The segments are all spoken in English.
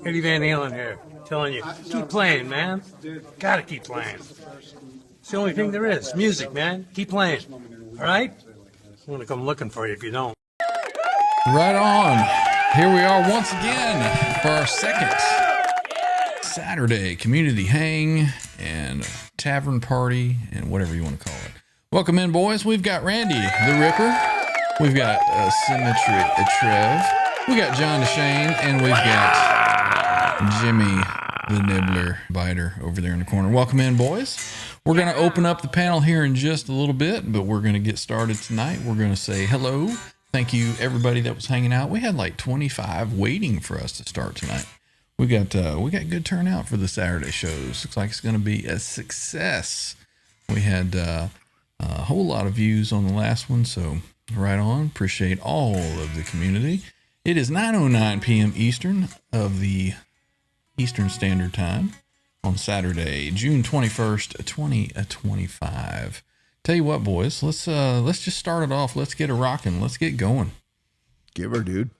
Eddie Van Halen here, telling you, keep playing, man. Gotta keep playing. It's the only thing there is. Music, man. Keep playing. All right? I'm gonna come looking for you if you don't. Right on. Here we are once again for our second Saturday community hang and tavern party and whatever you want to call it. Welcome in, boys. We've got Randy the Ripper. We've got Symmetry Trev. We got John DeShane, and we've got Jimmy the Nibbler Biter over there in the corner. Welcome in, boys. We're going to open up the panel here in just a little bit, but we're going to get started tonight. We're going to say hello. Thank you, everybody that was hanging out. We had like 25 waiting for us to start tonight. We got good turnout for the Saturday shows. Looks like it's going to be a success. We had a whole lot of views on the last one, so right on. Appreciate all of the community. It is 9:09 p.m. Eastern of the Eastern Standard Time on Saturday, June 21st, 2025. Tell you what, boys, let's just start it off. Let's get it rocking. Let's get going. Give her, dude.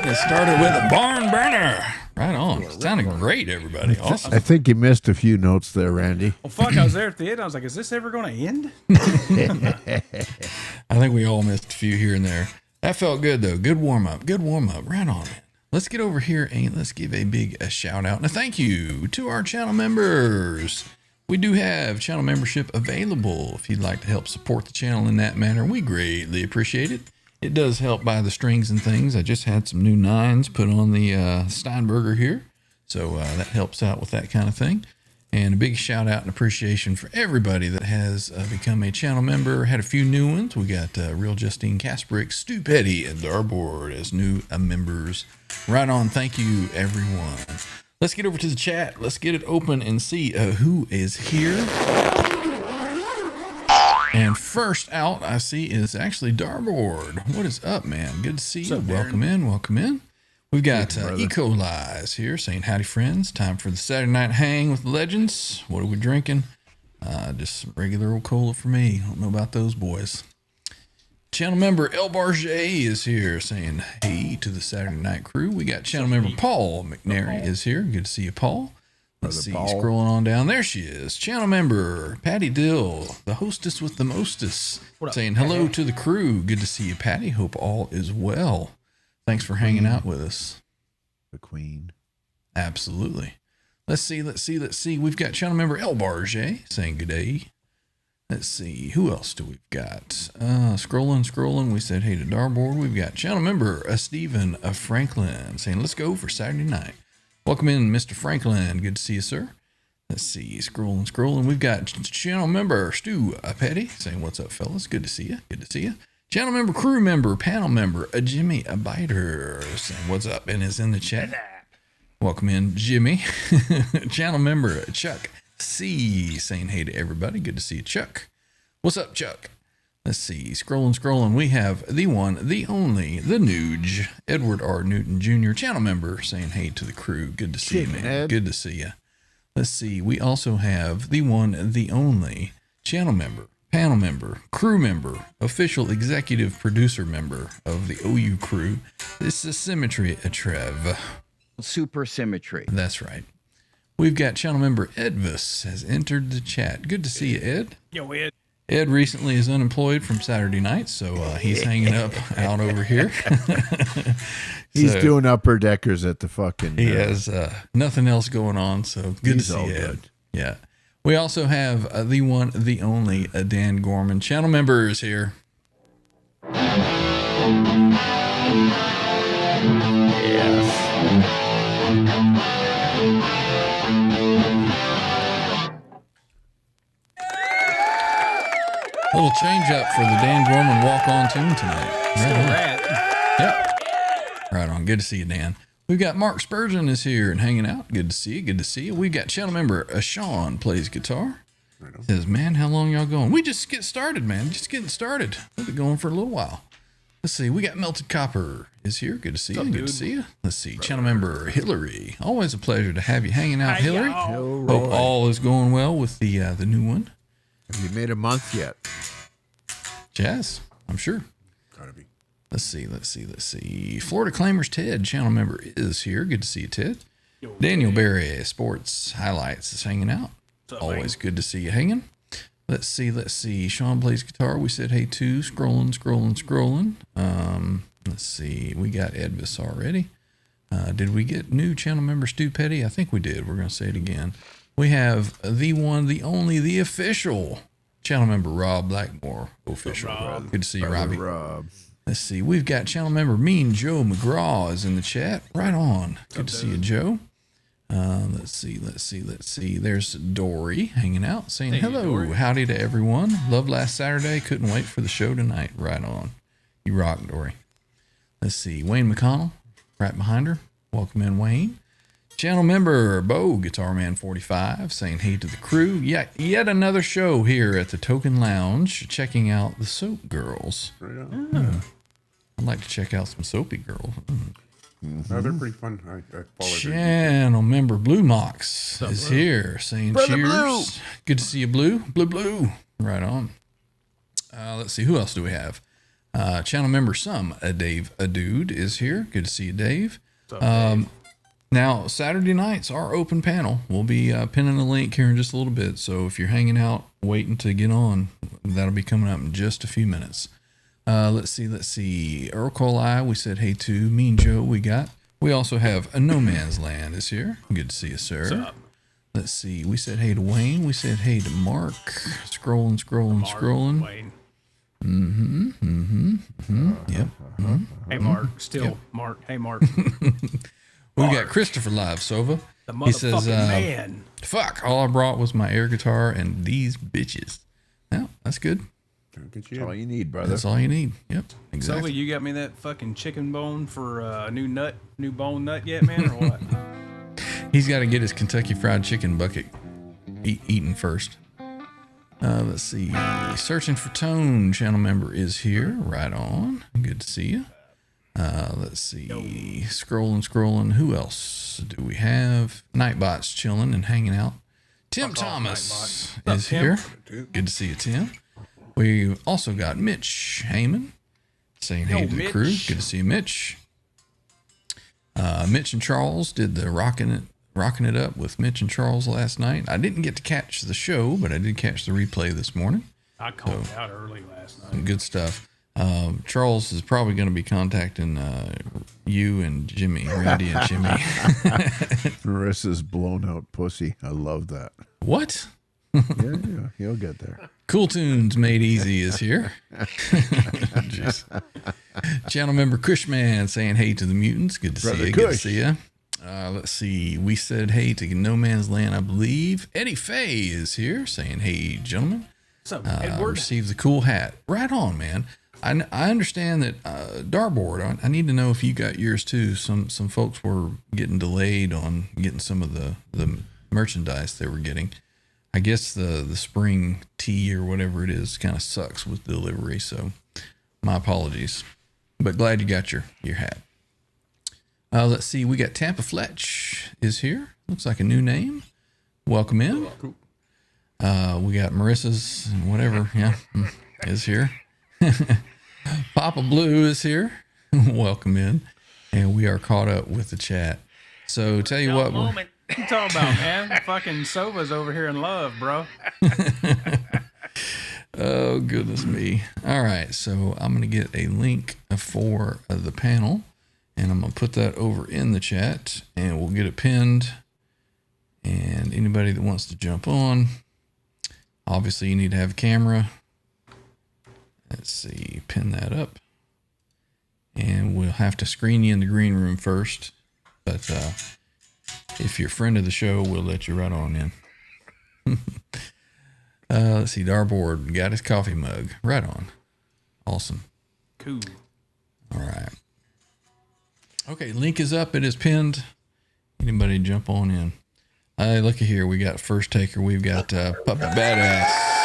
It started with a barn burner. Right on. Sounded great, everybody. Awesome. I think you missed a few notes there, Randy. Well, fuck, I was there at the end. I was like, is this ever going to end? I think we all missed a few here and there. That felt good, though. Good warm-up. Good warm-up. Right on, man. Let's get over here and let's give a big shout-out and a thank you to our channel members. We do have channel membership available. If you'd like to help support the channel in that manner, we greatly appreciate it. It does help buy the strings and things. I just had some new 9s put on the Steinberger here. So that helps out with that kind of thing. And a big shout out and appreciation for everybody that has become a channel member. Had a few new ones. We got Real Justine Kasprick, Stu Petty, and Darboard as new members. Right on. Thank you, everyone. Let's get over to the chat. Let's get it open and see who is here. And first out I see is actually Darboard. What is up, man? Good to see you. Welcome in. Welcome in. We've got E. coli is here saying, howdy, friends. Time for the Saturday night hang with the legends. What are we drinking? Just some regular old cola for me. I don't know about those boys. Channel member El Barge is here saying, hey to the Saturday night crew. We got channel member Paul McNary is here. Good to see you, Paul. Let's see, scrolling on down. There she is. Channel member Patty Dill, the hostess with the mostest, saying hello to the crew. Good to see you, Patty. Hope all is well. Thanks for hanging out with us. The queen. Absolutely. Let's see. We've got channel member El Barge saying good day. Let's see. Who else do we've got? Scrolling. We said hey to Darboard. We've got channel member Stephen Franklin saying let's go for Saturday night. Welcome in, Mr. Franklin. Good to see you, sir. Let's see. Scrolling. We've got channel member Stu Petty saying, what's up, fellas? Good to see you. Good to see you. Channel member, crew member, panel member, Jimmy Biter saying, what's up? And is in the chat. Welcome in, Jimmy. Channel member Chuck C saying, hey to everybody. Good to see you, Chuck. What's up, Chuck? Let's see. Scrolling. We have the one, the only, the Nuge, Edward R. Newton Jr., channel member, saying hey to the crew. Good to see you, man. Ed. Good to see you. Let's see. We also have the one, the only, channel member, panel member, crew member, official executive producer member of the OhYouCrue. This is Symmetry Trev. Super symmetry. That's right. We've got channel member Edvis has entered the chat. Good to see you, Ed. Yo, Ed. Ed recently is unemployed from Saturday night, so he's hanging up out over here. He's doing upper deckers at the fucking... He has nothing else going on, so good to see Ed. Good. Yeah. We also have the one, the only Dan Gorman. Channel member is here. Yes. Little change up for the Dan Gorman walk-on tune tonight. Right. Yep. Right on. Good to see you, Dan. We've got Mark Spurgeon is here and hanging out. Good to see you. Good to see you. We've got channel member Sean plays guitar. Says, man, how long y'all going? We just get started, man. Just getting started. We'll be going for a little while. Let's see. We got Melted Copper is here. Good to see you. Good to see you. Let's see. Channel member Hillary. Always a pleasure to have you hanging out, Hillary. Hope all is going well with the new one. Have you made a month yet? Jazz, I'm sure. Gotta be. Let's see. Florida Claimers Ted, channel member, is here. Good to see you, Ted. Daniel Berry, Sports Highlights, is hanging out. Always good to see you hanging. Let's see. Sean plays guitar. We said hey to. Scrolling. Let's see. We got Edvis already. Did we get new channel member Stu Petty? I think we did. We're going to say it again. We have the one, the only, the official channel member Rob Blackmore. Official. Rob. Good to see you, Robbie. Rob. Let's see. We've got channel member Mean Joe McGraw is in the chat. Right on. Good to see you, Joe. Let's see. There's Dory hanging out saying hello. Dory. Howdy to everyone. Love last Saturday. Couldn't wait for the show tonight. Right on. You rock, Dory. Let's see. Wayne McConnell right behind her. Welcome in, Wayne. Channel member Bo Guitar Man 45 saying hey to the crew. Yet another show here at the Token Lounge, checking out the Soap Girls. Right on. I'd like to check out some Soapy Girls. No, they're pretty fun. I follow Channel member Blue Mox is here saying Brother cheers. Blue. Good to see you, Blue. Blue. Right on. Let's see. Who else do we have? Channel member Dave a dude is here. Good to see you, Dave. Now, Saturday nights are open panel. We'll be pinning a link here in just a little bit. So if you're hanging out, waiting to get on, that'll be coming up in just a few minutes. Let's see. Earl Coley, we said hey to. Mean Joe, we also have a No Man's Land is here. Good to see you, sir. What's up? Let's see. We said hey to Wayne. We said hey to Mark. Scrolling. Wayne. Yep. Hey, Mark. Still, Yep. Mark. Hey, Mark. We got Christopher live, Sova. The He says, motherfucking man. fuck, all I brought was my air guitar and these bitches. Well, that's good. Get That's all you. you need, brother. That's all you need. Yep, exactly. Sylvia, you got me that fucking chicken bone for a new bone nut yet, man, or what? He's got to get his Kentucky Fried Chicken bucket eaten first. Let's see. Searching for Tone channel member is here. Right on. Good to see you. Let's see. Scrolling. Who else do we have? Nightbot's chilling and hanging out. Tim Thomas is here. Good to see you, Tim. We've also got Mitch Heyman saying hey to the Mitch. crew. Good to see you, Mitch. Mitch and Charles did the rocking it up with Mitch and Charles last night. I didn't get to catch the show, but I did catch the replay this morning. I called out early last night. Good stuff. Charles is probably going to be contacting you and Jimmy, Randy and Jimmy. Marissa's blown out pussy. I love that. What? Yeah, he'll get there. Cool Tunes Made Easy is here. Jeez. Channel member Cushman saying hey to the mutants. Good to see you. Good to see you. Let's see. We said hey to No Man's Land, I believe. Eddie Faye is here saying hey, gentlemen. What's up, Edward? Receive the cool hat. Right on, man. I understand that Darboard, I need to know if you got yours too. Some folks were getting delayed on getting some of the merchandise they were getting. I guess the spring tea or whatever it is kind of sucks with delivery, so my apologies. But glad you got your hat. Let's see, we got Tampa Fletch is here. Looks like a new name. Welcome in. Cool. We got Marissa's whatever, is here. Papa Blue is here. Welcome in. And we are caught up with the chat. So tell you what, What you talking about, man? Fucking Sova's over here in love, bro. oh goodness me. All right, so I'm going to get a link for the panel, and I'm going to put that over in the chat, and we'll get it pinned. And anybody that wants to jump on, obviously you need to have a camera. Let's see, pin that up. And we'll have to screen you in the green room first. But if you're a friend of the show, we'll let you right on in. Let's see, Darboard got his coffee mug. Right on. Awesome. Cool. All right. Okay, link is up. It is pinned. Anybody jump on in. Hey, looky here. We got first taker. We've got Puppy Badass.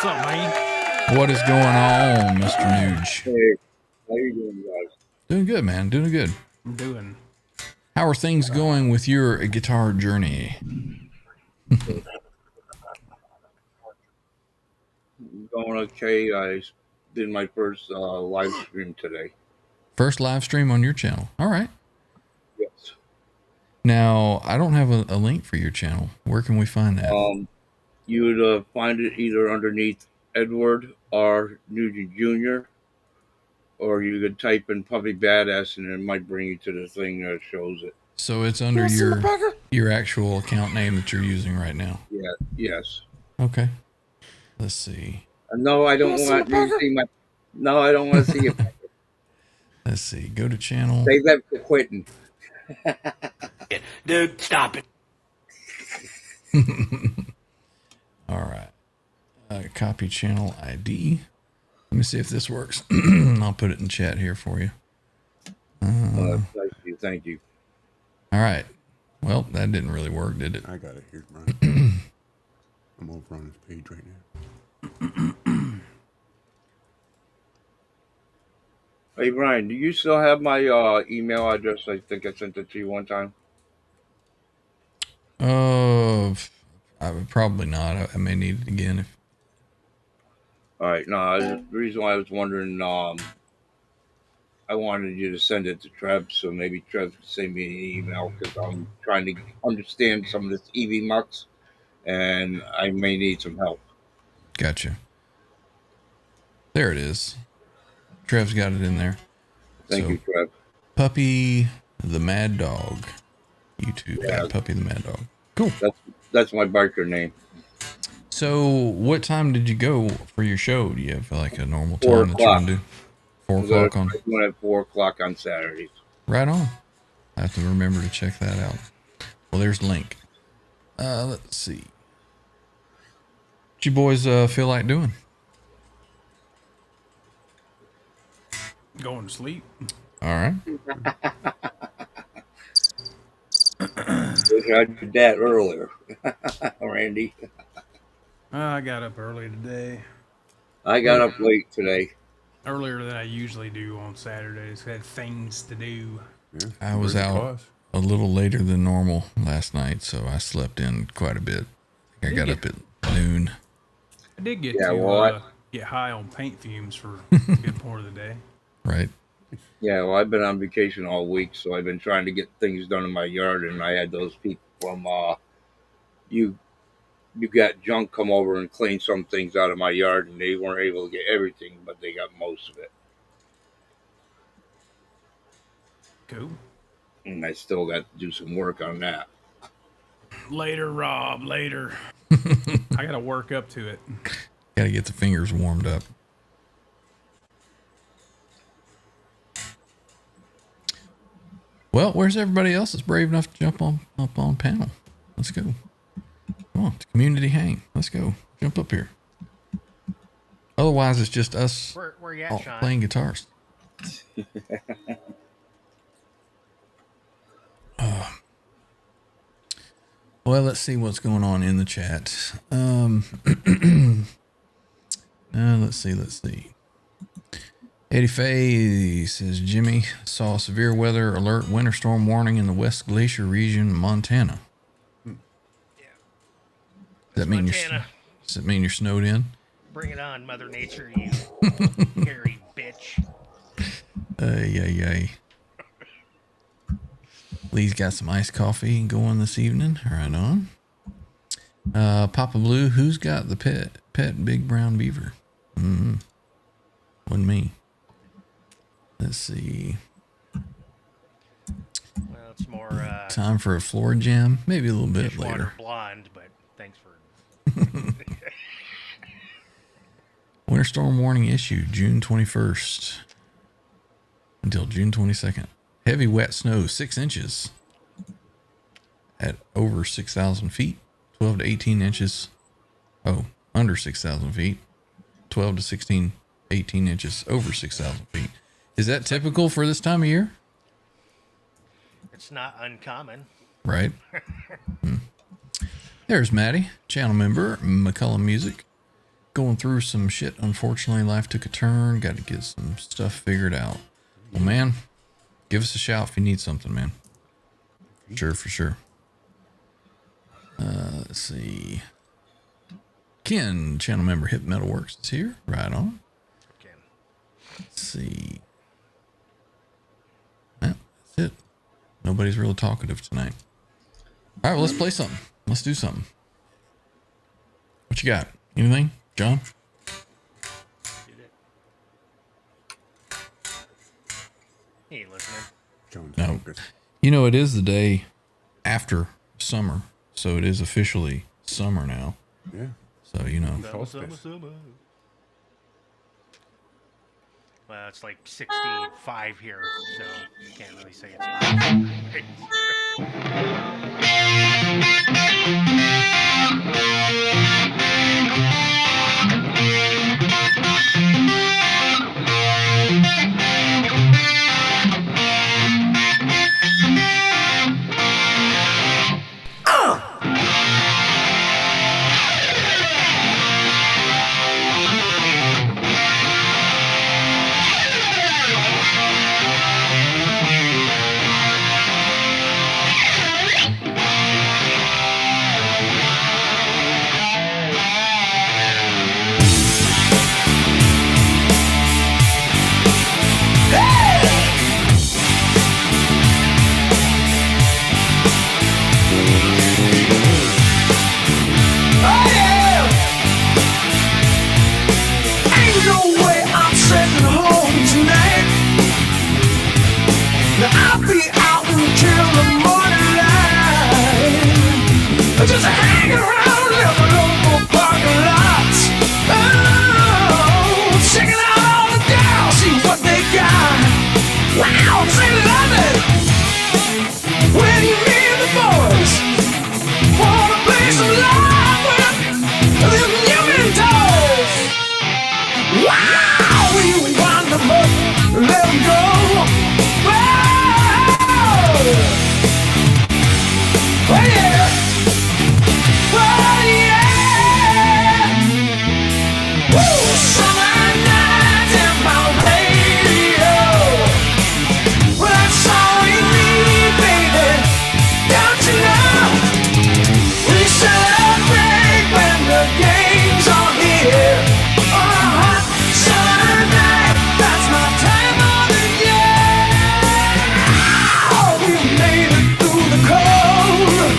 What's up, man? What is going on, Mr. Nuge? Hey, how you doing, guys? Doing good, man. Doing good. I'm doing. How are things going with your guitar journey? Going okay. I did my first live stream today. First live stream on your channel. All right. Yes. Now, I don't have a link for your channel. Where can we find that? You would find it either underneath Edward R. Nugent Jr. or you could type in Puppy Badass and it might bring you to the thing that shows it. So it's under your actual account name that you're using right now. Yeah. Yes. Okay. Let's see. No, I don't want you to see my. No, I don't want to see it. Let's see. Go to channel. Save that for quitting. Dude, stop it. All right. Copy channel ID. Let me see if this works. I'll put it in chat here for you. Thank you. All right. Well, that didn't really work, did it? I got it here, Brian. I'm over on this page right now. Hey, Brian, do you still have my email address? I think I sent it to you one time. I would probably not. I may need it again. All right. No, the reason why I was wondering, I wanted you to send it to Trev, so maybe Trev can send me an email because I'm trying to understand some of this EV mux, and I may need some help. Gotcha. There it is. Trev's got it in there. Thank you, Trev. Puppy the Mad Dog. YouTube at Puppy the Mad Dog. Cool. That's my biker name. So, what time did you go for your show? Do you have like a normal 4 time that you want to do? 4 I'm o'clock on. I'm going at 4 o'clock on Saturdays. Right on. I have to remember to check that out. Well, there's Link. Let's see. What you boys feel like doing? Going to sleep. All right. Wish I did that earlier, Randy. I got up early today. I got up late today. Earlier than I usually do on Saturdays. Had things to do. Yeah. I was Where's the out cause? a little later than normal last night, so I slept in quite a bit. I got up at noon. I did get get high on paint fumes for a good part of the day. Right. Yeah, well, I've been on vacation all week, so I've been trying to get things done in my yard, and I had those people from you got junk come over and clean some things out of my yard, and they weren't able to get everything, but they got most of it. Cool. And I still got to do some work on that. Later, Rob. Later. I got to work up to it. Got to get the fingers warmed up. Well, where's everybody else that's brave enough to jump up on panel? Let's go. Come on, to community hang. Let's go. Jump up here. Otherwise, it's just us Where you at, all Sean? playing guitars. Well, let's see what's going on in the chat. Let's see. Eddie Faye says, Jimmy saw a severe weather alert winter storm warning in the West Glacier region, Montana. Yeah. Does that mean you're snowed in? Bring it on, Mother Nature, you hairy bitch. Yay. Lee's got some iced coffee going this evening. Right on. Papa Blue, who's got the pet big brown beaver? Wasn't me. Let's see. Well, it's more Time for a floor jam. Maybe a little bit dishwater later. blonde, but thanks for. Winter storm warning issued June 21st until June 22nd. Heavy wet snow, 6 inches at over 6,000 feet. 12 to 18 inches. Oh, under 6,000 feet. 12 to 16, 18 inches over 6,000 feet. Is that typical for this time of year? It's not uncommon. Right. There's Maddie, channel member, McCullum Music. Going through some shit. Unfortunately, life took a turn. Got to get some stuff figured out. Well, man, give us a shout if you need something, man. Sure, for sure. Let's see. Ken, channel member, Hip Metalworks is here. Right on. Okay. Let's see. Well, that's it. Nobody's real talkative tonight. All right, well, let's play something. Let's do something. What you got? Anything, John? He ain't listening. Jones No. focus. You know, it is the day after summer, so it is officially summer now. Yeah. So, you know. Solstice. Well, it's like 65 here, so you can't really say it's. Wow, say love it when you hear the voice. Wanna play some love with them human toys. Wow, we wind them up, let them go. Wow, oh yeah, oh yeah. Woo, summer nights in my radio. Well, that's all we need, baby. Don't you know? We celebrate when the game's on here. On a hot summer night, that's my time of the year. Oh, we made it through the cold,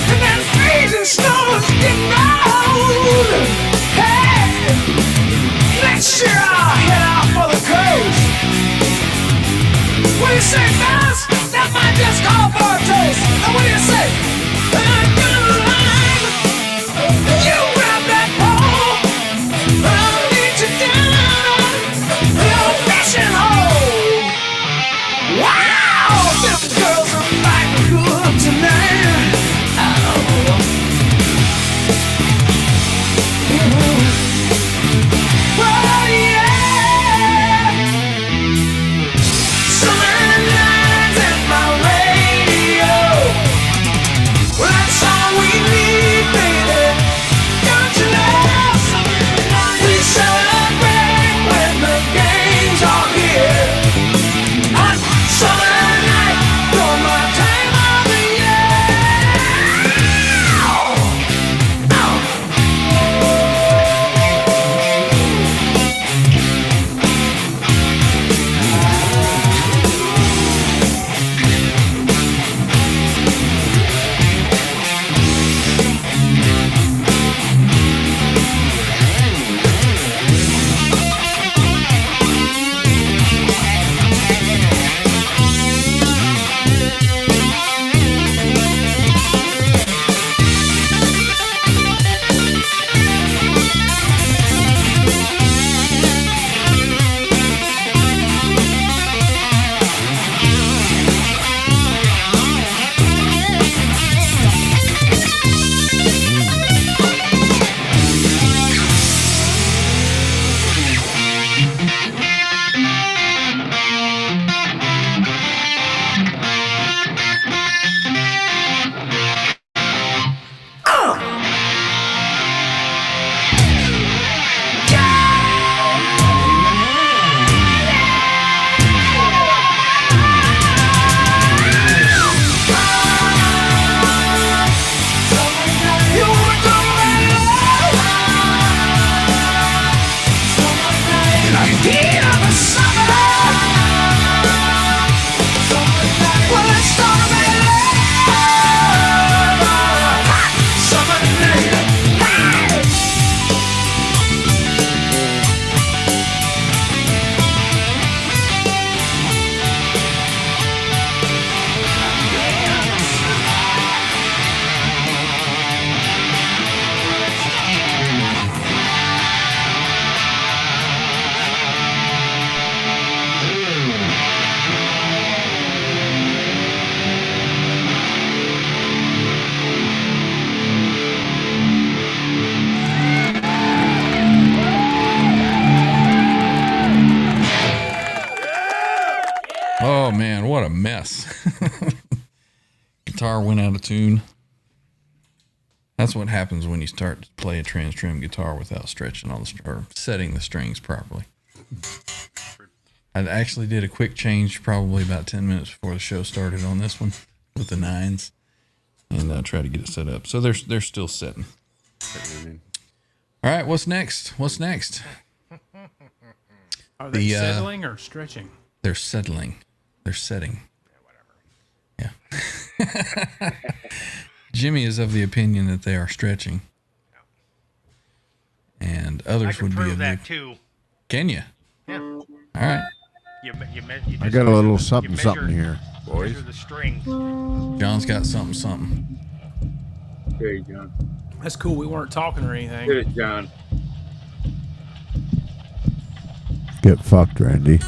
and that freezing snow is getting old. Hey, next year I'll head out for the coast. What do you say, fellas? That might just call for a toast. Now what do you say? You grab that pole, I'll lead you down the old fishing hole. Wow, them girls are fighting good tonight. Oh. Oh yeah. Summer nights at my radio. Well, that's all we need, baby. Don't you know? We celebrate when the game's on here. Hot summer night, you're my time of the Oh man, what a mess. Guitar went out of tune. That's what happens when you start to play a trans-trim guitar without stretching all the or setting the strings properly. I actually did a quick change probably about 10 minutes before the show started on this one with the nines and try to get it set up. So they're still setting. All right, what's next? What's next? Are they settling or stretching? They're settling. They're setting. Yeah, whatever. Yeah. Jimmy is of the opinion that they are stretching. And others would be prove of that too. Can you? Yeah. All right. You I got a little something here. Measure the strings. John's got something. Okay, John. That's cool. We weren't talking or anything. Hit it, John. Get fucked, Randy.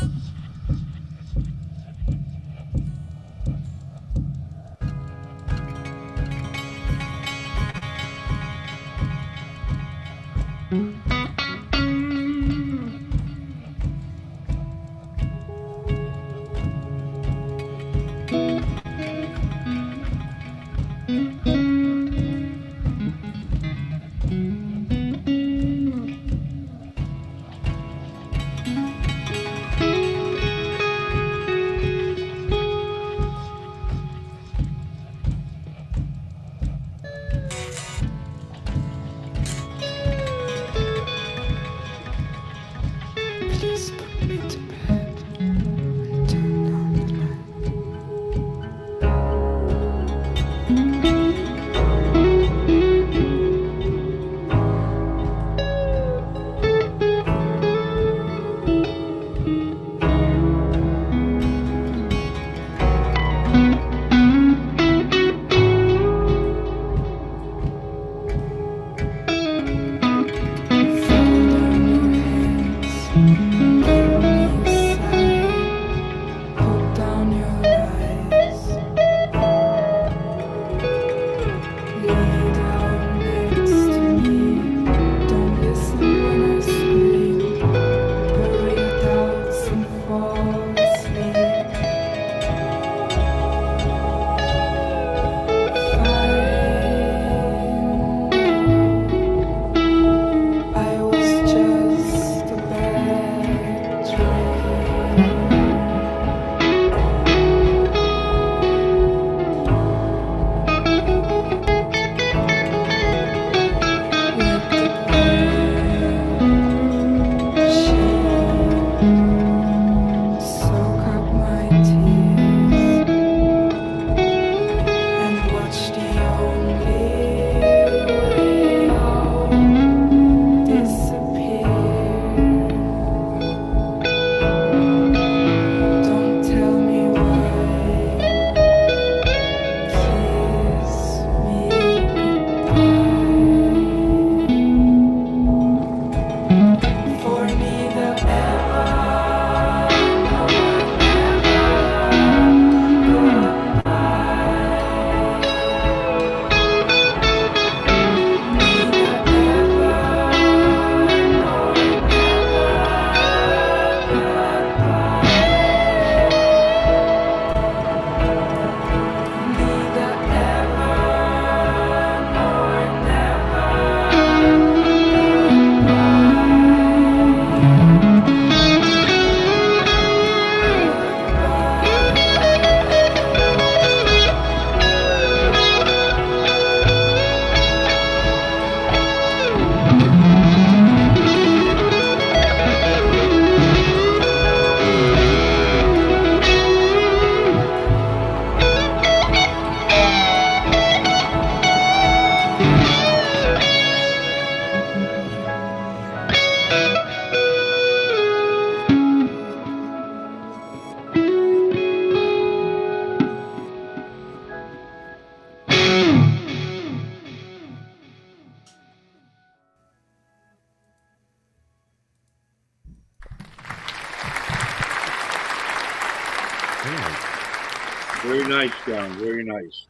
Very nice, John. Very nice.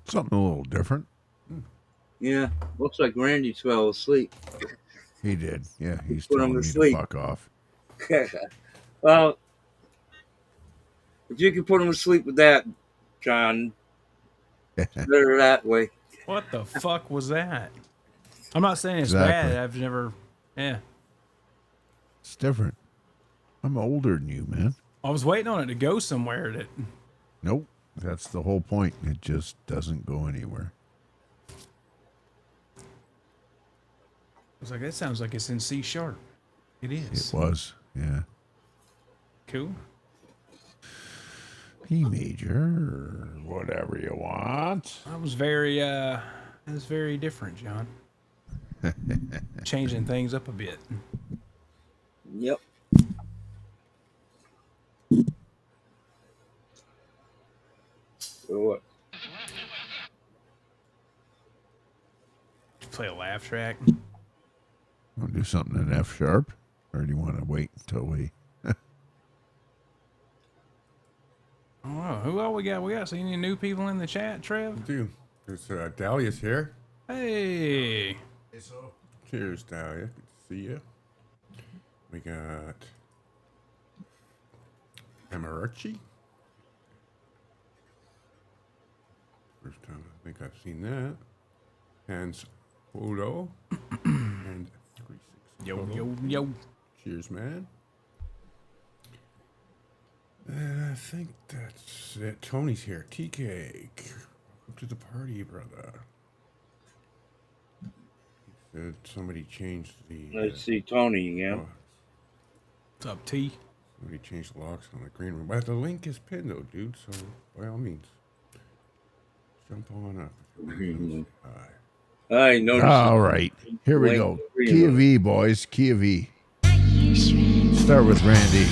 Something a little different. Yeah, looks like Randy fell asleep. He did. Yeah, he's Put him telling to me sleep. to fuck off. Well, if you can put him to sleep with that, John, it's better that way. What the fuck was that? I'm not saying it's Exactly. bad. I've never. Yeah. It's different. I'm older than you, man. I was waiting on it to go somewhere. That. Nope. That's the whole point. It just doesn't go anywhere. I was like, that sounds like it's in C sharp. It is. It was. Yeah. Cool. E major, whatever you want. That was very different, John. Changing things up a bit. Yep. So what? Play a laugh track. Want to do something in F sharp? Or do you want to wait until we... Oh, who all we got? We got any new people in the chat, Trev? Dude, there's Dahlia's here. Hey. Cheers, Dahlia. Good to see you. We got Amarachi. First time I think I've seen that. Hans Photo. And 360. Yo. Cheers, man. I think that's it. Tony's here. Tea-cake. Welcome to the party, brother. He said somebody changed the... Let's see Tony again. What's up, T? Somebody changed the locks on the green room. But the link is pinned, though, dude. So, by all means, jump on up. I noticed. All right. Here we go. Key of E, boys. Key of E. Start with Randy.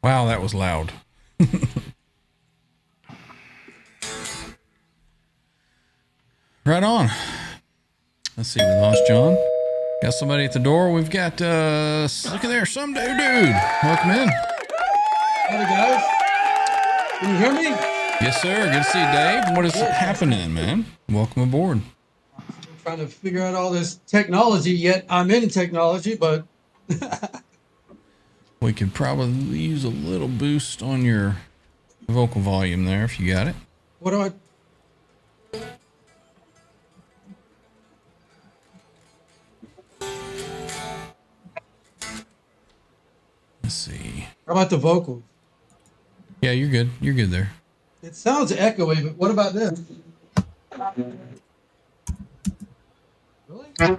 Wow, that was loud. Right on. Let's see, we lost John. Got somebody at the door. We've got, look at there, some dude. Welcome in. Howdy, guys. Can you hear me? Yes, sir. Good to see you, Dave. What is happening, man? Welcome aboard. I'm trying to figure out all this technology, yet I'm in technology, but We could probably use a little boost on your vocal volume there if you got it. what do I... Let's see. How about the vocals? Yeah, you're good. You're good there. It sounds echoey, but what about this? Really?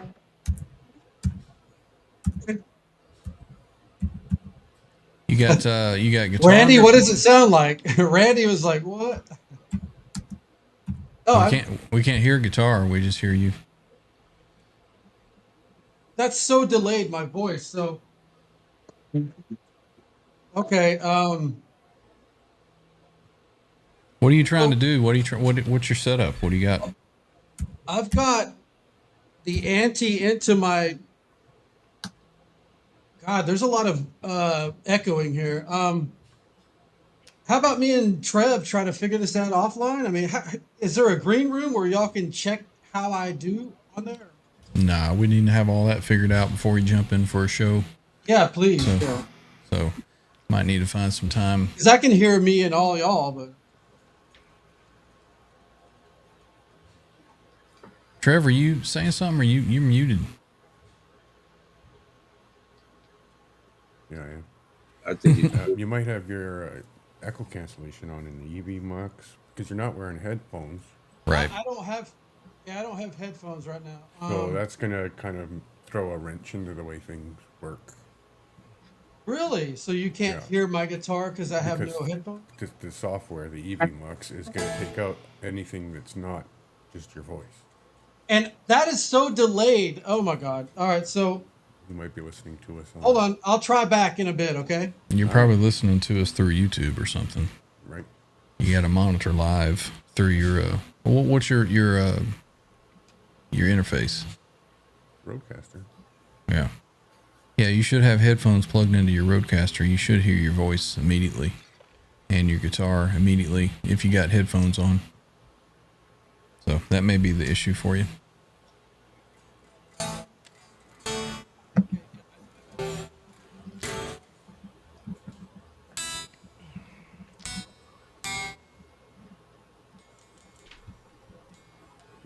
You got guitar. Randy, what does it sound like? Randy was like, what? Oh, We can't hear guitar. We just hear you. that's so delayed, my voice. So, okay. What are you trying to do? What's your setup? What do you got? I've got the ante into my... God, there's a lot of echoing here. How about me and Trev try to figure this out offline? I mean, is there a green room where y'all can check how I do on there? Nah, we need to have all that figured out before we jump in for a show. Yeah, please. So might need to find some time. Because I can hear me and all y'all, but... Trevor, you saying something or you're muted? Yeah, I am. I think You might have your echo cancellation on in the EV Mux because you're not wearing headphones. Right. I don't have headphones right now. So that's going to kind of throw a wrench into the way things work. Really? So you can't hear my guitar because I have no headphones? The software, the EV Mux, is going to take out anything that's not just your voice. And that is so delayed. Oh my God. All right, so You might be listening to us on... hold on. I'll try back in a bit, okay? You're probably listening to us through YouTube or something. Right. You got to monitor live through your what's your interface? Roadcaster. Yeah. Yeah, you should have headphones plugged into your Roadcaster. You should hear your voice immediately and your guitar immediately if you got headphones on. So that may be the issue for you.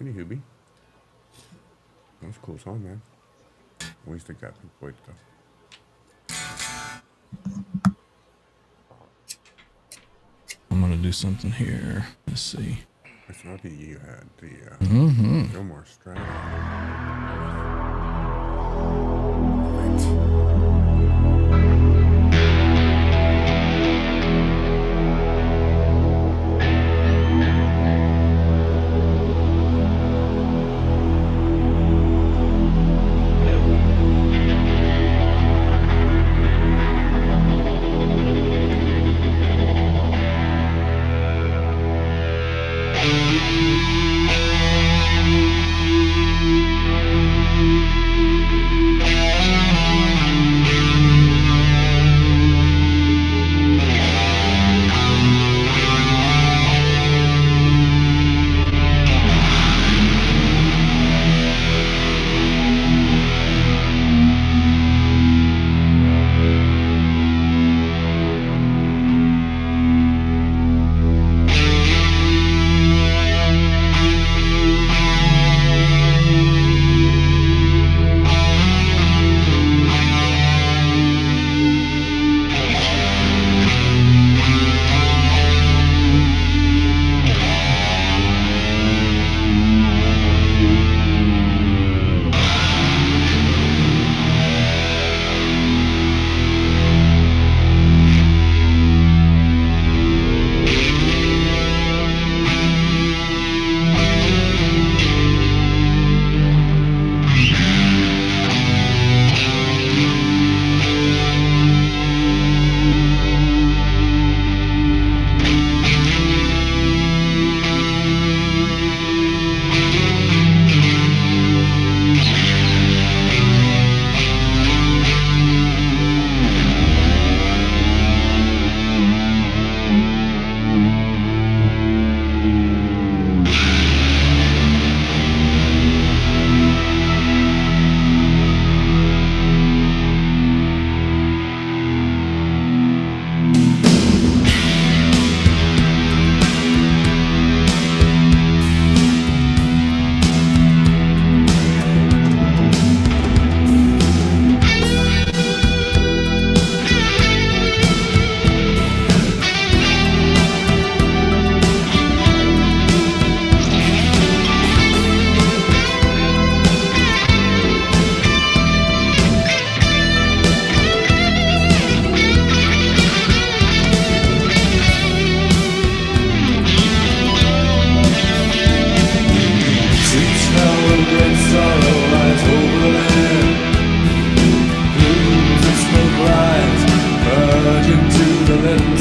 Any Hoobie. That was a cool song, man. At least it got Pink Floyd stuff. I'm going to do something here. Let's see. It's not the you had, the Mm-hmm. Gilmore Strat.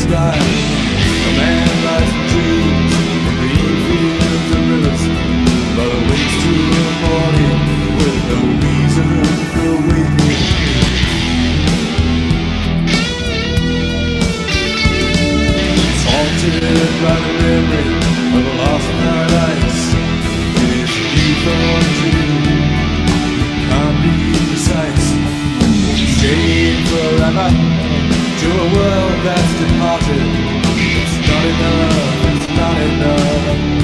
style. A man lies in dreams, green fields and rivers, but awakes to the morning with no reason for waking. It's haunted by the memory of a lost paradise. It is youth or dream, can't be precise. Staying forever to a world that's departed. It's not enough, it's not enough.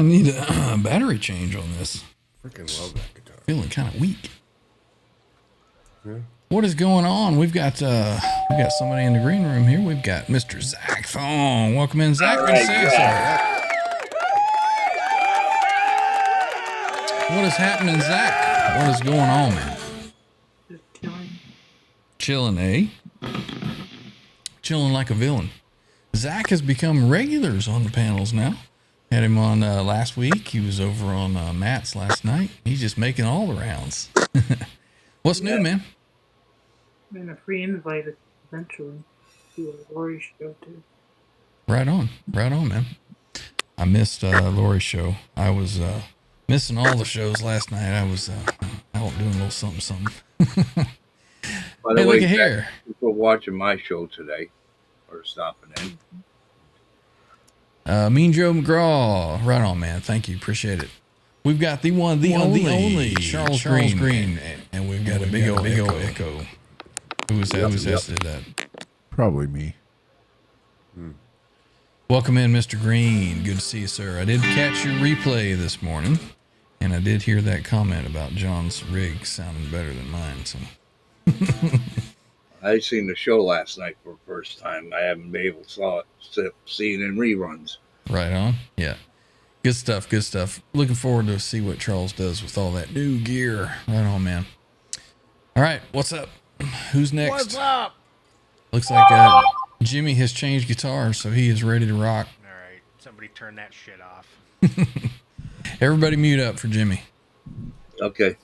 of need a battery change on this. Freaking love that guitar. Feeling kind of weak. Yeah. What is going on? We've got somebody in the green room here. We've got Mr. Zach Thong. Welcome in, Zach. Good to see you, sir. What is happening, Zach? What is going on, man? Just chilling. Chilling, eh? Chilling like a villain. Zach has become regulars on the panels now. Had him on last week. He was over on Matt's last night. He's just making all the rounds. What's new, man? And a free invite eventually to a Lori show too. Right on, man. I missed Lori's show. I was missing all the shows last night. I was out doing a little something. By the Hey, way, look at here. people watching my show today or stopping in. Mean Joe McGraw. Right on, man. Thank you. Appreciate it. We've got the only Charles Green. And we've got a big old echo. Who was that? Who's that? That? Probably me. Welcome in, Mr. Green. Good to see you, sir. I did catch your replay this morning, and I did hear that comment about John's rig sounding better than mine. So I seen the show last night for the first time. I haven't been able to see it in reruns. right on. Yeah. Good stuff. Good stuff. Looking forward to see what Charles does with all that new gear. Right on, man. All right. What's up? Who's next? What's up? Looks like Jimmy has changed guitars, so he is ready to rock. All right. Somebody turn that shit off. Everybody mute up for Jimmy. Okay.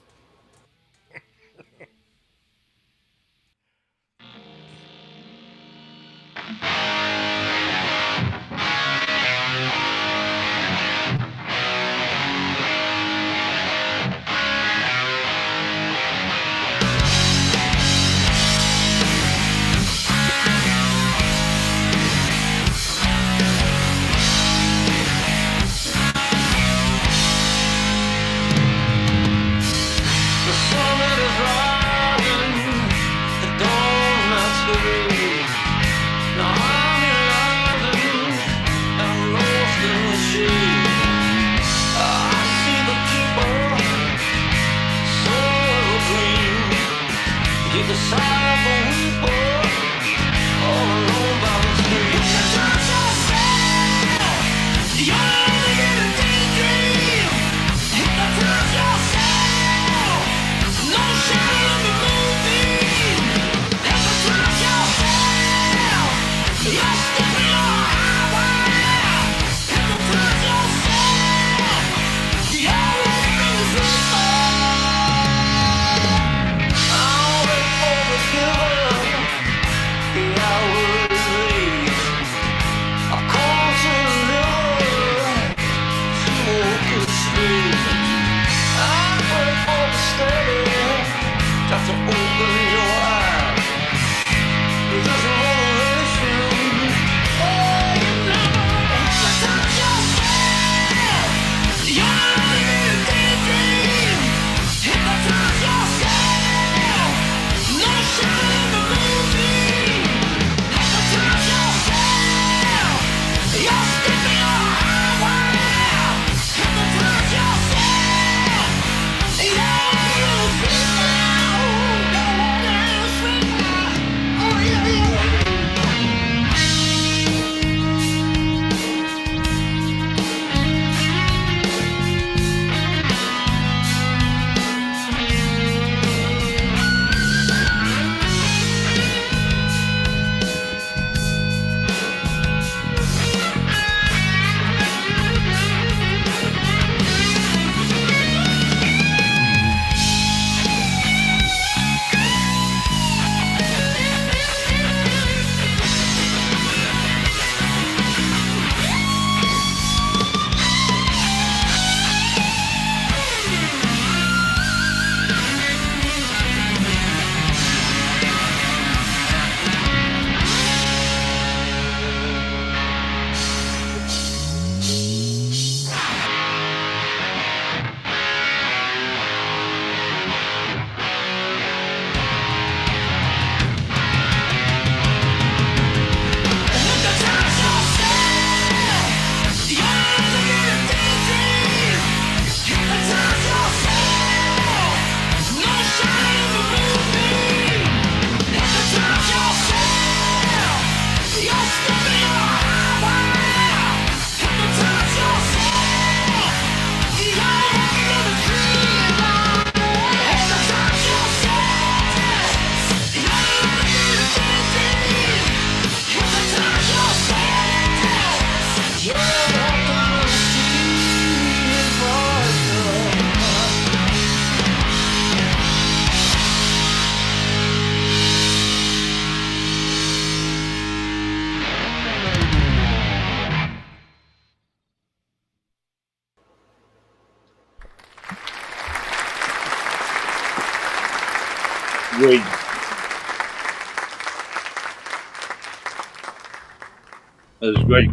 I'll wait for the Great. That was great.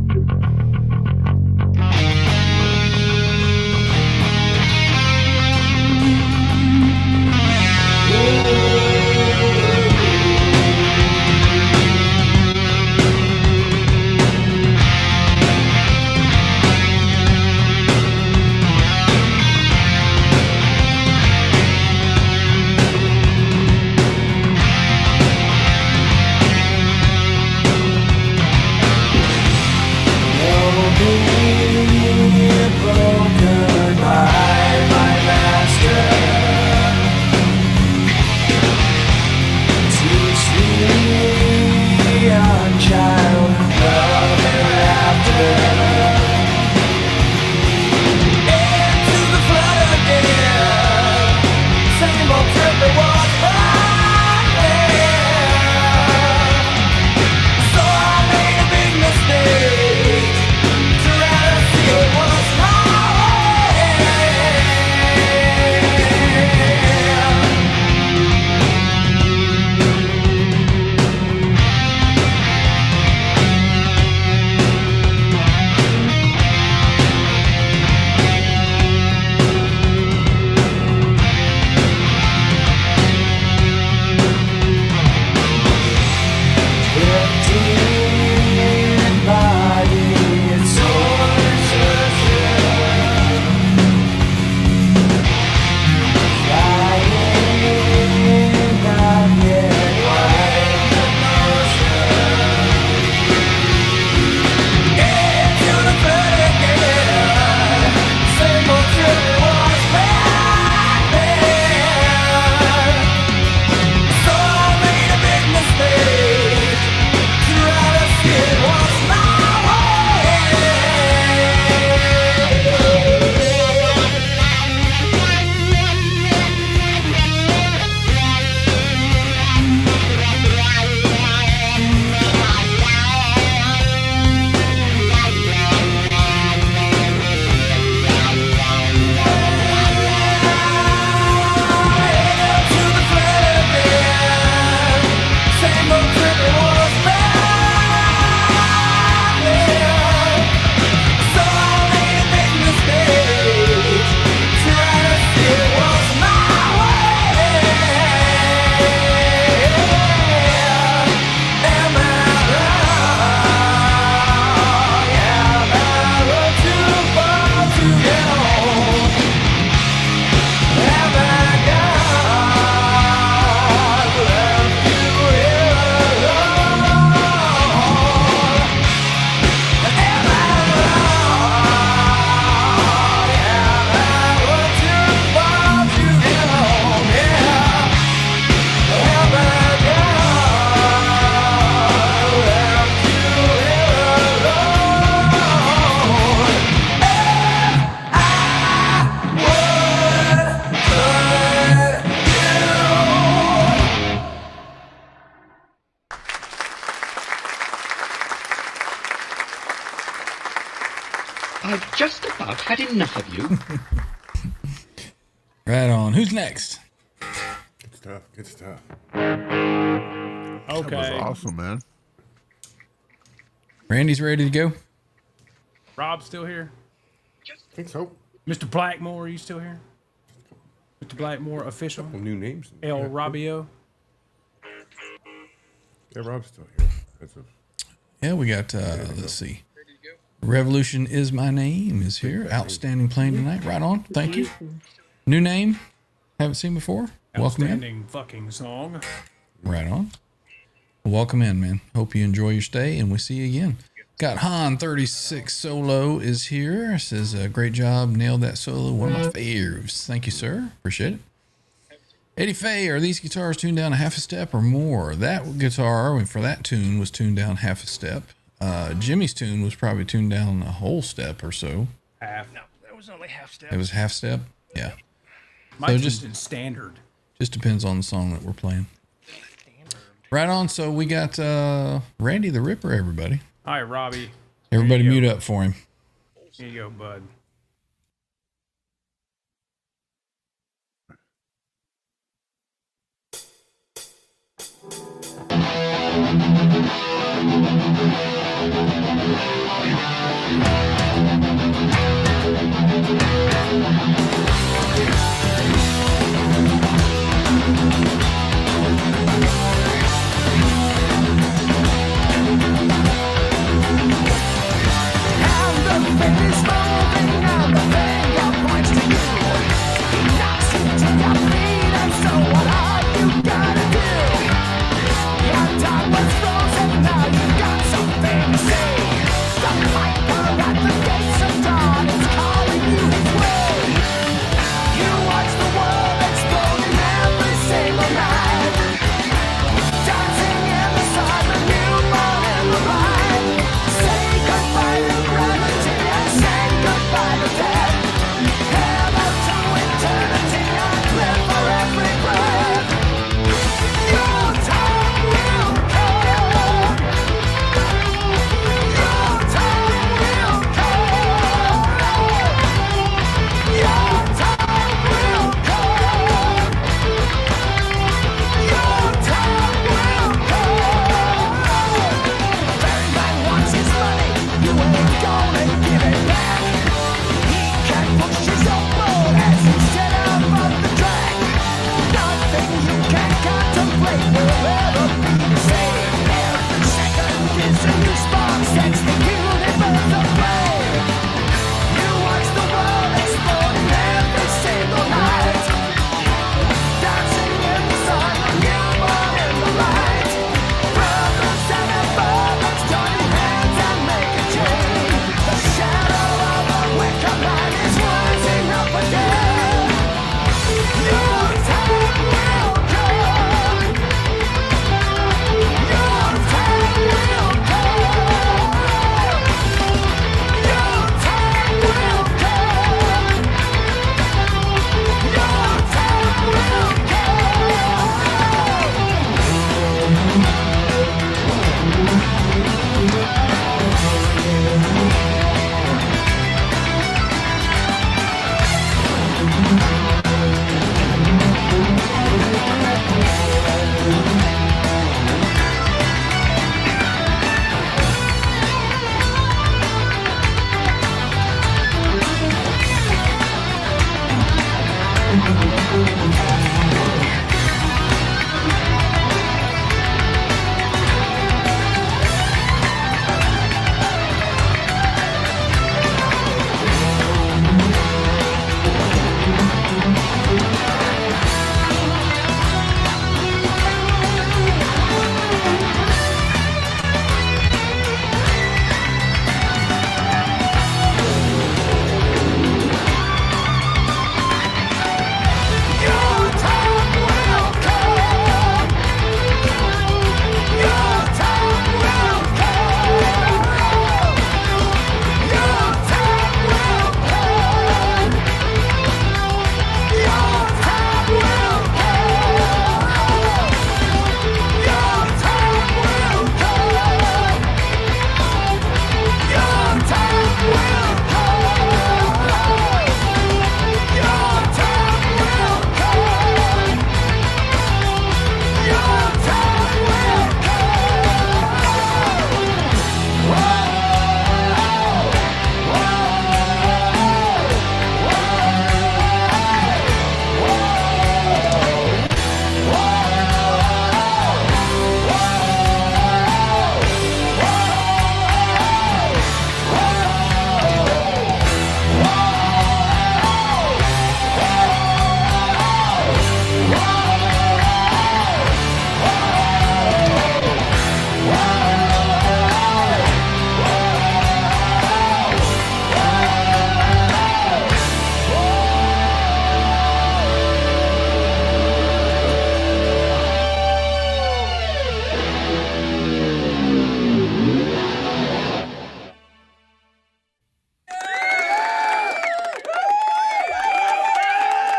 I've just about had enough of you. Right on. Who's next? Good stuff. Good stuff. Okay. That was awesome, man. Randy's ready to go. Rob's still here? I think so. Mr. Blackmore, are you still here? Mr. Blackmore, official. Couple new names. El Yeah. Rabio. Yeah, Rob's still here. That's a, Yeah, we got, let's see. Revolution is My Name is here. Outstanding playing tonight. Right on. Thank you. New name. Haven't seen before. Welcome in. Outstanding fucking song. Right on. Welcome in, man. Hope you enjoy your stay, and we'll see you again. Got Han36 Solo is here. Says, great job. Nailed that solo. One of my faves. Thank you, sir. Appreciate it. Eddie Faye, are these guitars tuned down a half a step or more? That guitar, for that tune, was tuned down half a step. Jimmy's tune was probably tuned down a whole step or so. Half. No, that was only half step. It was half step? Yeah. My So tune's just in standard. Just depends on the song that we're playing. Right on. So we got Randy the Ripper, everybody. All right, Robbie. Everybody mute up for him. Here you go, bud.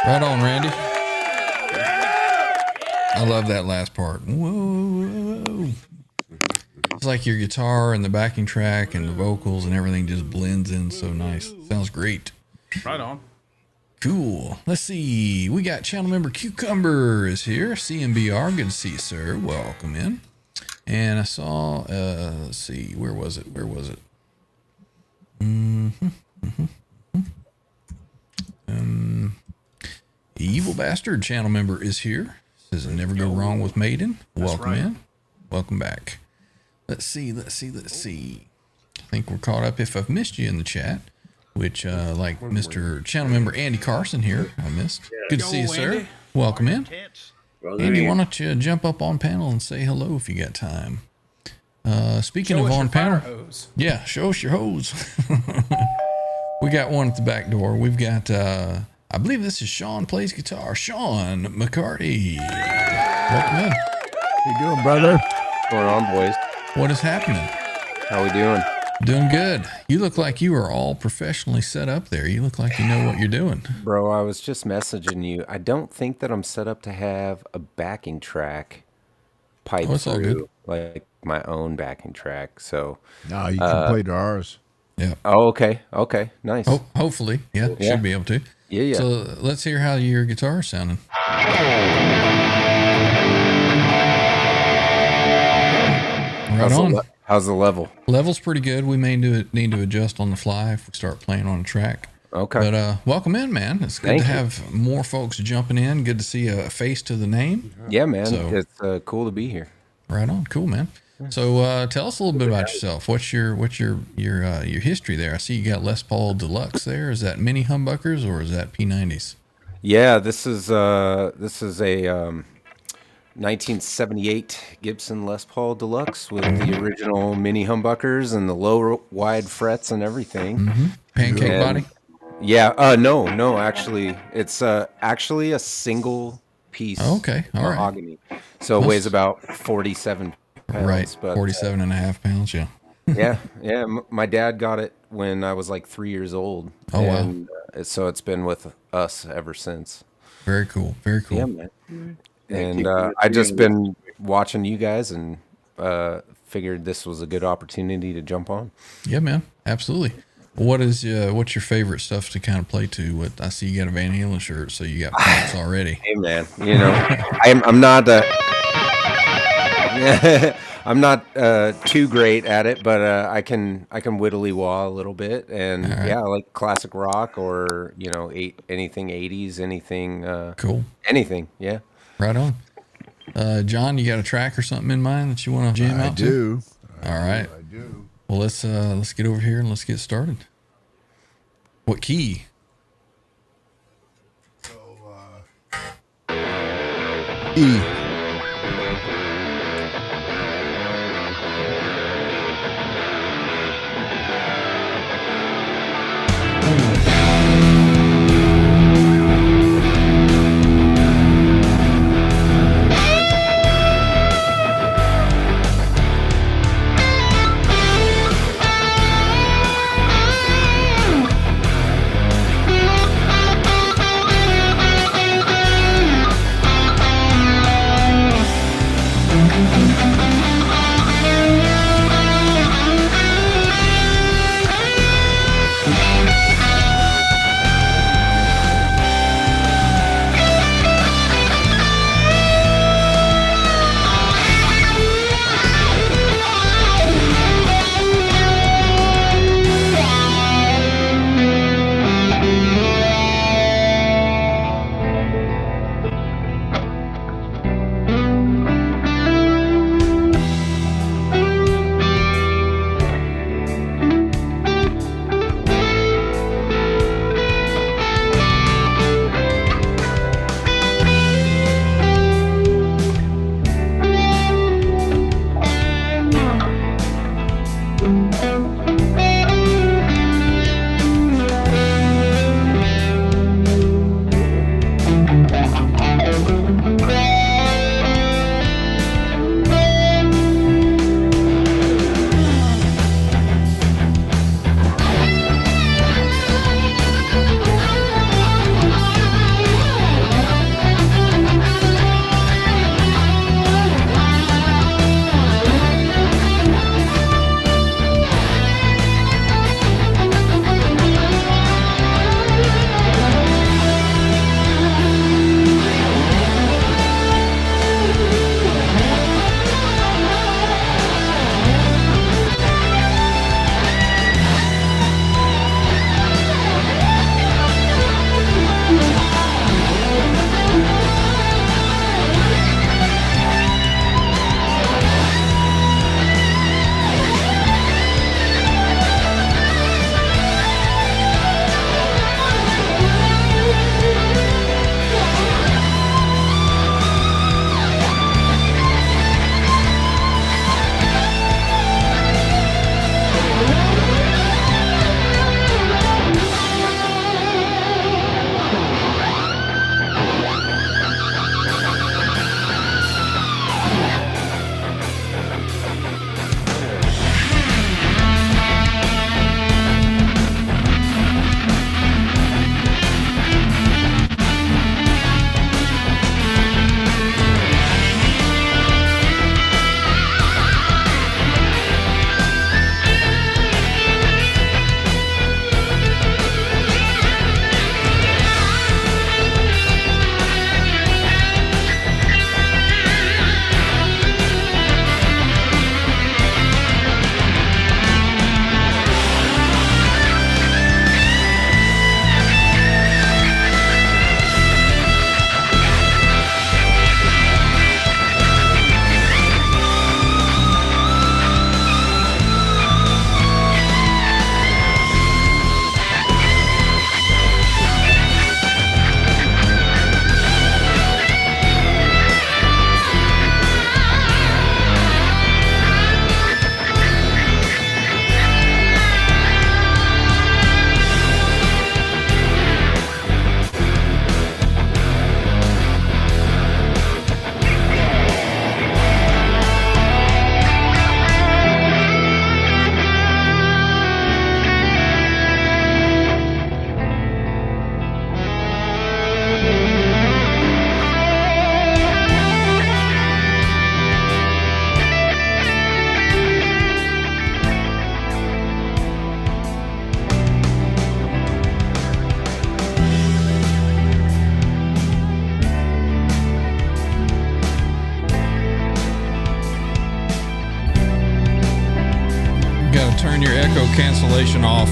Right on, Randy. I love that last part. Whoa, whoa, whoa. It's like your guitar and the backing track and the vocals and everything just blends in so nice. Sounds great. Right on. Cool. Let's see. We got channel member Cucumber is here. CMBR. Good to see you, sir. Welcome in. And I saw, let's see, where was it? Evil Bastard channel member is here. Says never go wrong with Maiden. Welcome in. Welcome back. Let's see. I think we're caught up. If I've missed you in the chat, which like Mr. channel member Andy Carson here, I missed. Good to see you, sir. Welcome in. Andy, why don't you jump up on panel and say hello if you got time? Speaking of on panel, yeah, show us your hose. We got one at the back door. We've got, I believe this is Sean Plays Guitar. Sean McCarty. Welcome in. How you doing, brother? What's going on, boys? What is happening? How we doing? Doing good. You look like you are all professionally set up there. You look like you know what you're doing. Bro, I was just messaging you. I don't think that I'm set up to have a backing track pipe through, like my own backing track. So no, you can play to ours. Yeah. Oh, okay. Okay. Nice. Hopefully. Yeah. Should be able to. Yeah. So let's hear how your guitar is sounding. Right on. How's the level? Level's pretty good. We may need to adjust on the fly if we start playing on a track. Okay. But welcome in, man. It's good to have more folks jumping in. Good to see a face to the name. Yeah, man. So, it's cool to be here. Right on. Cool, man. So tell us a little bit about yourself. What's your history there? I see you got Les Paul Deluxe there. Is that mini humbuckers or is that P90s? Yeah, this is a 1978 Gibson Les Paul Deluxe with the original mini humbuckers and the low wide frets and everything. Mm-hmm. Pancake body? Yeah. No. Actually, it's actually a single piece. Okay. All mahogany. Right. So it weighs about 47 pounds. Right. But 47 and a half pounds. Yeah. Yeah. My dad got it when I was like 3 years old. Oh, and, wow. So it's been with us ever since. Very cool. Very cool. Yeah, man. And I just been watching you guys and figured this was a good opportunity to jump on. Yeah, man. Absolutely. What's your favorite stuff to kind of play to? I see you got a Van Halen shirt, so you got pants already. Hey, man. You know, I'm not I'm not too great at it, but I can whittly wah a little bit, and yeah, I like classic rock or anything 80s, anything cool, anything. Yeah, right on. John, you got a track or something in mind that you want to jam out to? All right. I do. Well, let's get over here and let's get started. What key? E. your echo cancellation off.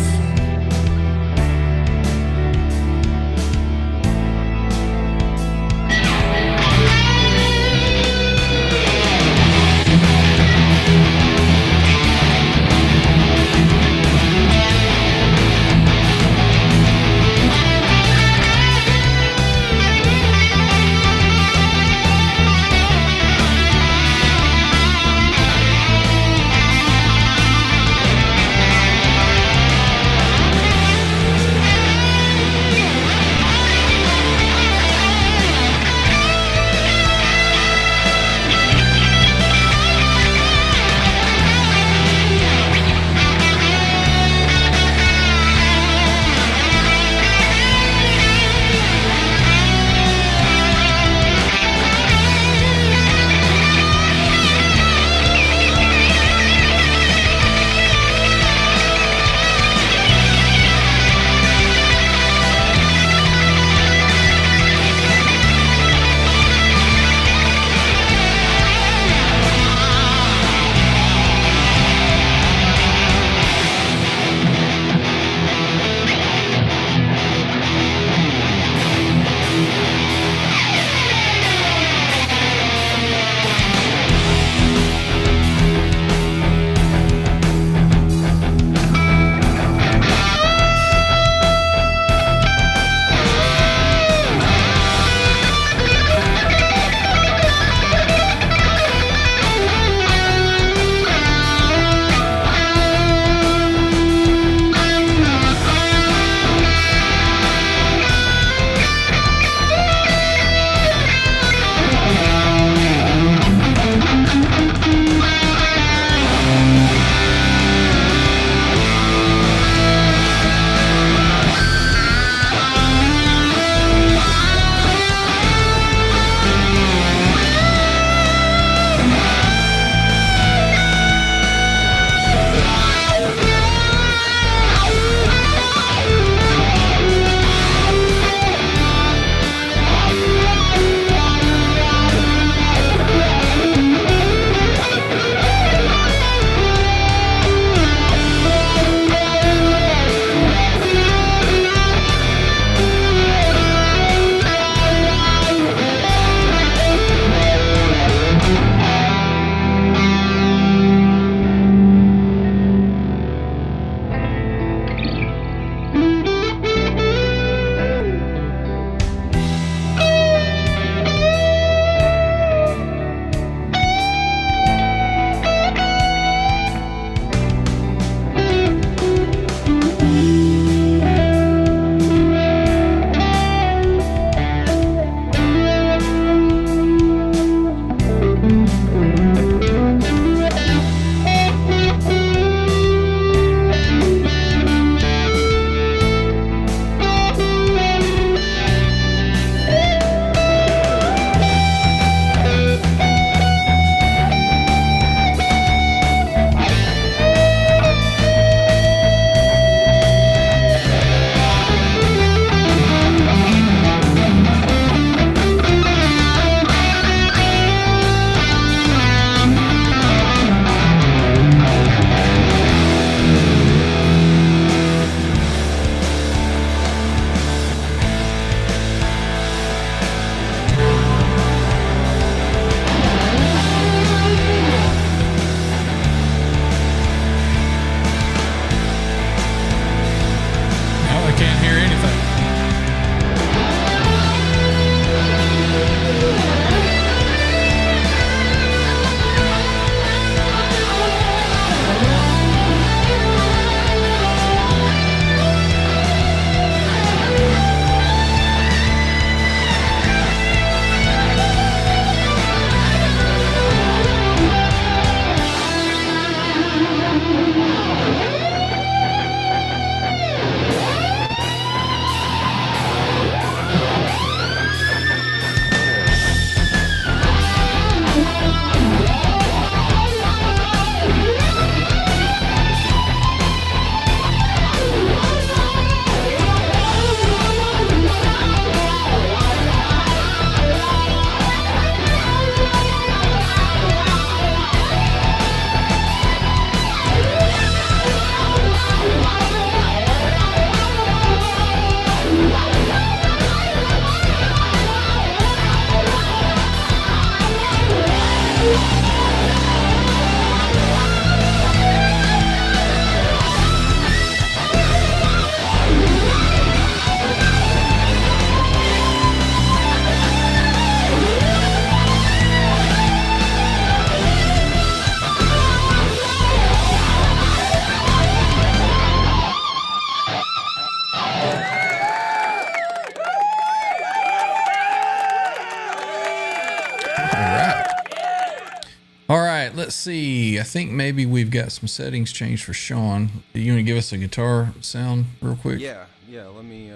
right, let's see. I think maybe we've got some settings changed for Sean. Do you want to give us a guitar sound real quick? Yeah. Let me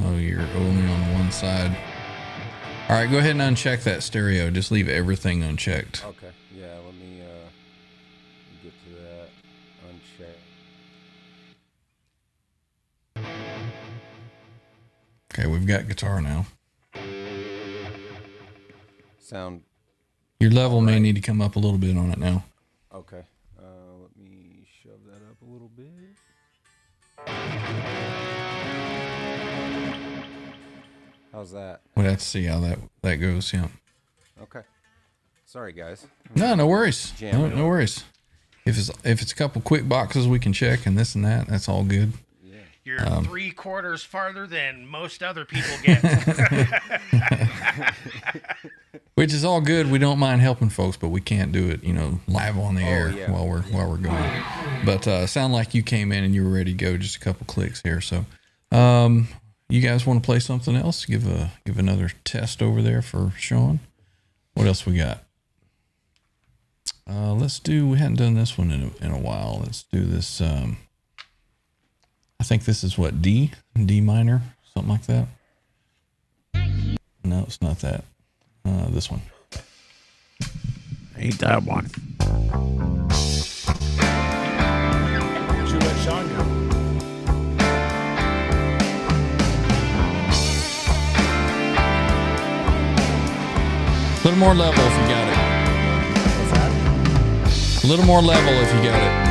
Oh, you're only on one side. All right, go ahead and uncheck that stereo. Just leave everything unchecked. Okay. Yeah. Let me get to that. Uncheck. Okay, we've got guitar now. Sound. Your level may need to come up a little bit on it now. Okay. Let me shove that up a little bit. How's that? We'll have to see how that goes. Yeah. Okay. Sorry, guys. No worries. Jamming No worries. If it's a couple quick boxes we can check and this and that, that's all good. You're 3/4 farther than most other people get. Which is all good. We don't mind helping folks, but we can't do it, live on the air while we're going. But sound like you came in and you were ready to go. Just a couple clicks here. So, you guys want to play something else? Give another test over there for Sean. What else we got? We hadn't done this one in a while. Let's do this. I think this is what, D minor, something like that. No, it's not that. This one. Ain't that one? Should let Sean go. A little more level if you got it. What's that? A little more level if you got it.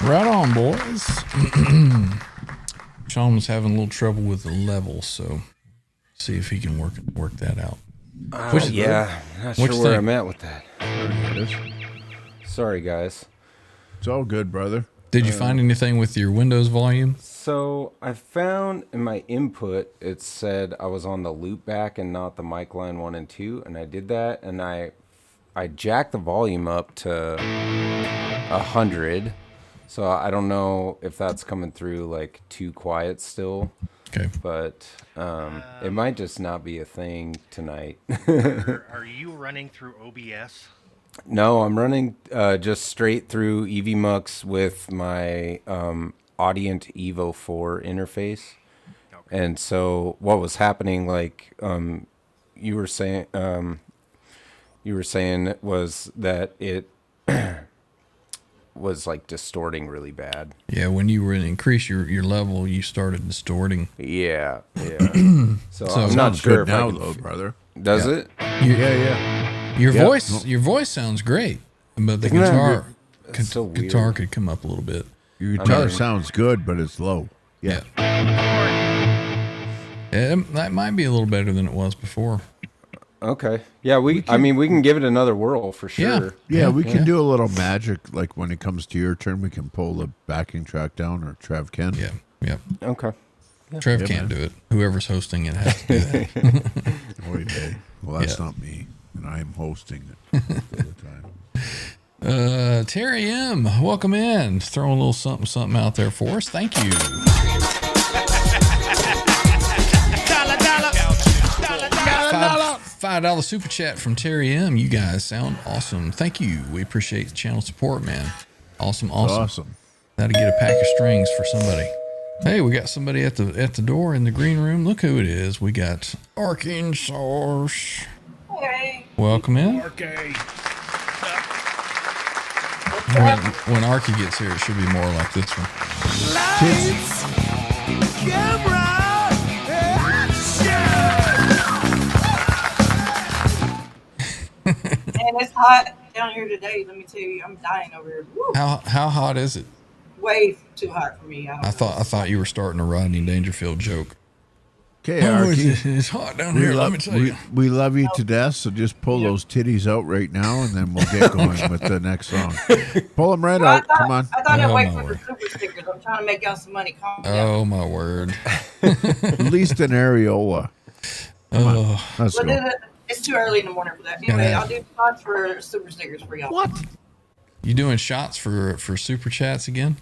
Right on, boys. Sean was having a little trouble with the level, so see if he can work that out. Yeah, not sure where I'm at with that. Sorry, guys. It's all good, brother. Did you find anything with your Windows volume? So I found in my input, it said I was on the loop back and not the mic line 1 and 2, and I did that, and I jacked the volume up to 100. So I don't know if that's coming through like too quiet still. Okay. But it might just not be a thing tonight. Are you running through OBS? No, I'm running just straight through EVMux with my Audient Evo 4 interface. Okay. And so what was happening, like you were saying was that it was like distorting really bad. Yeah, when you were increase your level, you started distorting. Yeah. So So I'm not sure if now, I can, though, brother. Does it? Yeah. Your Yeah, voice sounds great, but the Isn't that guitar weird? It's so weird. guitar could come up a little bit. Your guitar sounds good, but it's low. Yeah. That might be a little better than it was before. Okay. Yeah, we can give it another whirl for sure. Yeah, we can do a little magic. Like when it comes to your turn, we can pull the backing track down, or Trev can. Yeah. Okay. Trev Yeah, can't man. do it. Whoever's hosting it has to do that. Oy vey. Well, that's not me, and I'm hosting it all the time. Terry M, welcome in. Throwing a little something out there for us. Thank you. $5 super chat from Terry M. You guys sound awesome. Thank you. We appreciate the channel support, man. Awesome. That'll get a pack of strings for somebody. Hey, we got somebody at the door in the green room. Look who it is. We got Arkansas. Hey. Welcome in. Okay. When Arky gets here, it should be more like this one. Lights, camera, Man, it's hot down here today. Let me tell you, I'm dying over here. Woo. How hot is it? Way too hot for me. I thought you were starting a Rodney Dangerfield joke. Okay, Oh, Arky. it's hot down here. Let me tell you. We love you to death, so just pull those titties out right now, and then we'll get going with the next song. Pull them right out. Come on. I thought I'd Oh, wait my for word. the super stickers. I'm trying to make out some money. Calm down. Oh my word. At least an areola. Come on. Let's But go. it's too early in the morning for that. Anyway, I'll do spots for super stickers for y'all. What? You doing shots for super chats again?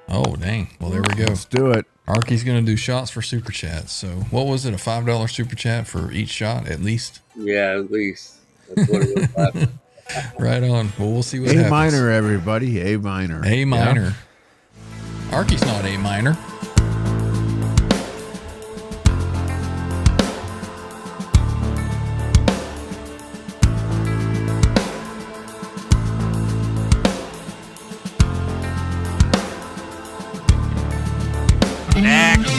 Oh dang. Well, there we go. Let's do it. Arky's gonna do shots for super chats. So what was it? A $5 super chat for each shot at least? Yeah, at least. That's what it was last. Right on. Well, we'll see what A happens. minor, everybody. A minor. A minor. Arky's not A minor. Next.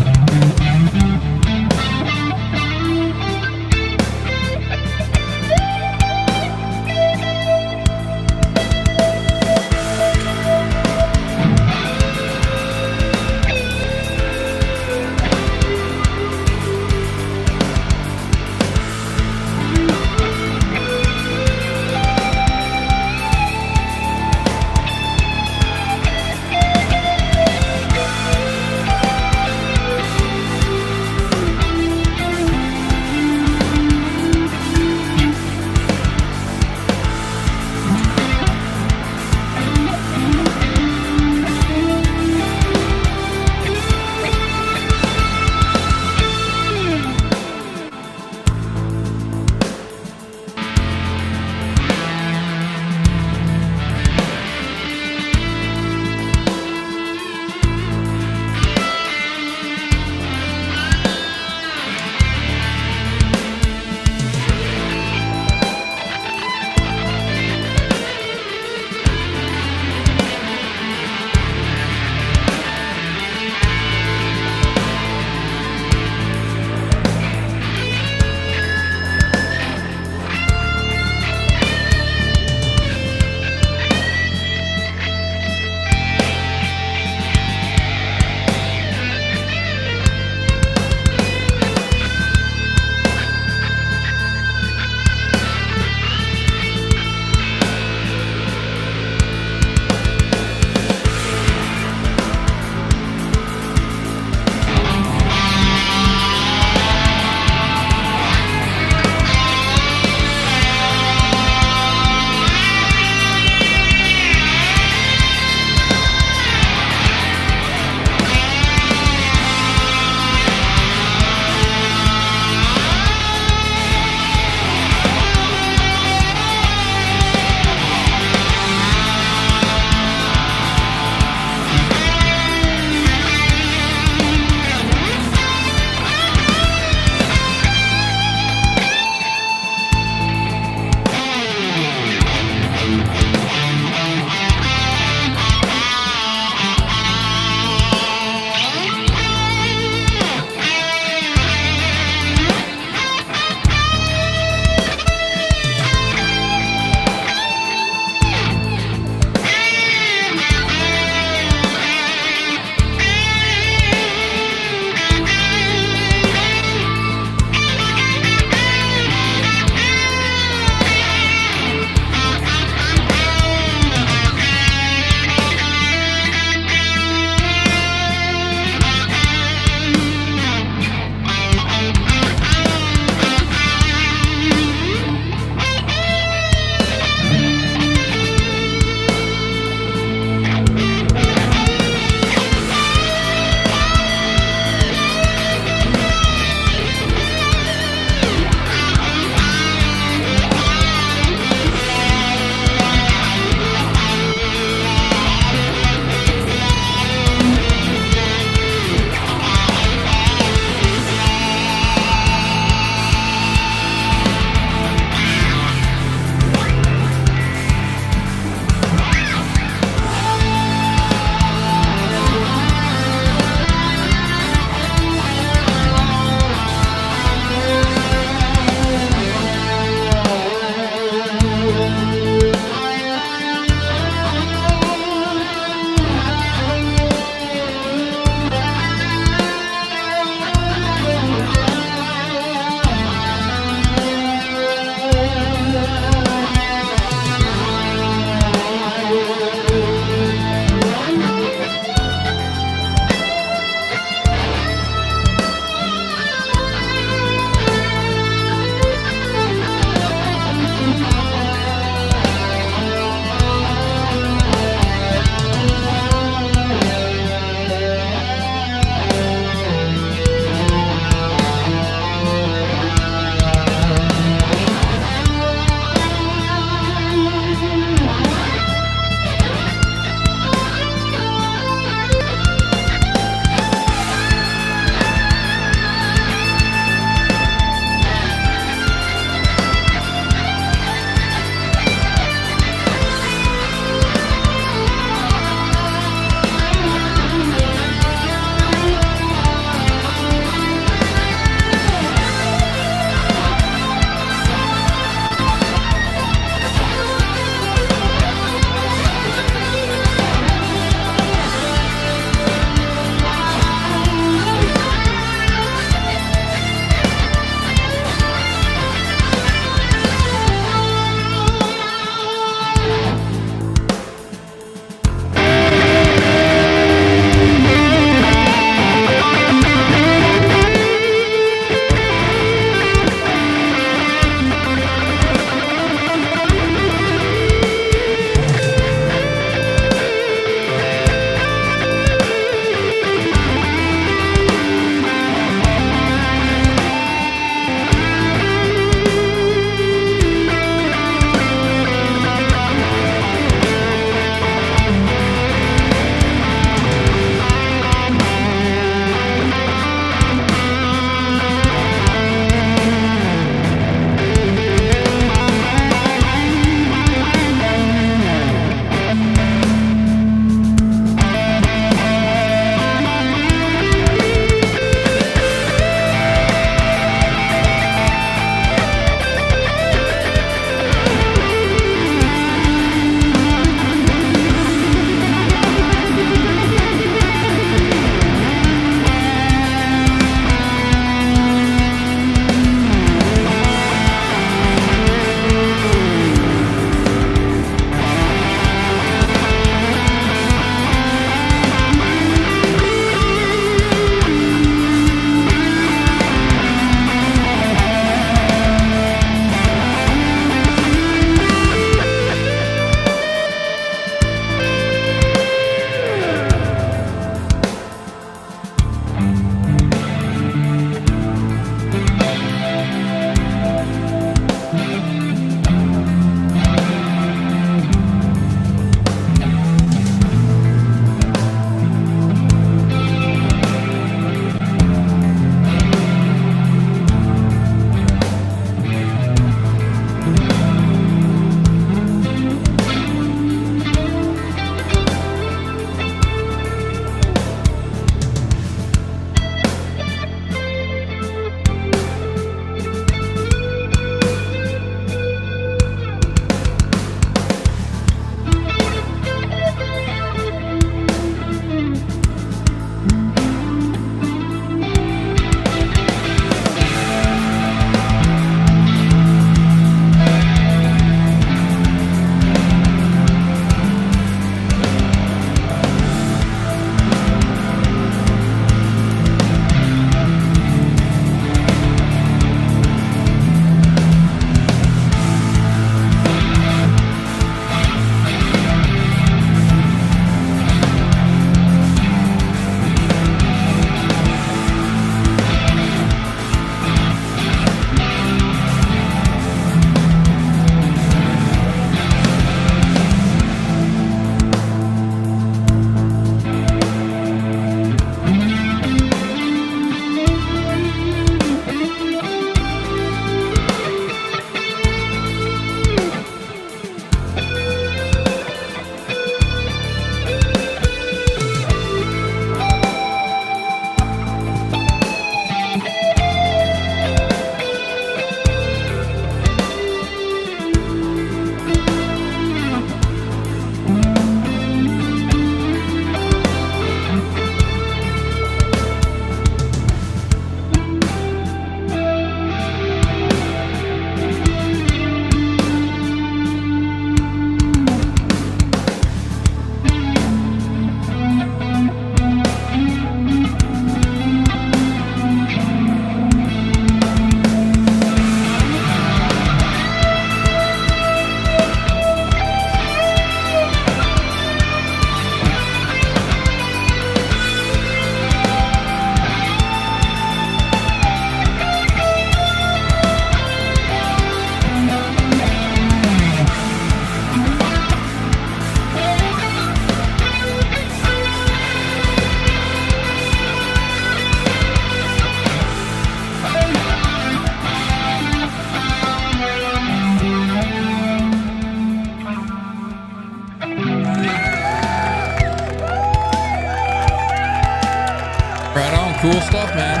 Cool stuff, man.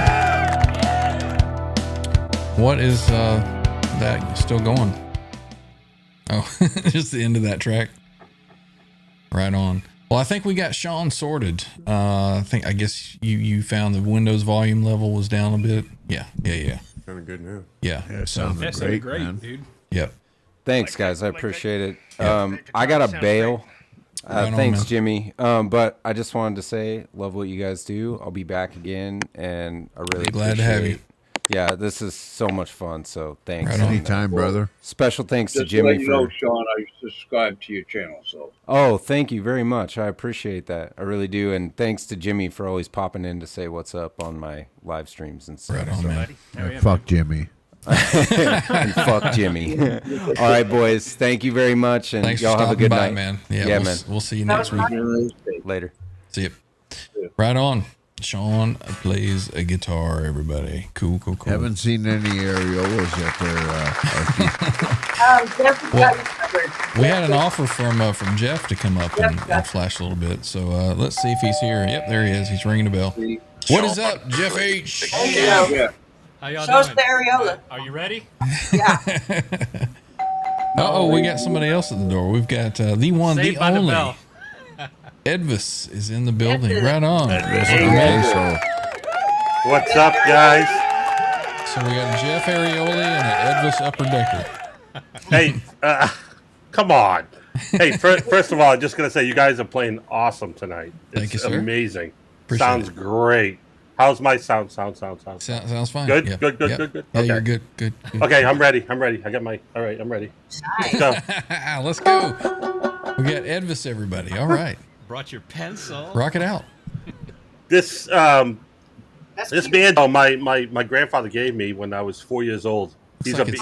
What is that still going? Oh, just the end of that track. Right on. Well, I think we got Sean sorted. I guess you found the Windows volume level was down a bit. Yeah. Kind of good now. Yeah. Sounds great, man. dude. Yep. Thanks, guys. I appreciate it. I got to bail. Right on, Thanks, man. Jimmy. But I just wanted to say, love what you guys do. I'll be back again, and I really Glad to have you. appreciate- Yeah, this is so much fun. So thanks. Right on. Anytime, brother. Special thanks to Just to Jimmy let you for. know, Sean, I subscribe to your channel, so. Oh, thank you very much. I appreciate that. I really do. And thanks to Jimmy for always popping in to say what's up on my live streams and stuff. Right on, man. Fuck Jimmy. And fuck Jimmy. All right, boys. Thank you very much, and Thanks for y'all have a stopping good by, night, man. Yeah, Yeah, we'll see you next week. Later. See you. Right on. Sean plays a guitar, everybody. Cool. Haven't seen any areolas yet there. We had an offer from Jeff to come up and flash a little bit. So let's see if he's here. Yep, there he is. He's ringing a bell. What is up, Jeff H? Yeah. How y'all Show us doing? the areola. Are you ready? Uh-oh, we got somebody else at the door. We've got the one, Saved the by the only. bell. Edvis is in the building. Right on. What's up, guys? So we got a Jeff Arioli and an Edvis Upper Decker. Hey, come on. Hey, first of all, I'm just going to say you guys are playing awesome tonight. Thank you, sir. Amazing. Appreciate Sounds it. great. How's my sound? Sounds fine. Good, Yeah. good. Yeah, Okay. you're good. Okay, I'm ready. I got my, all right, I'm ready. Let's go. Let's go. We got Edvis, everybody. All right. Brought your pencil. Rock it out. This band, my grandfather gave me when I was 4 years old. Looks like it's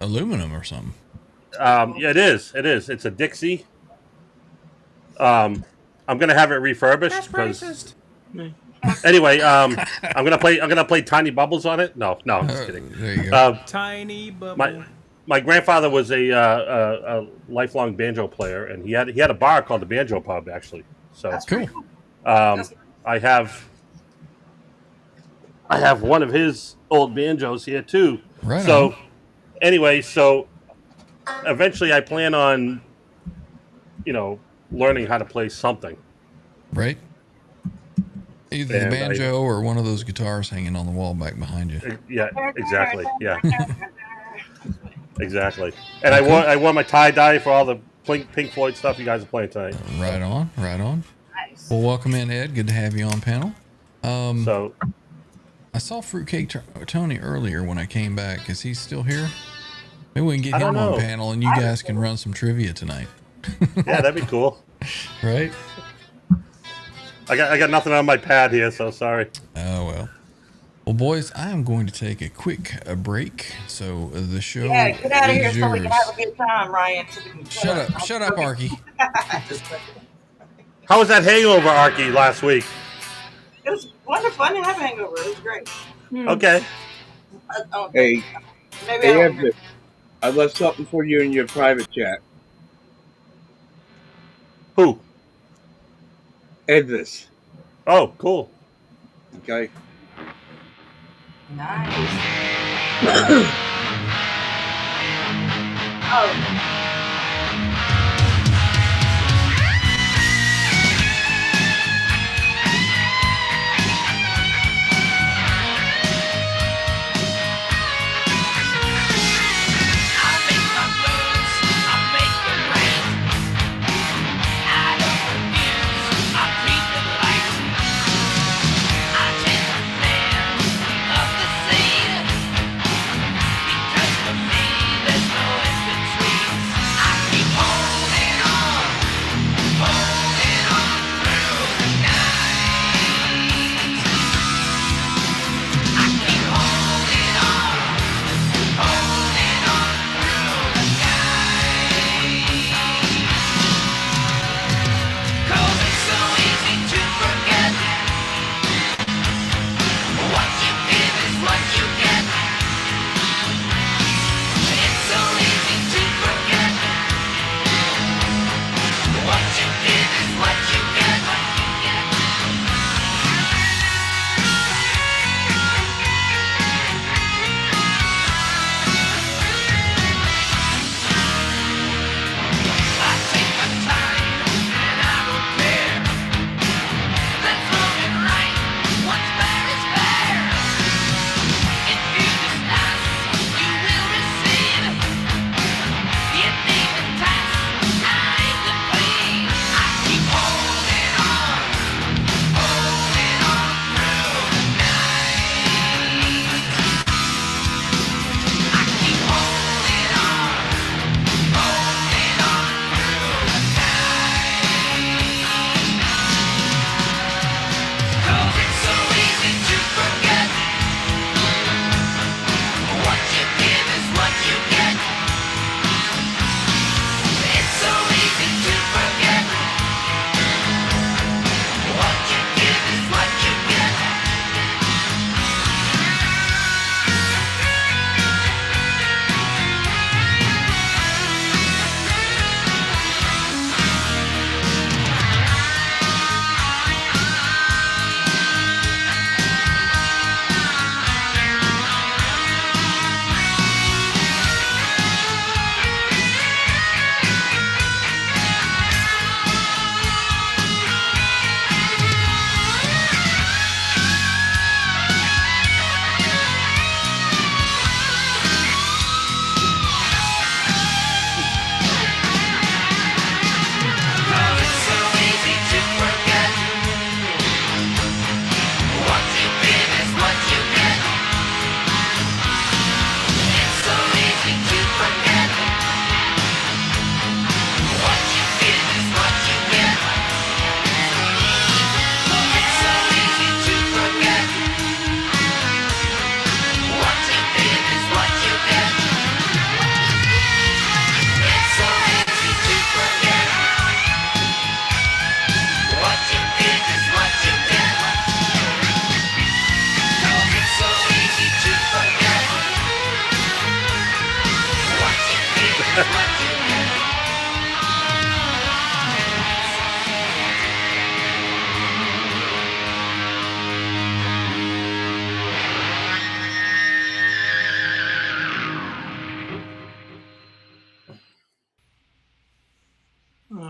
aluminum or something. Yeah, it is. It's a Dixie. I'm gonna have it refurbished because. Anyway, I'm gonna play Tiny Bubbles on it. No, I'm just kidding. There you go. Tiny Bubble. My grandfather was a lifelong banjo player, and he had a bar called the Banjo Pub, actually. So that's cool. I have one of his old banjos here too. Right. So anyway, eventually I plan on, learning how to play something. Right. Either the And banjo or one of those guitars hanging on the wall back behind you. Yeah, exactly. Yeah, exactly. And I wore my tie dye for all the Pink Floyd stuff you guys are playing tonight. Right on. Nice. Well, welcome in, Ed. Good to have you on panel. So I saw Fruitcake Tony earlier when I came back. Is he still here? Maybe we can get I him don't on know. panel and you guys can run some trivia tonight. yeah, that'd be cool. Right? I got nothing on my pad here, so sorry. Oh well. Well, boys, I am going to take a quick break. So the show Yeah, get out of here is so we yours. can have a good time, Ryan. Shut up, Arky. How was that hangover, Arky, last week? It was wonderful. I didn't have a hangover. It was great. Okay. Hey, Maybe I don't Edvis, I left something for you in your private chat. Who? Edvis. Oh, cool. Okay. Nice. Oh. Because for me, there's no in between.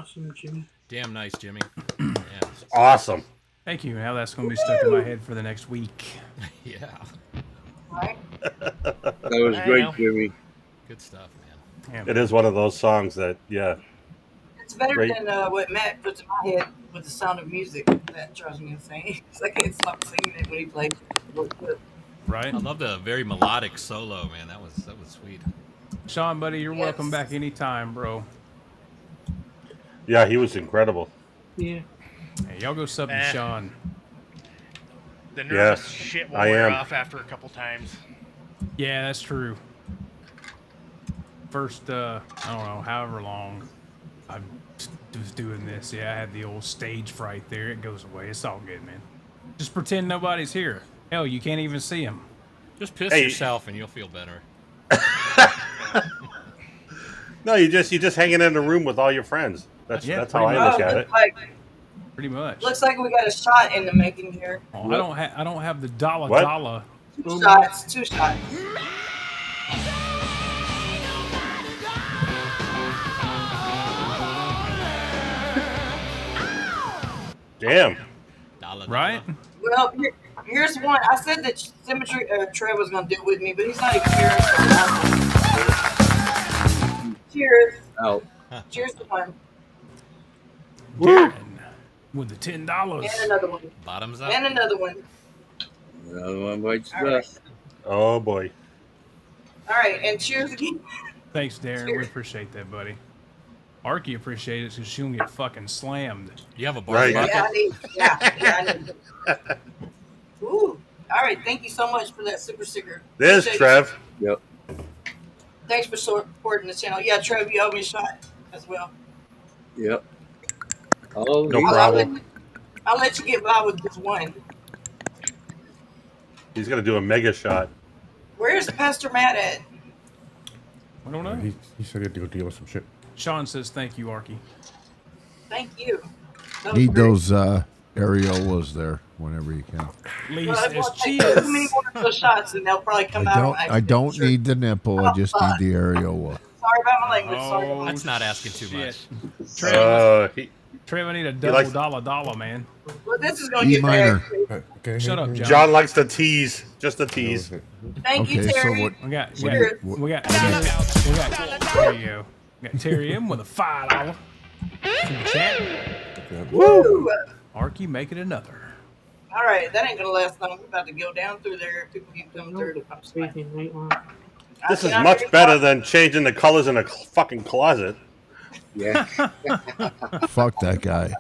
Awesome, Jimmy. Damn nice, Jimmy. Awesome. Thank you. Now that's going to be stuck in my head for the next week. Yeah. Right? That was great, Jimmy. Good stuff, man. Yeah. It is one of those songs that, yeah. It's better Great. than what Matt puts in my head with the Sound of Music. That drives me insane. 'Cause I can't stop singing it when he plays. Right? I love the very melodic solo, man. That was sweet. Sean, buddy, you're welcome back anytime, bro. Yeah, he was incredible. Yeah. Hey, y'all go sub to Sean. The nervous Yes, shit will I wear am. off after a couple times. Yeah, that's true. First, I don't know, however long I was doing this, yeah, I had the old stage fright there. It goes away. It's all good, man. Just pretend nobody's here. Hell, you can't even see him. Just piss yourself and you'll feel better. No, you just hanging in a room with all your friends. That's how I look at it. Pretty much. Looks like we got a shot in the making here. Oh, I don't have the dollar. What? Two shots. Damn. Right? Well, here's one. I said that Symmetry Trev was going to do it with me, but he's not even here. Cheers. Out. Cheers to one. Darren with the $10. And another one. Bottoms up. And another one. Another one bites the All right. dust. Oh boy. All right, and cheers again. Thanks, Darren. We appreciate that, buddy. Arky appreciates it because she'll get fucking slammed. You have a bar Right. bucket? Yeah, I need it. Ooh. All right, thank you so much for that super sticker. There's Appreciate Trev. Yep. Thanks for supporting the channel. Yeah, Trev, you owe me a shot as well. Yep. Oh, No problem. I'll let you get by with just one. He's gonna do a mega shot. Where's Pastor Matt at? I don't know. He said he had to go deal with some shit. Sean says thank you, Arky. Thank you. That was Need great. those areolas there whenever you can. At least Well, it's we'll take cheese. too many more of those shots, and they'll probably come out. on I don't accident. need the nipple. I just need the areola. Sorry about my language. Sorry about my That's not asking too shit. much. Trev, I need a likes- $dollar, man. Well, this is going to E get minor. bad. Shut up, John. John likes to tease, just a tease. Thank you, Okay, so Terry. what? We got Cheers. Terry. We got Terry M with a $5 from the chat. Woo! Arky, make it another. All right, that ain't going to last long. We're about to go down through there. People keep coming through. This is much better than changing the colors in a fucking closet. Yeah. Fuck that guy.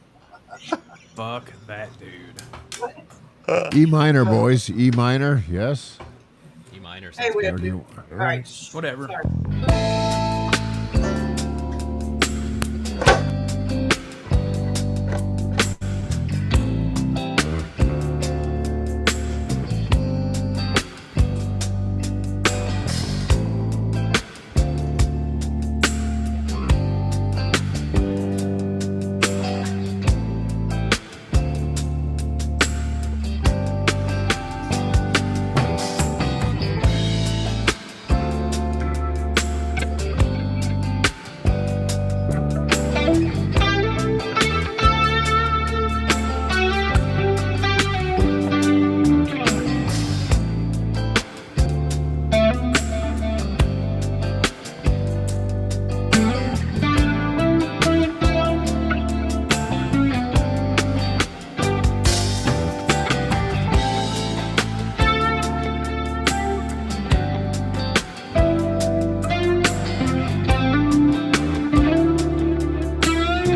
Fuck that dude. E minor, boys. E minor. Yes. E minor. Hey, we have Or do to. you- All right. Whatever. Sorry.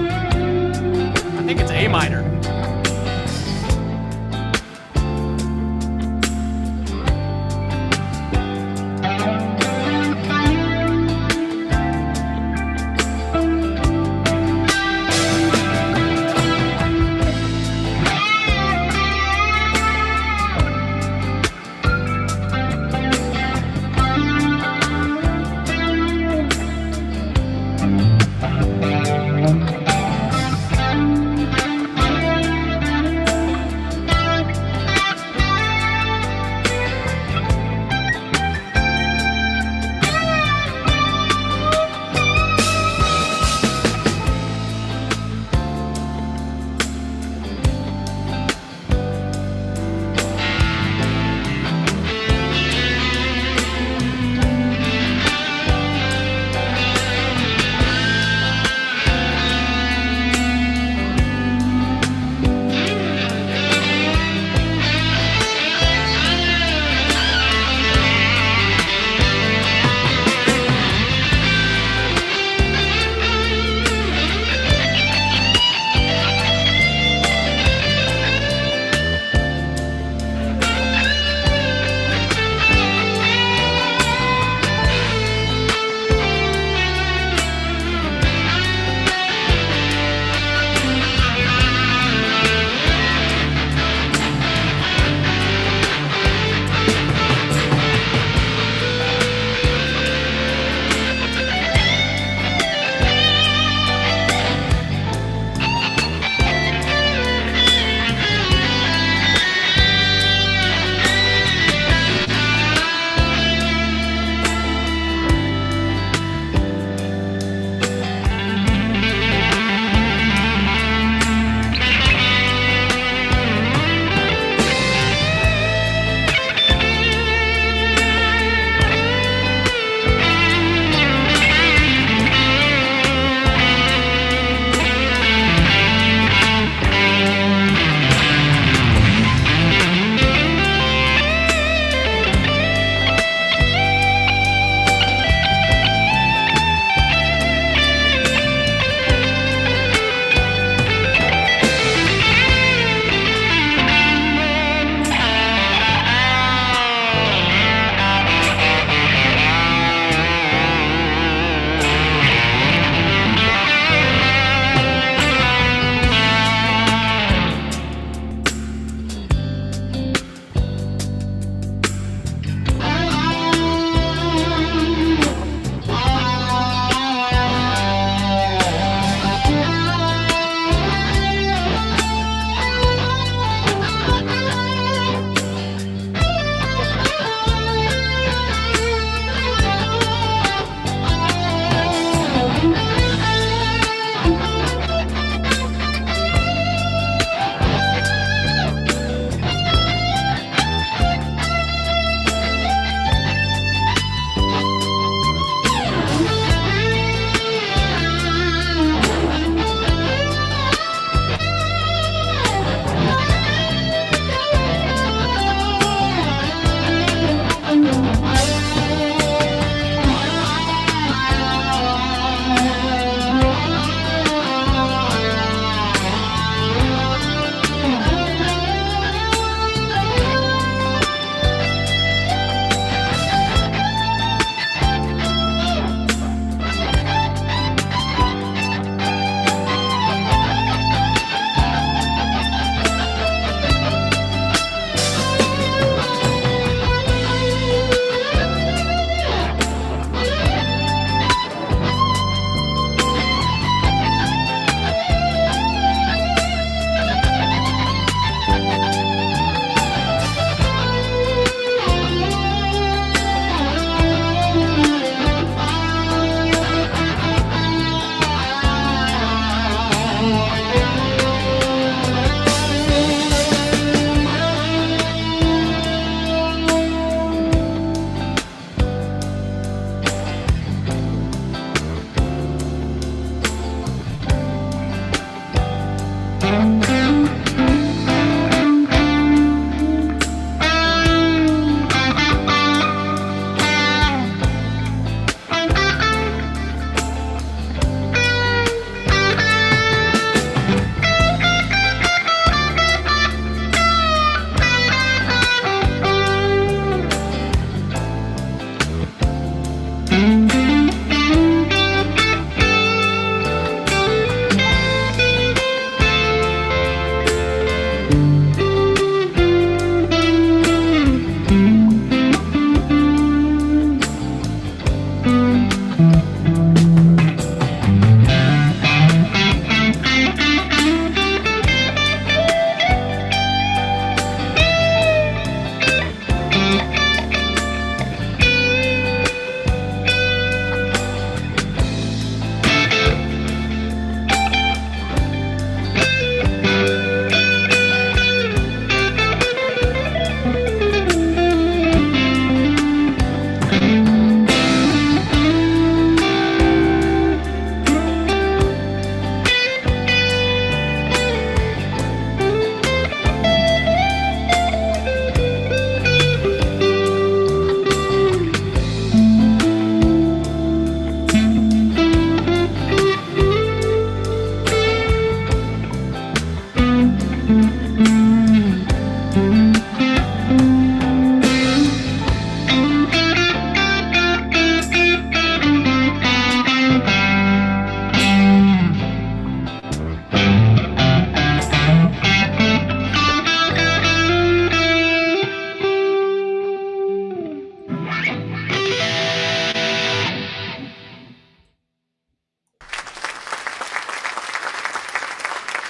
I think it's A minor.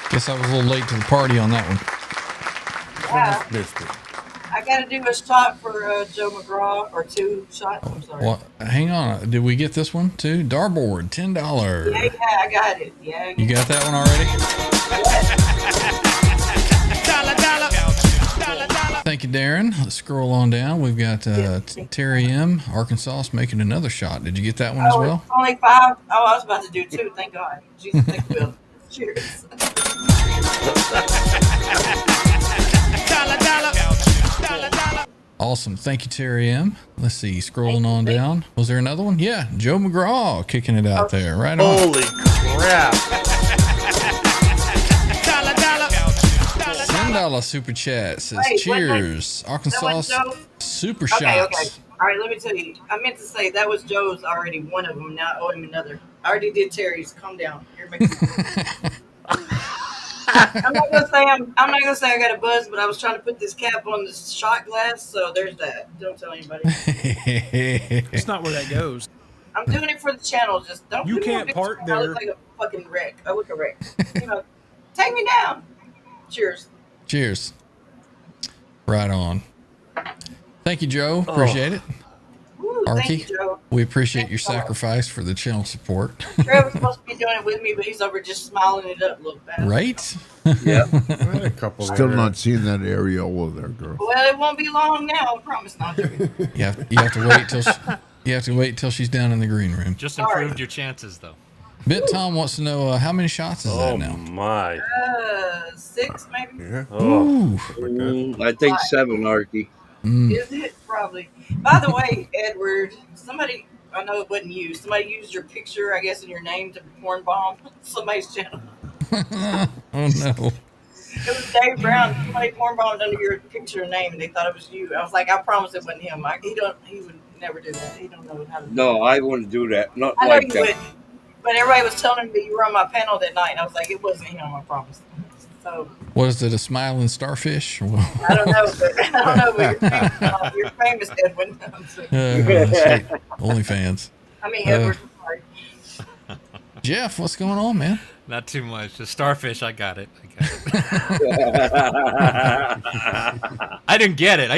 Guess I was a little late to the party on that one. Yeah. Missed it. I got to do a shot for Joe McGraw, or 2 shots. I'm sorry. Well, hang on. Did we get this one too? Darboard, $10. Yeah, I got it. Yeah. You got that one already? Thank you, Darren. Let's scroll on down. We've got Terry M. Arkansas making another shot. Did you get that one as well? Only 5. Oh, I was about to do 2. Thank God. Jesus, thank you. Cheers. Awesome. Thank you, Terry M. Let's see. Scrolling on down. Was there another one? Yeah. Joe McGraw kicking it out there. Right on. Holy crap. $10 super chat says Wait, cheers. Arkansas super shots. Okay. All right, let me tell you. I meant to say that was Joe's already one of them. Now I owe him another. I already did Terry's. Calm down. You're making I'm not gonna say I got a buzz, but I was trying to put this cap on this shot glass, so there's that. Don't tell anybody. That's not where that goes. I'm doing it for the channel. Just don't. You put me on can't picture. park I there. look like a fucking wreck. I look a wreck. Take me down. Cheers. Cheers. Right on. Thank you, Joe. Appreciate it. Woo, Arky, thank you, Joe. we appreciate your sacrifice for the channel support. Trey was supposed to be doing it with me, but he's over just smiling it up a little fast. Right? Yeah. A couple Still there. not seeing that areola there, girl. Well, it won't be long now. I promise not to. You have to wait till she's down in the green room. Just improved your chances, though. Bit Tom wants to know how many shots is that now? My. 6 maybe. Yeah. Ooh. I think 7, Arky. Is it? Probably. By the way, Edward, somebody, I know it wasn't you, somebody used your picture, I guess, in your name to porn bomb somebody's channel. Oh, no. It was Dave Brown. Somebody porn bombed under your picture and name, and they thought it was you. I was like, I promise it wasn't him. He would never do that. He don't know how to do that. No, I wouldn't do that. Not I know like you that. wouldn't. But everybody was telling me you were on my panel that night, and I was like, it wasn't him, I promise. So Was it a smiling starfish? Or what? I don't know, but you're famous, Edwin. Shit. OnlyFans. I mean, Edward. Sorry. Jeff, what's going on, man? Not too much. The starfish, I got it. I didn't get it,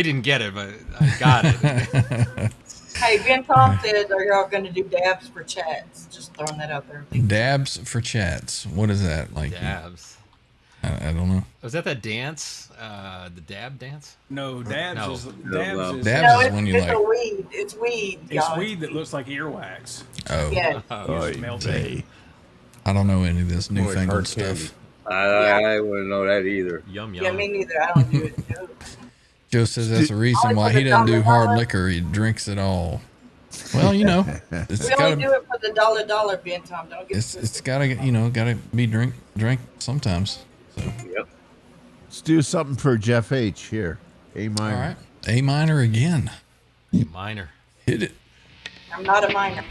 but I got it. Hey, Ben Tom said, are y'all going to do dabs for chats? Just throwing that out there. Dabs for chats. What is that? Like Dabs. I don't know. Was that dance? The dab dance? No, dabs No. is Dabs is when you it's like. a weed. It's weed. It's y'all. weed that looks like earwax. Oh. Yeah. I don't know any of this newfangled hard stuff. I wouldn't know that either. Yum Yeah, me neither. I don't do it. Joe says that's the reason why he doesn't do hard liquor. He drinks it all. Well, you know, it's We only do gotta it for the $1, Ben Tom. Don't get it's gotta be drink sometimes. So Yep. Let's do something for Jeff H here. A minor. all right, A minor again. Minor. Hit it. I'm not a minor.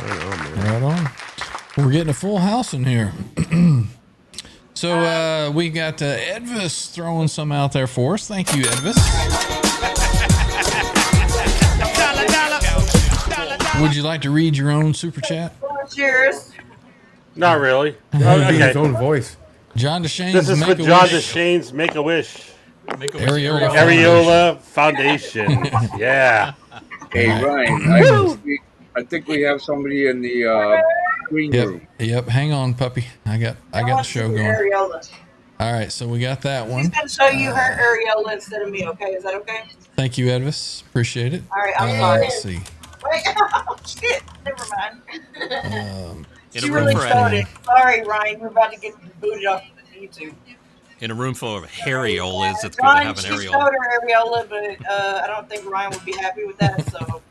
Right on. We're getting a full house in here. So we got Edvis throwing some out there for us. Thank you, Edvis. Would you like to read your own super chat? Cheers. Not really. Okay. His Okay. own voice. John DeShane's This is for Make a John Wish. DeShane's Make a Wish. Areola Areola Foundation. Yeah. Hey, Ryan, I think we have somebody in the green room. Yep. Hang on, puppy. I got the show going. Areola. All right, so we got that one. She's gonna show you her areola instead of me. Okay, is that okay? Thank you, Edvis. Appreciate it. All right, I'm sorry. Let's see. Wait, oh, shit. Never mind. In She a room really for showed it. Sorry, Ryan. We're about to get booted off YouTube. in a room full of areolas, it's good to Ryan, have an she areola. showed her areola, but I don't think Ryan would be happy with that. So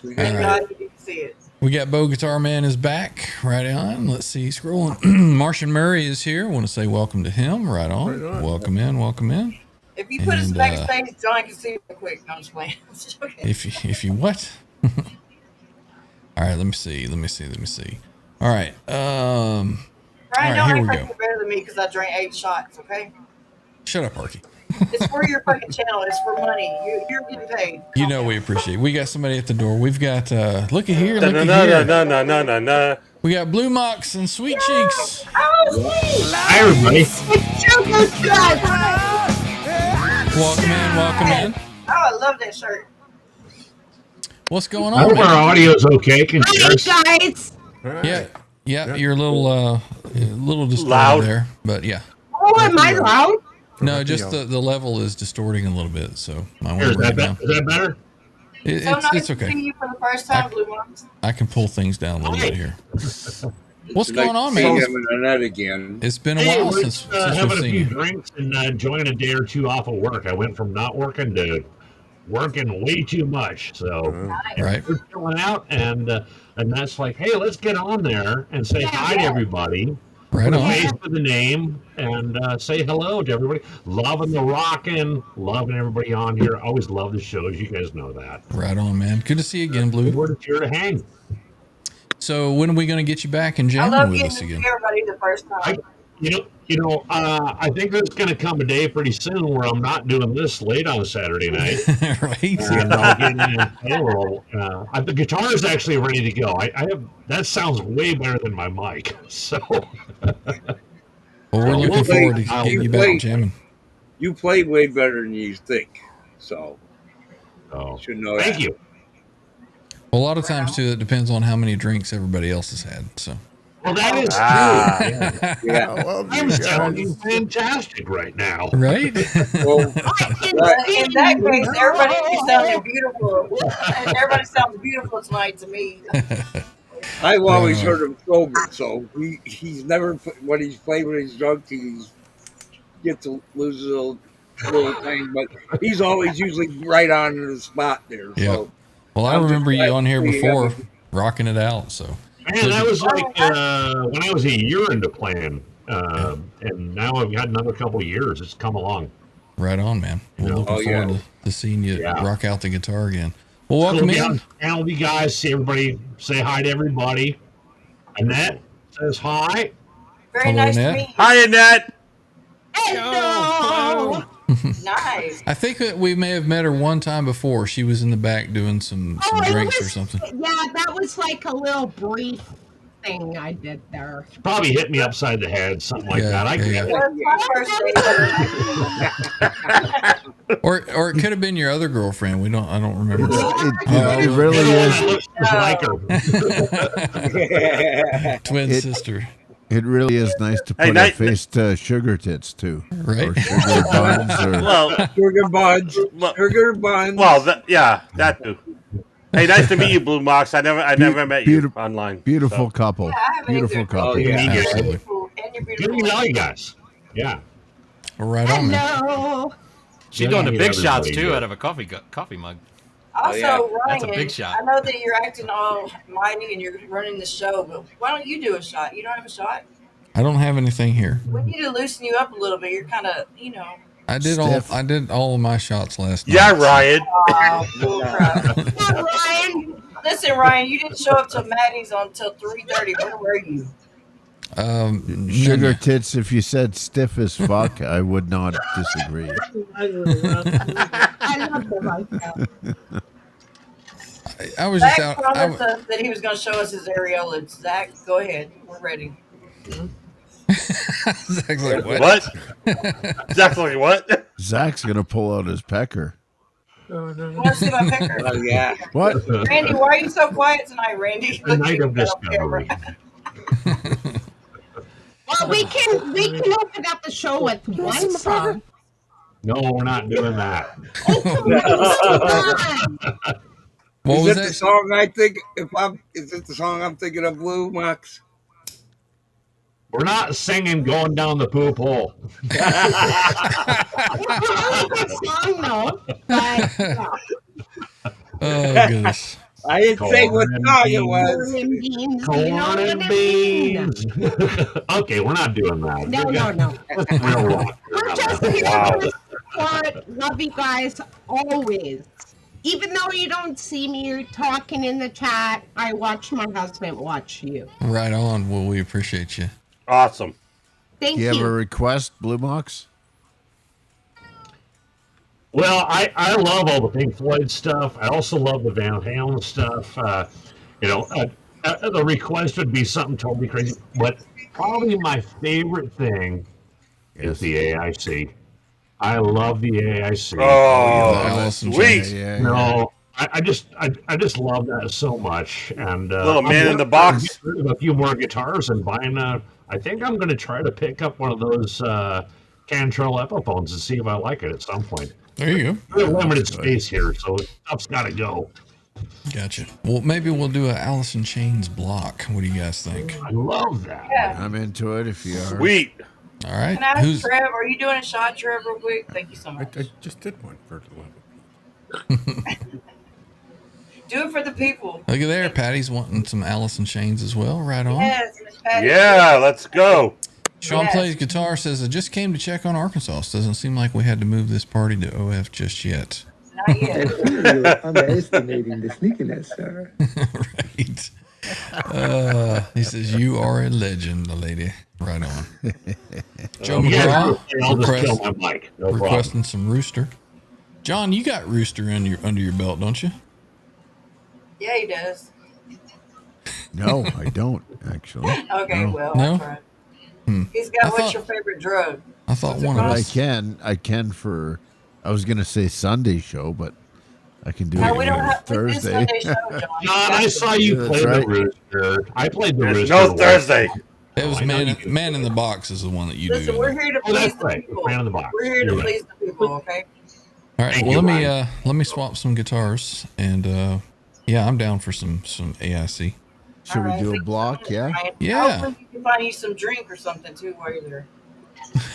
thank God you didn't see it. We got Bo Guitar Man is back. Right on. Let's see. Scrolling. Martian Murray is here. I want to say welcome to him. Right on. Welcome in. Welcome in. If you put us And, backstage, John can see real quick. No, I'm just playing. Okay. If you what? All right. Let me see. All right. Ryan, all right, don't here act we like go. you're better than me because I drank 8 shots. Okay. Shut up, Arky. It's for your fucking channel. It's for money. You're getting paid. You know we appreciate it. We got somebody at the door. We've got look at here. No, Look no, at no, here. no, no, no, no. We got Blue Mox and Sweet Cheeks. Hi, everybody. Welcome in. Welcome in. Oh, I love that shirt. What's going I on? hope man? our audio's okay. Can you hear us? guys. Yeah. You're a little distorted Loud. there, but yeah. Oh, am I loud? No, just the level is distorting a little bit, so I want Here, to bring it down. is that better? So nice It's to okay. see you for the first time, Blue Moms. I can pull things down a little bit here. What's going on, See man? him and Annette again. It's been a Hey, while we're since having we've a seen few you. drinks and enjoying a day or two off of work. I went from not working to working way too much. So Right. we're chilling out, and that's like, hey, let's get on there and say hi to everybody. Right Put a on. face to the name and say hello to everybody. Loving the rocking, loving everybody on here. Always love the shows. You guys know that. Right on, man. Good to see you again, Blue. We're here to hang. So when are we going to get you back and I jamming love with getting us to see again? everybody the first time. I think there's going to come a day pretty soon where I'm not doing this late on a Saturday night. Right. And I'll get in and play a little. The guitar is actually ready to go. I have that sounds way better than my mic. So, Well, we're looking forward to getting you back jamming. You play way better than you think. So, you should know thank that. you. Well, a lot of times too, it depends on how many drinks everybody else has had. So. Well, that is true. Yeah. I'm sounding fantastic right now. Right? Well, In that case, everybody sounding beautiful. Everybody sounds beautiful tonight to me. I've always heard him sober, so he's never when he's played when he's drunk, he gets to lose his little thing, but he's always usually right on the spot there. Yeah. So Well, I I'm just remember you glad on here we before, have rocking it out. So. Man, that was like when I was a year into playing, and now I've got another couple of years. It's come along. Right on, man. We're looking forward to seeing you rock out the guitar again. Well, welcome in. Channel you guys. See everybody. Say hi to everybody. Annette says hi. Very Hello, nice Annette. to meet you. Hi, Annette. Hello. Nice. I think that we may have met her one time before. She was in the back doing some drinks or something. Yeah, that was like a little brief thing I did there. Probably hit me upside the head, something like that. I get It was my first day. Or it could have been your other girlfriend. I don't remember. It really is. like her. Twin sister. It really is nice to put a face to sugar tits too, right? Or sugar buns, or Well, sugar buns, sugar buns. Well, that too. Hey, nice to meet you, Blue Mox. I never met you online. beautiful couple, beautiful couple. Oh, yeah. Absolutely. Good to know you guys. Yeah. Right on, man. Hello. She's doing the Yeah, big shots everybody too did. out of a coffee mug. Also, Ryan, That's a big shot. I know that you're acting all mighty and you're running the show, but why don't you do a shot? You don't have a shot? I don't have anything here. We need to loosen you up a little bit. You're kind of, I did all of my shots last night. Yeah, Ryan. bull crap. Ryan. Listen, Listen, Ryan, you didn't show up to Maddie's until 3:30. Where were you? Sugar tits, if you said stiff as fuck, I would not disagree. I love the lifestyle. I was just Zach out. promised us that he was going to show us his areolas. Zach, go ahead. We're ready. Zach's like, what? Zach's like, what? Zach's gonna pull out his pecker. Oh, no. You want to see my pecker? Oh, yeah. What? Randy, why are you so quiet tonight, Randy? A night of discovery. Well, we can open up the show with one song. No, we're not doing that. What Is was it the that? song I think? Is it the song I'm thinking of, Blue Max? We're not singing "Going Down the Poop Hole." It's a really good song, though. But, yeah. Oh goodness. I didn't say what song it was. Corn and beans. Okay, we're not doing that. No. That's real wrong. We're just here to support. Love you guys always. Even though you don't see me talking in the chat, I watch my husband watch you. Right on. Well, we appreciate you. Awesome. Thank Do you have a request, Blue Mox? Well, I love all the Pink Floyd stuff. I also love the Van Halen stuff. The request would be something totally crazy, but probably my favorite thing is the AIC. I love the AIC. Oh, sweet. No, I just love that so much. And Little man in the box. Get rid of a few more guitars and buying I think I'm going to try to pick up one of those Cantrell Epiphones and see if I like it at some point. There you go. We're limited space here, so stuff's got to go. Gotcha. Well, maybe we'll do a Alice in Chains block. What do you guys think? I love that. Yeah. I'm into it if you are. Sweet. All right. Can I ask Trev, are you doing a shot, Trev, real quick? Thank you so much. I just did one for the level. Do it for the people. Look at there. Patty's wanting some Alice in Chains as well. Right on. Yes, Miss Patty. Yeah, let's go. Sean Yes. Plays Guitar says, I just came to check on Arkansas. Doesn't seem like we had to move this party to OF just yet. Not yet. You're underestimating the sneakiness, sir. Right. He says, you are a legend, the lady. Right on. Joe Yeah, I'll just McGraw kill my mic. No requesting some Rooster. John, you got Rooster under your belt, don't you? Yeah, he does. No, I don't, actually. Okay, No. well, No? that's right. He's got what's your favorite drug? I thought one But of I us. can for, I was going to say Sunday show, but I can do No, it we don't here have we do Thursday. Sunday show, John. John, I saw you That's play right. the Rooster. I played the There's Rooster. no Thursday. It was I know you Man in the Box is the one that you Listen, do. we're here to Oh, that's please the right. people. Man in the Box. We're here to You're right. please the people, okay? All right. Thank Well, you, let me swap some guitars, and yeah, I'm down for some AIC. Should we do a block? Yeah. Yeah. Hopefully you can find you some drink or something too while you're there.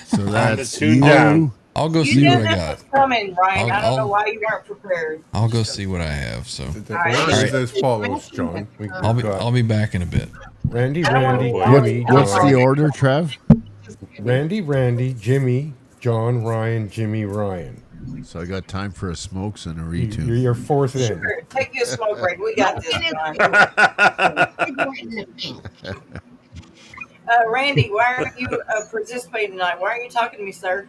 So that's tune you. down. I'll go You see what knew I this got. was coming, Ryan. I don't I'll- know why you weren't prepared. I'll go see what I have. So The right. order All is right. as follows, John. I'll be back in a bit. Randy, I don't Randy, wanna- Jimmy, What's John. the order, Trev? Randy, Jimmy, John, Ryan, Jimmy, Ryan. So I got time for a smokes and a retune. You're your fourth in. Sure, take you a smoke break. We got this, John. Randy, why aren't you participating tonight? Why aren't you talking to me, sir?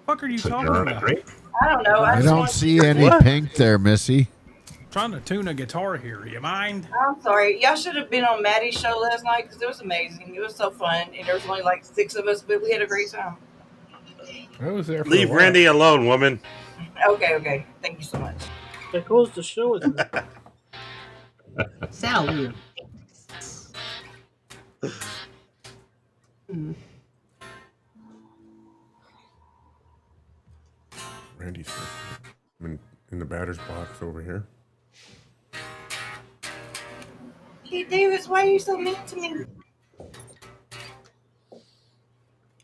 What the fuck are you talking You're about? great. I don't know. I just don't want- see any What? pink there, Missy. Trying to tune a guitar here. You mind? I'm sorry. Y'all should have been on Maddie's show last night because it was amazing. It was so fun, and there was only like 6 of us, but we had a great time. I was there for a Leave while. Randy alone, woman. Okay. Thank you so much. There goes the show with me. Sally. Randy's I'm in the batter's box over here. Hey, Davis, why are you so mean to me?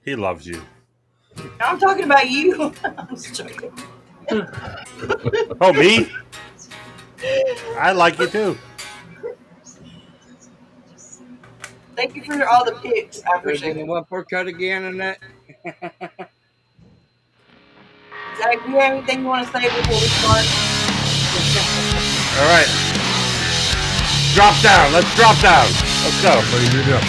He loves you. I'm talking about you. I'm just joking. Oh, me? I like you too. Thank you for all the pics. I appreciate Taking it. one for cut again and that. Zach, do you have anything you want to say before we start? All right. drop down. Let's drop down. Let's go. Buddy, you're up.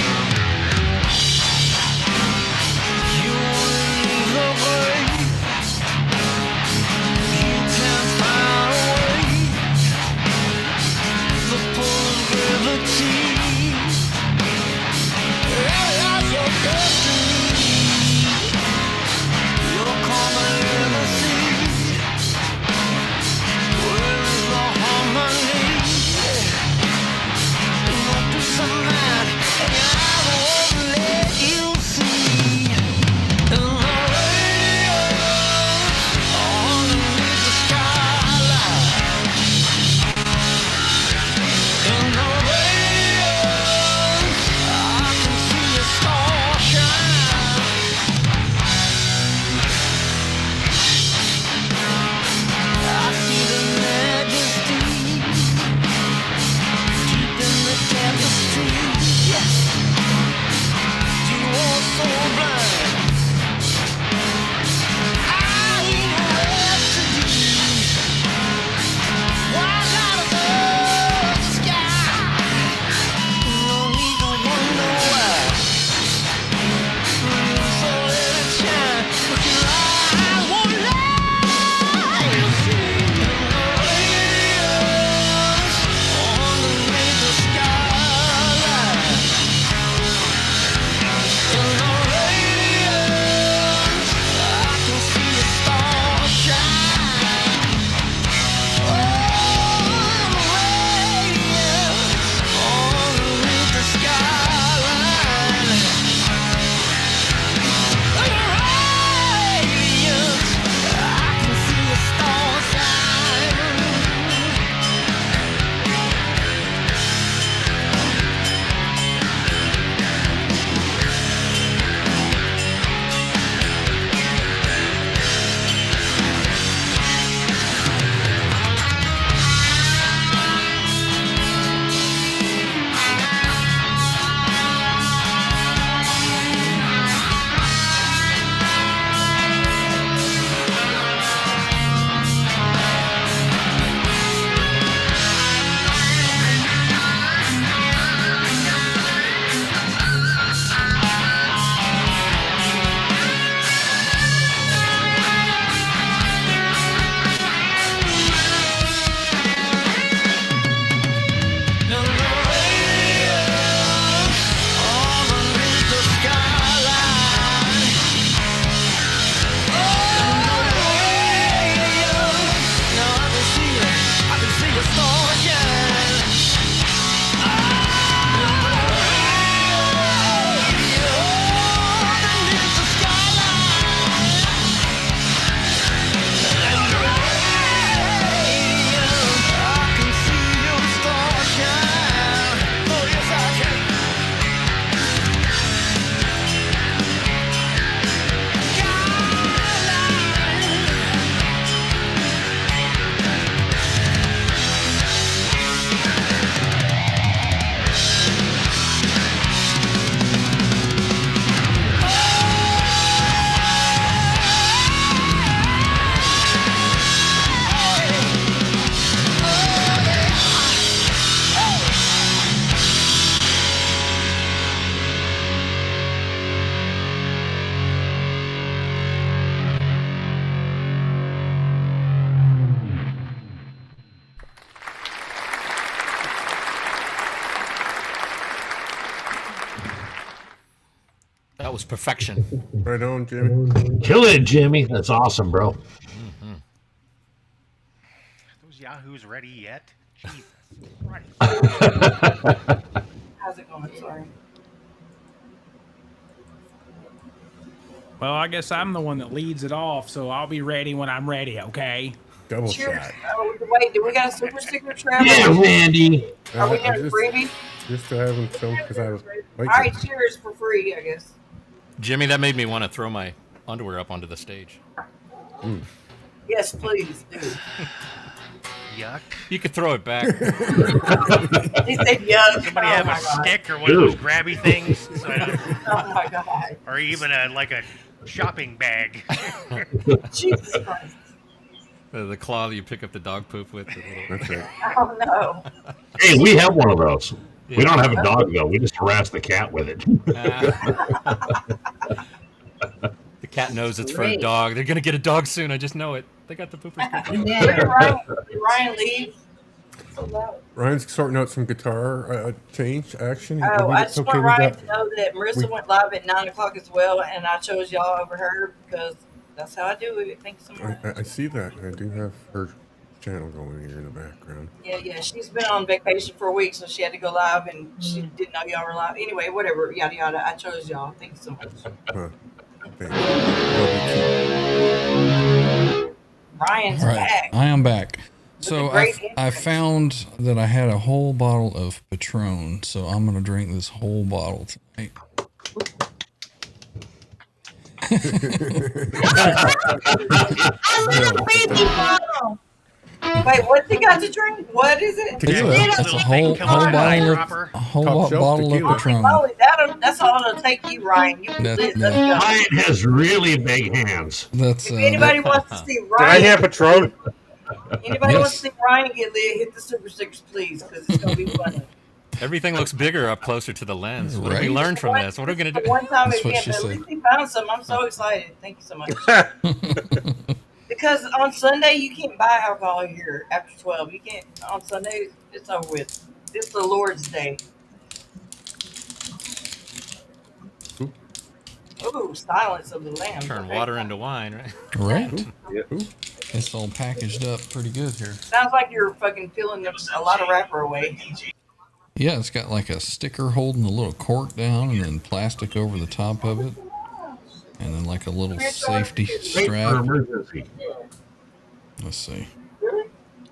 That was perfection. Right on, Jimmy. Kill it, Jimmy. That's awesome, bro. Mm-hmm. Those Yahoos ready yet? Jesus Christ. How's it going? Sorry. Well, I guess I'm the one that leads it off, so I'll be ready when I'm ready, okay? Double Cheers. shot. Oh, wait, do we got a super secret travel? Yeah, Randy. Are we I doing a freebie? Just to have him film because I was. All right, cheers for free, I guess. Jimmy, that made me want to throw my underwear up onto the stage. Mm. Yes, please do. Yuck. You could throw it back. He said yuck. Somebody Oh have my a God. stick or one of those grabby things? Oh my God. Or even like a shopping bag. Jesus Christ. The claw that you pick up the dog poop with. That's right. Oh no. Hey, we have one of those. Yeah. We don't have a dog though. We just harass the cat with it. The cat knows it's for a Great. dog. They're gonna get a dog soon. I just know it. They got the poopers. Did Ryan leave? So loud. Ryan's sorting out some guitar change action. Oh, I just want Ryan that? to know that Marissa went live at 9 o'clock as well, and I chose y'all over her because that's how I do it. Thanks so much. I see that. I do have her channel going here in the background. Yeah. She's been on vacation for a week, so she had to go live, and she didn't know y'all were live. Anyway, whatever. Yada yada. I chose y'all. Thanks so much. Ryan's All right, back. I am back. So a great I found that I had a whole bottle of Patron, so I'm gonna drink this whole bottle tonight. Wait, what's he got to drink? What is it? It's a whole bottle of Patron. Oh, that's all it'll take you, Ryan. You let's go. Ryan has really big hands. That's If anybody wants to see Did I Ryan, hear Patron? anybody wants to see Ryan get lit, hit the super stickers, please, because it's gonna be funny. Everything looks bigger up closer to the lens. What have we Right. learned from this? What are we gonna do? One time That's what again, she but at said. least he found some. I'm so excited. Thank you so much. Because on Sunday you can't buy alcohol here after 12. You can't on Sunday. It's over with. It's the Lord's Day. Ooh, silence of the lambs. Turn Okay. water into wine, right? Right? Yep. It's all packaged up pretty good here. Sounds like you're fucking peeling a lot of wrapper away. Yeah, it's got like a sticker holding the little cork down and then plastic over the top of it. And then like a little safety strap. Let's see.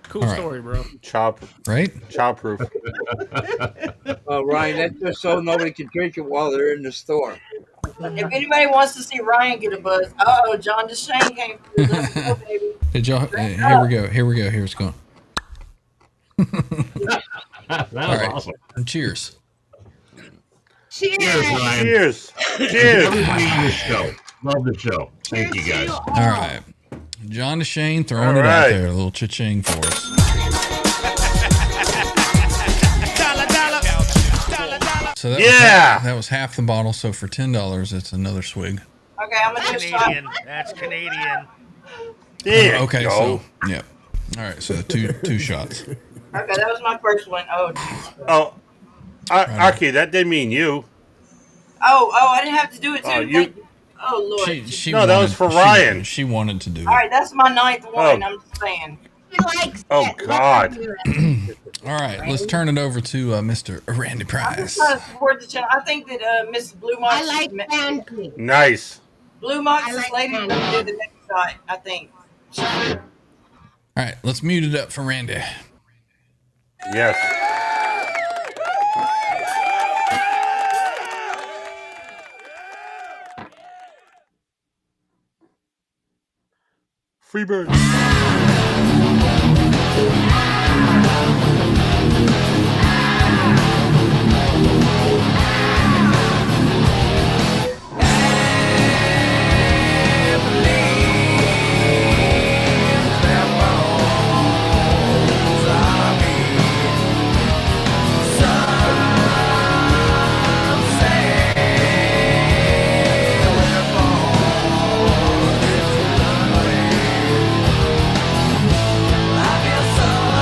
Cool All right. story, bro. Chop. Right? Chop proof. Oh, Ryan, that's just so nobody can drink it while they're in the store. If anybody wants to see Ryan get a buzz, oh, John DeShane came through. Let's go, baby. Did y'all? Here we go. Here we go. Here it's going. That was All right. awesome. Cheers. Cheers. Cheers, Ryan. Cheers. Cheers. Everybody in the show. Love the show. Thank you, guys. All right. John DeShane throwing All it out right. there. A little cha-ching for us. So that was half the bottle. So for $10, it's another swig. Okay, I'm gonna do a shot. Canadian. That's Canadian. There Okay, you so go. yep. All right, so two shots. Okay, that was my first one. Oh, geez. Oh, Archie, that didn't mean you. Oh, I didn't have to do it too. Oh, you- Thank you. Oh, Lord. No, that was for Ryan. She wanted to do it. All right, that's my ninth one. Oh. I'm just saying. He likes Oh, it. God. All right, let's turn it over to Mr. Randy I'm Price. just trying to support the channel. I think that Miss Blue Mox. I like Andy. Nice. Blue Mox I like lady will Andy. do the next shot. I think. All right, let's mute it up for Randy. Yes. Freebird. I feel so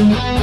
Yeah.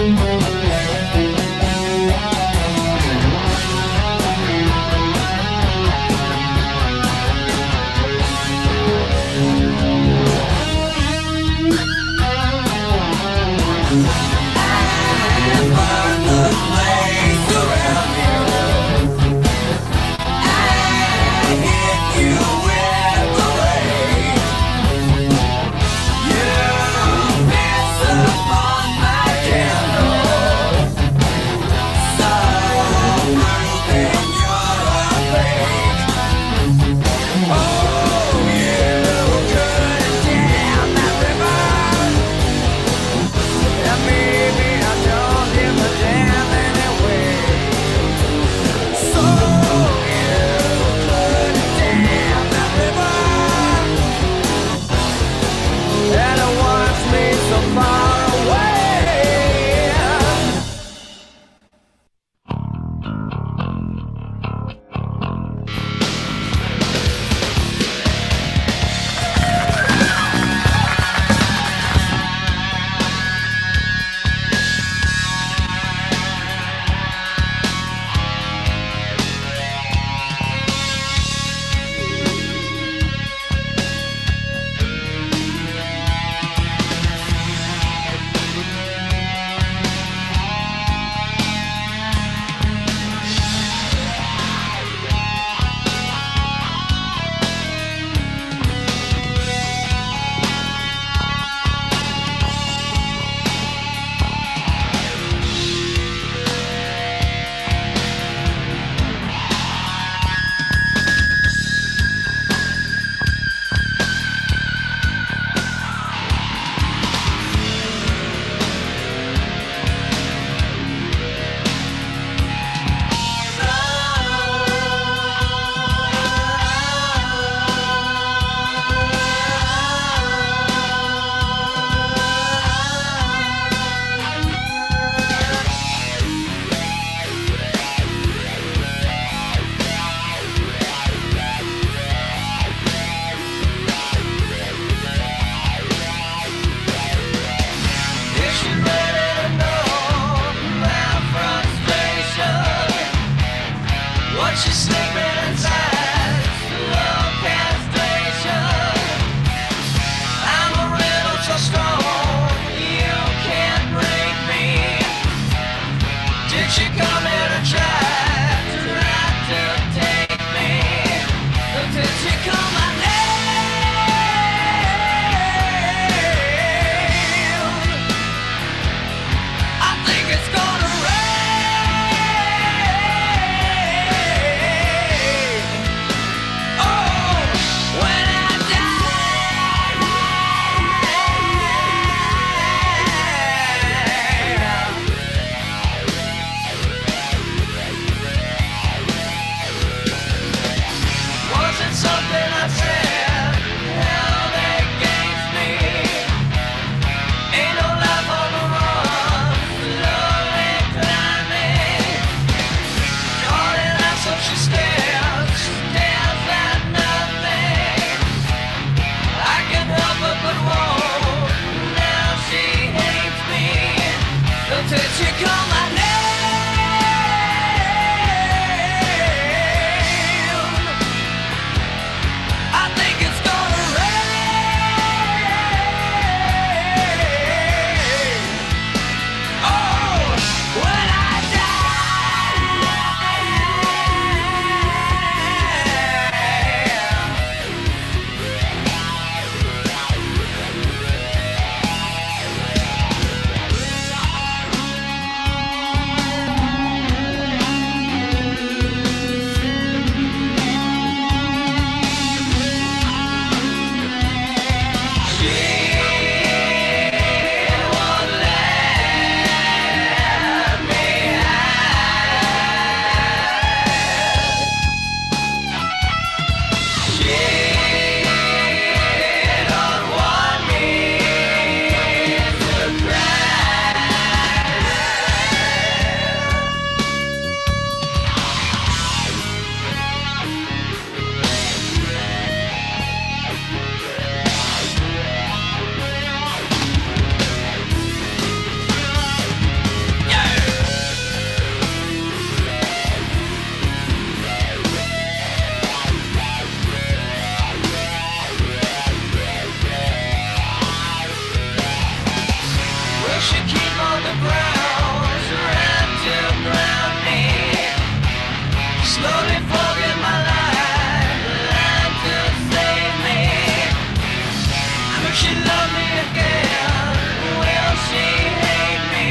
she love me again? Will she hate me?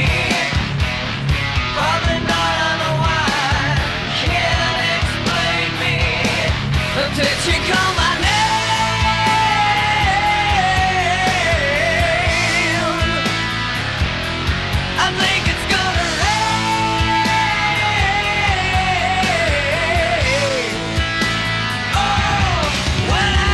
Probably not, I know why. Can't explain me. Did she call my name? I think it's gonna rain. Oh, when I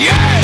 Hey,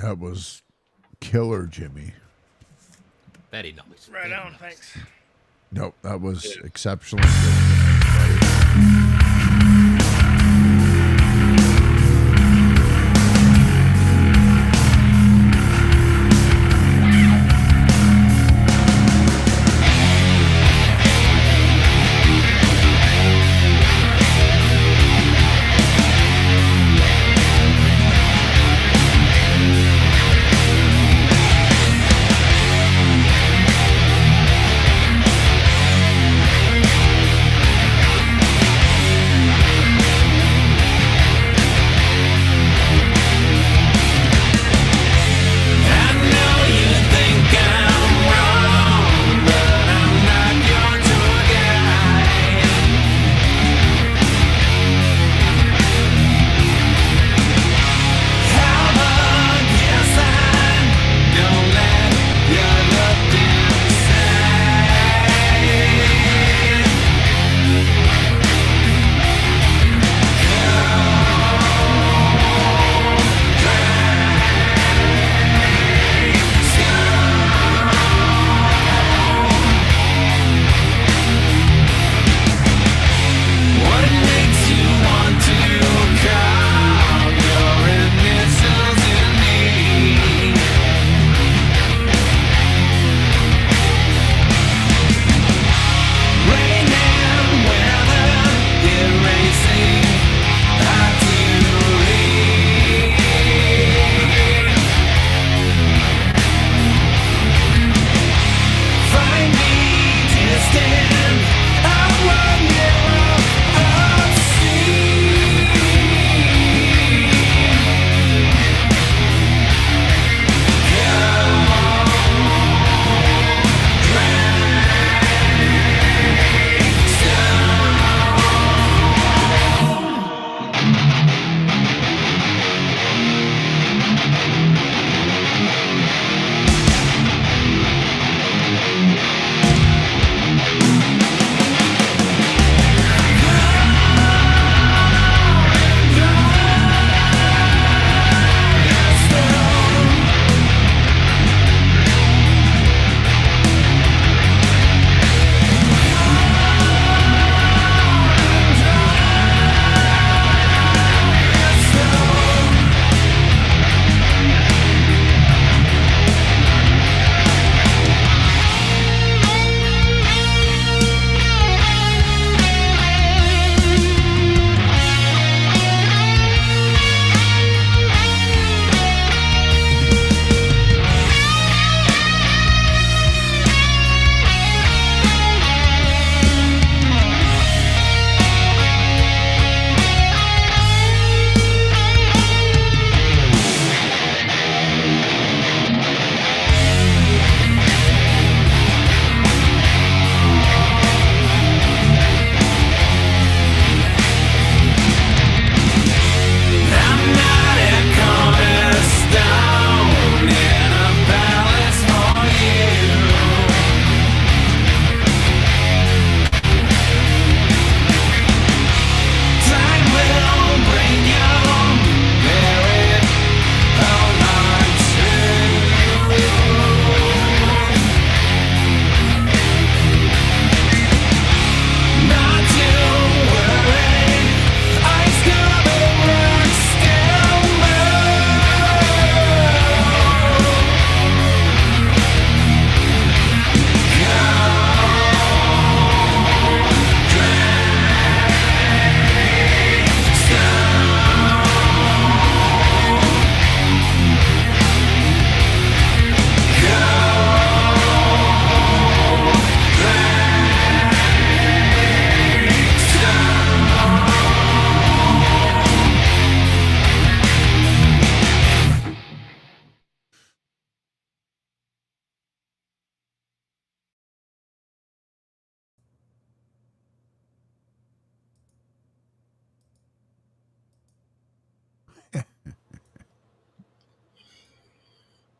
That was killer, Jimmy. Very nice. Right on, thanks. Nope, that was exceptionally good.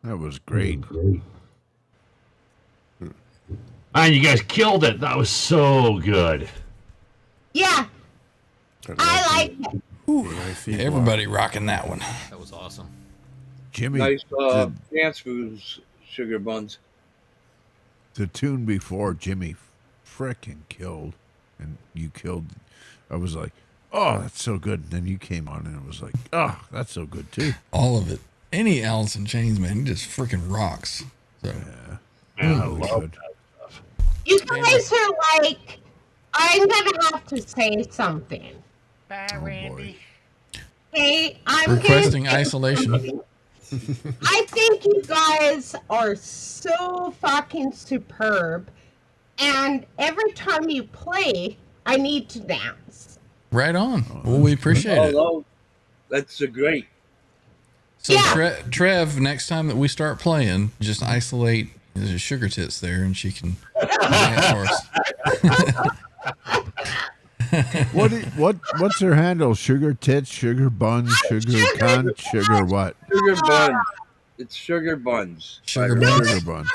That was great. And you guys killed it. That was so good. Yeah. I like it. Everybody rocking that one. That was awesome. Jimmy, nice dance moves, sugar buns. the tune before Jimmy frickin' killed, and you killed. I was like, oh, that's so good. And then you came on, and it was like, oh, that's so good too. All of it. Any Alice in Chains, man, he just freaking rocks. So, Man, I love that stuff. You guys are like, I'm gonna have to say something. Bye, Randy. Okay, I'm requesting gonna isolation. I think you guys are so fucking superb, and every time you play, I need to dance. Right on. Well, we appreciate it. Oh, that's great. So, Trev, next time that we start playing, just isolate the sugar tits there, and she can dance for us. What's her handle? Sugar tits, sugar buns, sugar cunt, sugar what? Sugar buns. It's sugar buns. Sugar buns. Sugar buns.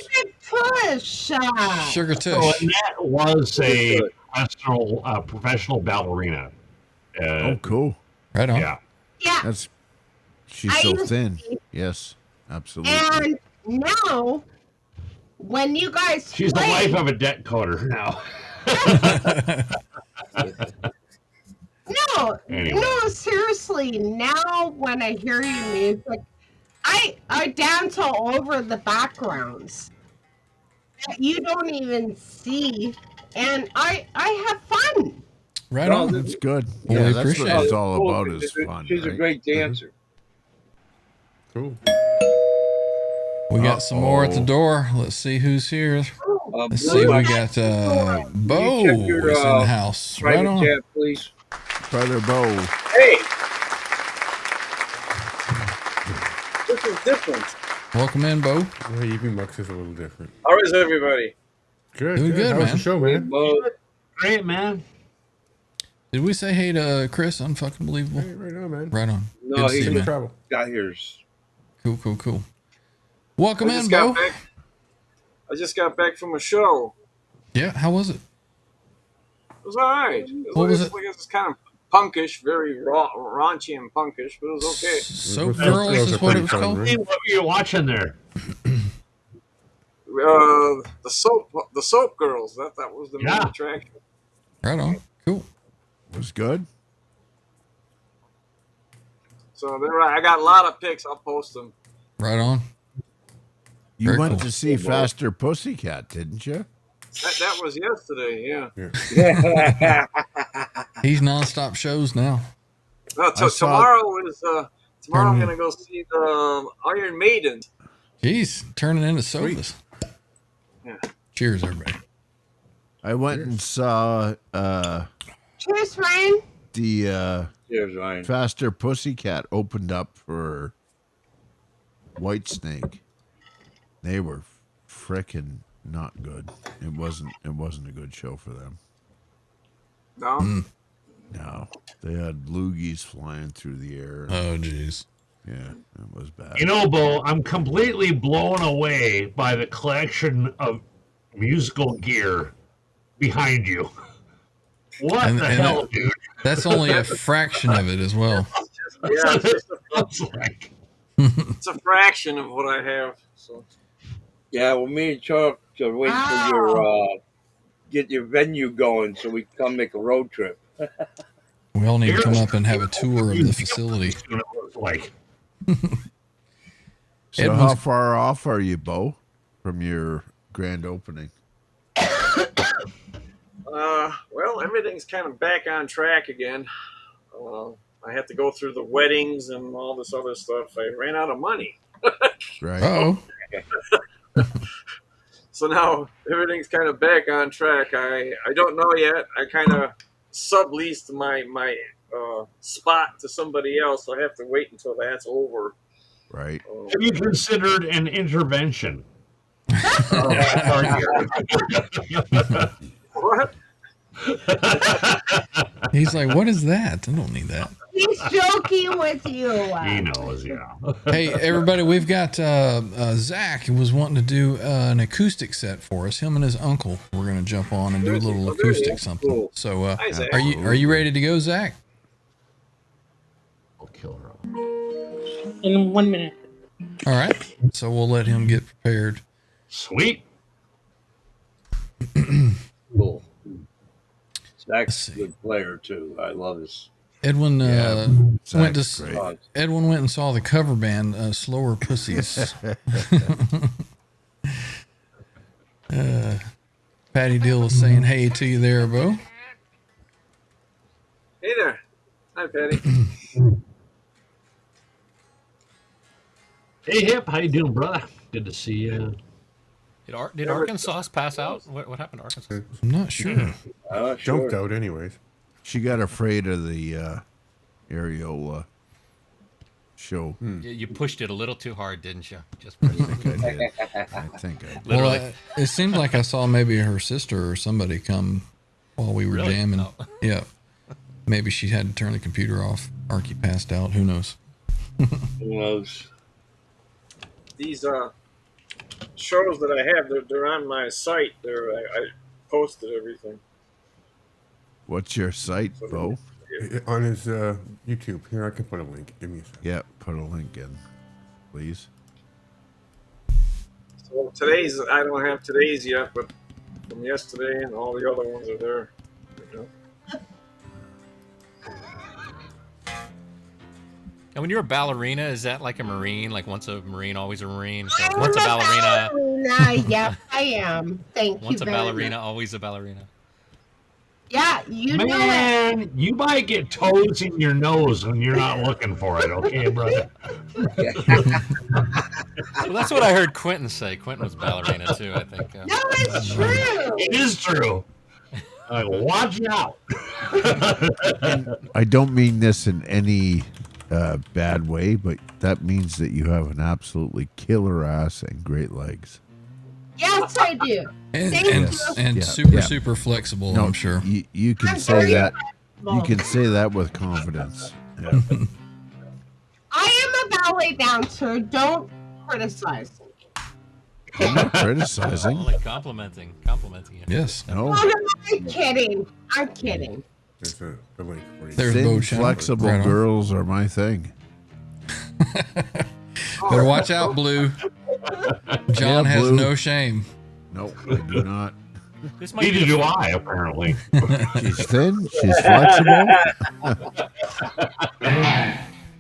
Push. Sugar So tush. Annette was a professional ballerina. Oh, cool. Right on. Yeah. Yeah. She's I so used to thin. be- Yes, absolutely. And now, when you guys She's the play, wife of a debt coder now. Anyway. no, seriously. Now, when I hear your music, I dance all over the backgrounds that you don't even see, and I have fun. Right on. That's good. Well, Yeah, we that's appreciate what it's it. all about is fun. She's a right? great dancer. Cool. We got some more at the door. Let's see who's here. Let's see. We got Bo Check your, is in the house. Right private on. chat, please. Brother Bo. Hey! This is different. Welcome in, Bo. Yeah, Evening Bucks is a little different. How is everybody? Good. Doing good, How was man. the show, man? Great, man. Did we say hey to Chris? Unfucking believable. Hey, right on, man. Right on. No, Good to he see you, man. Travel. got yours. Cool. Welcome I in, just Bo. got back. I just got back from a show. Yeah, how was it? It was all right. What was it? It's kind of punkish, very raunchy and punkish, but it was okay. Soap Girls is what it was called? Hey, what were you watching there? The soap girls. That was the main attraction. Right on. Cool. It was good. So I got a lot of pics. I'll post them. Right on. You Very went cool. to see Faster Pussycat, didn't you? That was yesterday. Yeah. He's nonstop shows now. No, I saw- tomorrow is tomorrow. I'm gonna go see the Iron Maiden. Jeez, turning into sofas. Yeah. Cheers, everybody. I went and saw Cheers, Ryan. the Cheers, Ryan. Faster Pussycat opened up for Whitesnake. They were frickin' not good. It wasn't a good show for them. No. No, they had loogies flying through the air. Oh, jeez. Yeah, it was bad. You know, Bo, I'm completely blown away by the collection of musical gear behind you. What And the hell, that- dude? That's only a fraction of it as well. Yeah, Looks like. it's a fraction of what I have. So Yeah, well, me and Chuck are waiting for your get your venue going so we can come make a road trip. We all need to come up and have a tour of the facility. Like, So Edmund's- how far off are you, Bo, from your grand opening? well, everything's kind of back on track again. I have to go through the weddings and all this other stuff. I ran out of money. Right. Oh, So now everything's kind of back on track. I don't know yet. I kind of subleased my spot to somebody else, so I have to wait until that's over. Right. have you considered an intervention? What? he's like, what is that? I don't need that. He's joking with you. He knows, yeah. Hey, everybody, we've got Zach who was wanting to do an acoustic set for us. Him and his uncle. We're going to jump on and do a little acoustic something. So, Hi, Zach. are you ready to go, Zach? I'll kill her. In 1 minute. All right. So we'll let him get prepared. Sweet. Cool. Zach's a good player too. I love his. Edwin went Zach's to great. Edwin went and saw the cover band Slower Pussies. Patty Dill is saying hey to you there, Bo. Hey there. Hi, Patty. Hey, Hip. How you doing, brother? Good to see you. Did Arkansas pass out? What happened to Arkansas? I'm not sure. Jumped out anyways. She got afraid of the areola show. You pushed it a little too hard, didn't you? Just I think I did. I think I did. Literally. Well, it seemed like I saw maybe her sister or somebody come while we were Really? jamming. Oh. Yeah. Maybe she had to turn the computer off. Arky passed out. Who knows? Who knows? These shows that I have, they're on my site. I posted everything. What's your site, Bo? On his YouTube. Here, I can put a link. Give me a second. Yeah, put a link in, please. So today's, I don't have today's yet, but from yesterday and all the other ones are there. You know? And when you're a ballerina, is that like a Marine? Like once a Marine, always a Marine? So I'm once a ballerina. Yes, I am. Thank you Once a very ballerina, much. always a ballerina. Yeah, you know it. Man, you might get toes in your nose when you're not looking for it, okay, brother? Well, that's what I heard Quentin say. Quentin was a ballerina too, I think. No, it's true. It is true. Watch out. I don't mean this in any bad way, but that means that you have an absolutely killer ass and great legs. Yes, I do. And Thank and, you. and Yeah, super yeah. super flexible. No, I'm sure. You can I'm say very that. flexible. You can say that with confidence. Yeah. I am a ballet dancer. Don't criticize me. I'm not criticizing. Like complimenting you. Yes. No. Oh, no, I'm kidding. I'm kidding. There's a link for you. There's Thin, Bo Chan. flexible Right on. girls are my thing. Better watch out, Blue. John Yeah, has Blue. no shame. Nope, I do not. This might be Neither the do I, apparently. She's thin. She's flexible.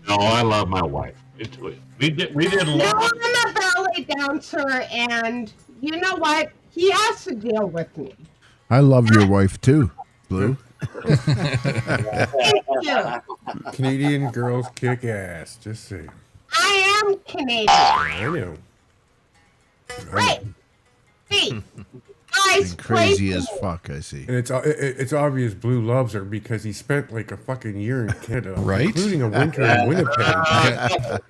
No, I love my wife. We did No, love. I'm a ballet dancer, and you know what? He has to deal with me. I love your wife too, Blue. Thank you. Canadian girls kick ass. Just saying. I am Canadian. I know. Right. See, guys, And crazy play- as fuck, I see. And it's obvious Blue loves her because he spent like a fucking year in Canada, Right? including a winter in Winnipeg,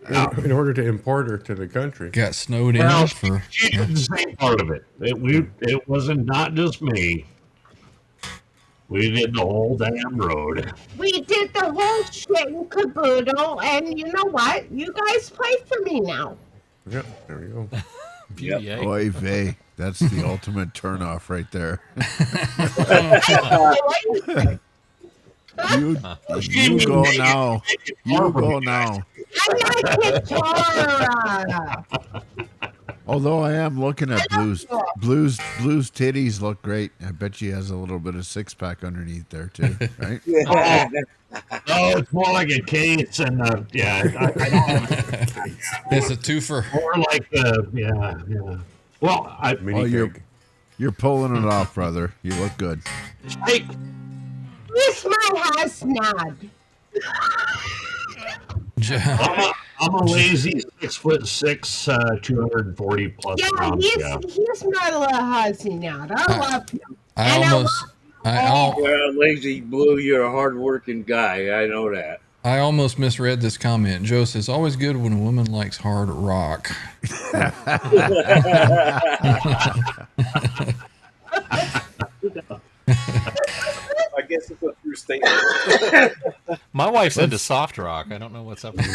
in order to import her to the country. Got snowed in Well, for. she did the same part of it. It wasn't not just me. We did the whole damn road. We did the whole shit and caboodle, and you know what? You guys play for me now. Yeah, there we go. beauty, eh? Oy vey. That's the ultimate turnoff right there. You go now. You go now. I like guitar. Although I am looking at Blue's titties look great. I bet she has a little bit of six pack underneath there too, right? Oh, it's more like a case, and yeah, I don't have It's a twofer. more like yeah. Well, You're pulling it off, brother. You look good. Hey, Kiss my husband. I'm a lazy 6'6", 240 plus Yeah, pounds. he's my little husband now. I love him. You're lazy Blue. You're a hard-working guy. I know that. I almost misread this comment. Joe says, always good when a woman likes hard rock. I guess it's a true statement. My wife's into soft rock. I don't know what's up with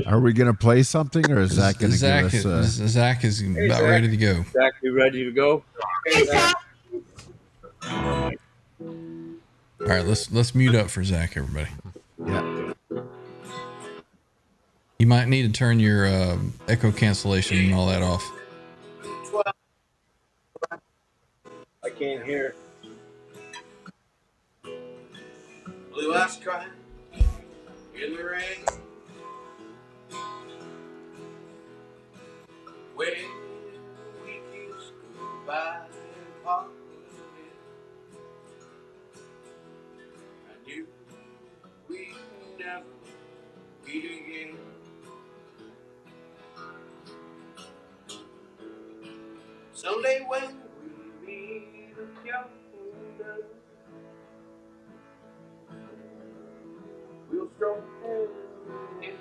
Are we gonna play something, or is Zach gonna Zach give us? Zach is about Zach. ready to go. Zach, you ready to go? Okay, Zach. All right, let's mute up for Zach, everybody. Yeah. You might need to turn your echo cancellation and all that off. I can't hear. Blue eyes crying in the rain. When we kissed goodbye and parted, I knew we'd never meet again. Someday when we meet again, we'll stroke hands again.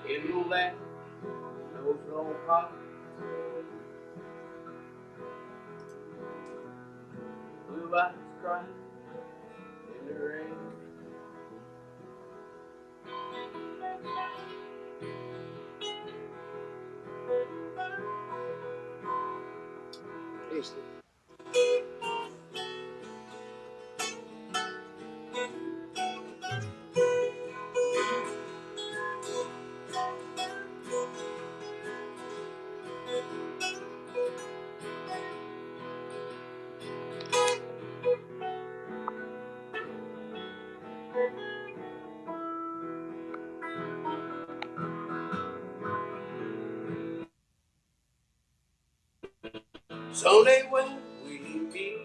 In the land knows no heart. Blue eyes crying in the rain. Tasty. Someday when we meet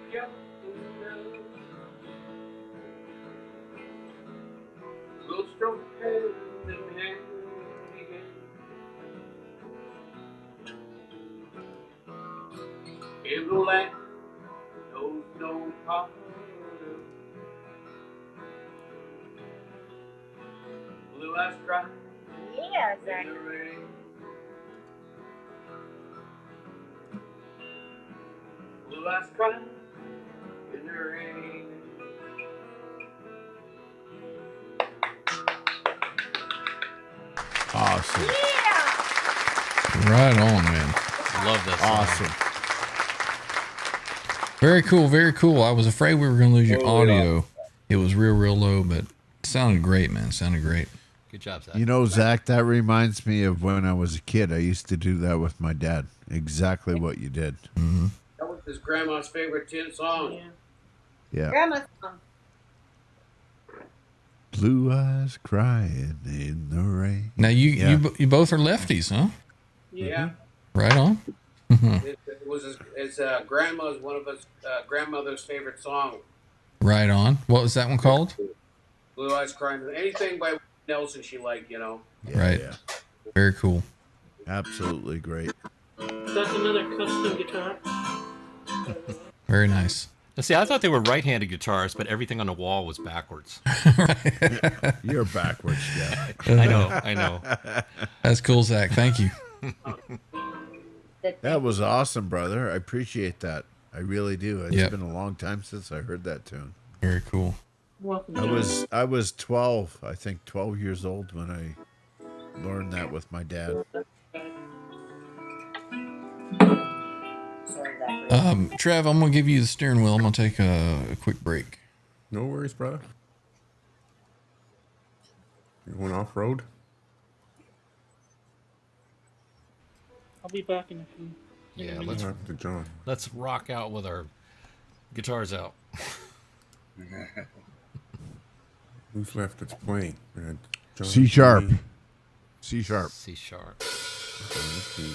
again, we'll stroke hand in hand again. In the land knows no pardon. Blue eyes cry Yeah, Zach. in the rain. Blue eyes cry in the rain. Awesome. Right on, man. Love that song. Awesome. Very cool, very cool. I was afraid we were going to lose your Oh, audio. yeah. It was real low, but it sounded great, man. It sounded great. Good job, Zach. You know, Zach, that reminds me of when I was a kid. I used to do that with my dad. Exactly what you did. Mm-hmm. That was his grandma's favorite tin song. Yeah. Grandma's song. Blue eyes crying in the rain. Now, Yeah. you both are lefties, huh? Yeah. Right on. It was his grandma's, one of his grandmother's favorite song. Right on. What was that one called? Blue Eyes Crying. Anything by Nelson she liked, you know. Right. Very cool. Absolutely great. That's another custom guitar. Very nice. Now, see, I thought they were right-handed guitars, but everything on the wall was backwards. You're backwards, yeah. I know. That's cool, Zach. Thank you. That was awesome, brother. I appreciate that. I really do. It's Yep. been a long time since I heard that tune. Very cool. Welcome. I was 12, I think 12 years old when I learned that with my dad. Trev, I'm going to give you the steering wheel. I'm going to take a quick break. No worries, brother. You going off road? I'll be back in a few. Yeah, Let's talk to John. let's rock out with our guitars out. Who's left that's playing? John, C sharp. me. C sharp. C sharp. Okay, let's see.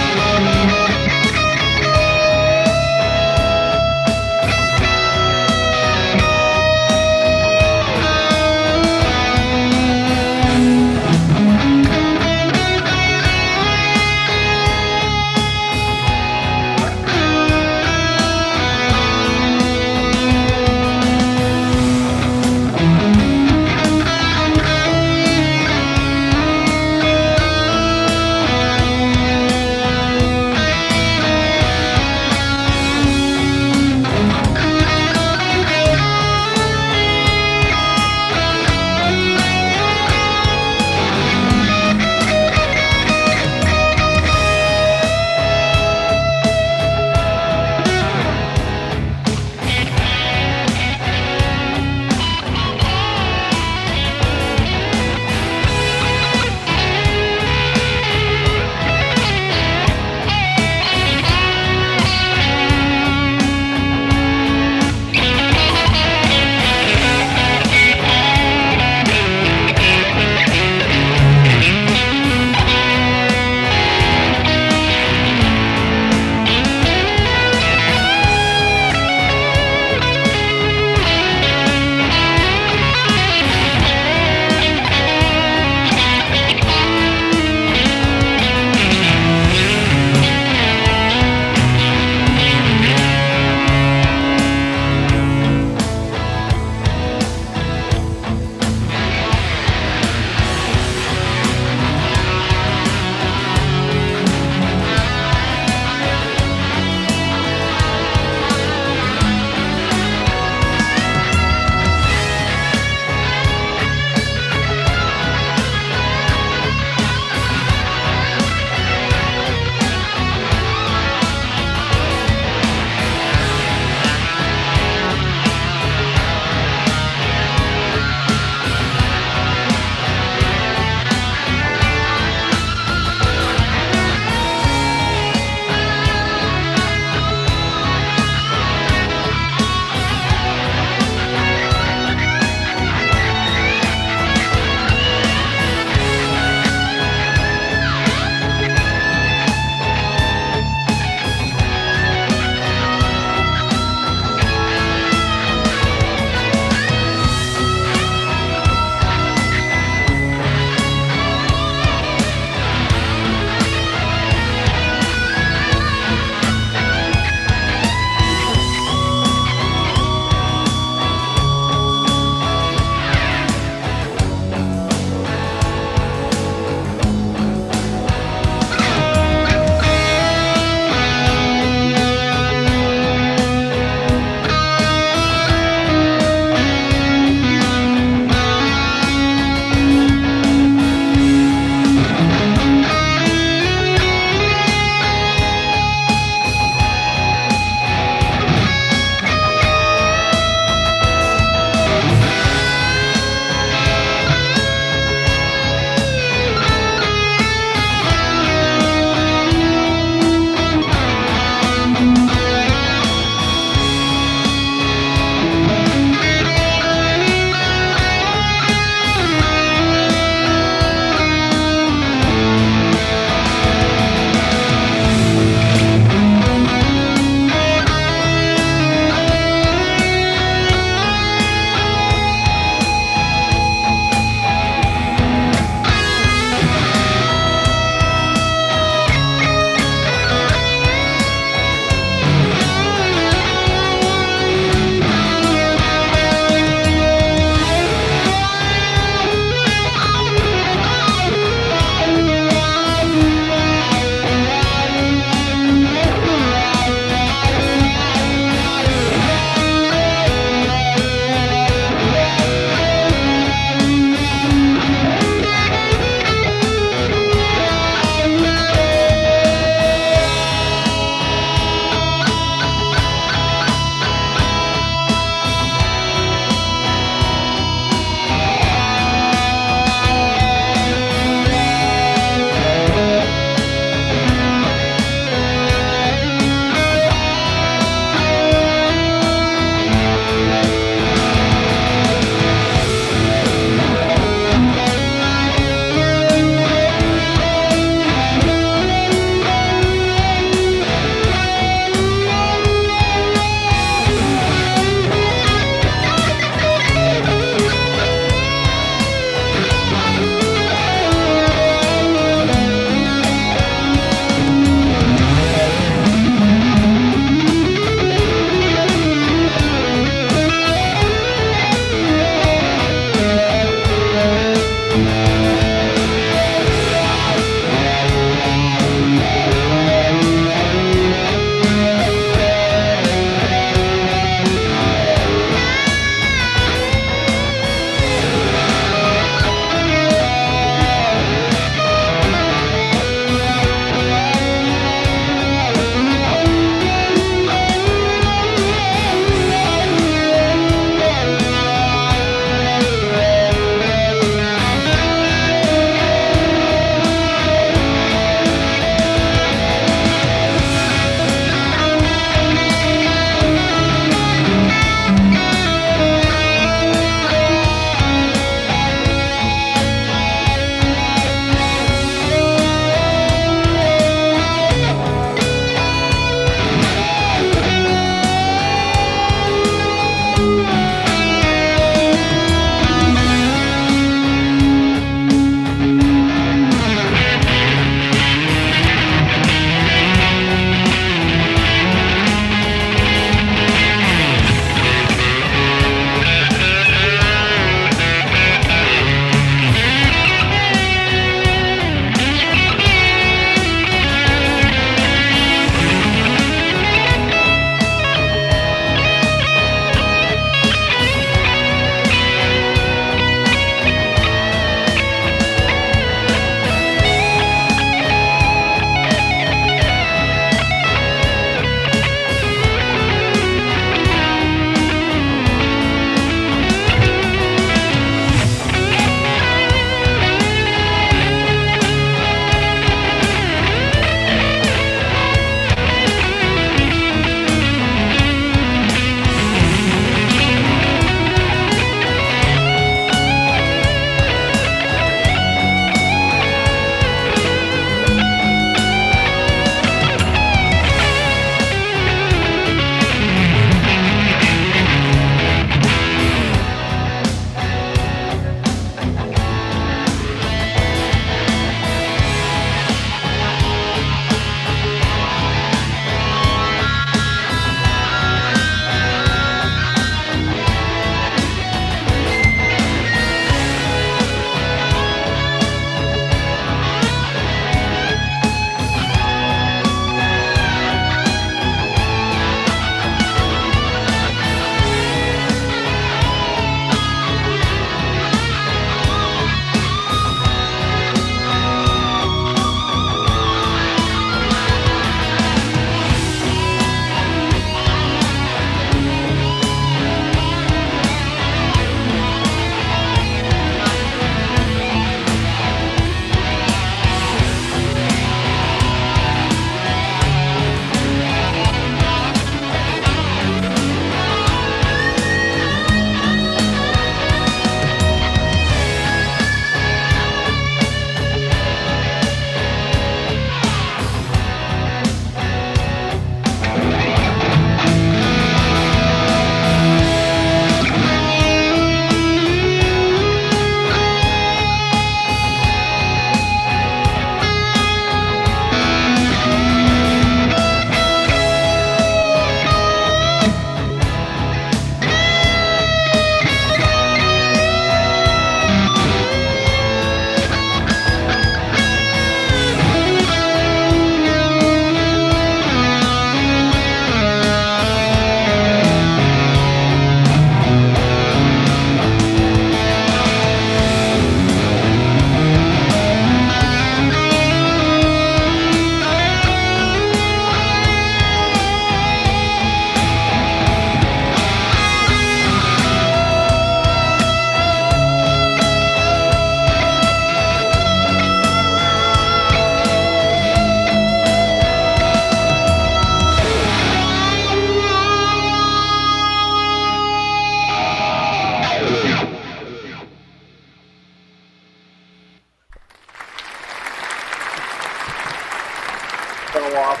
fell off.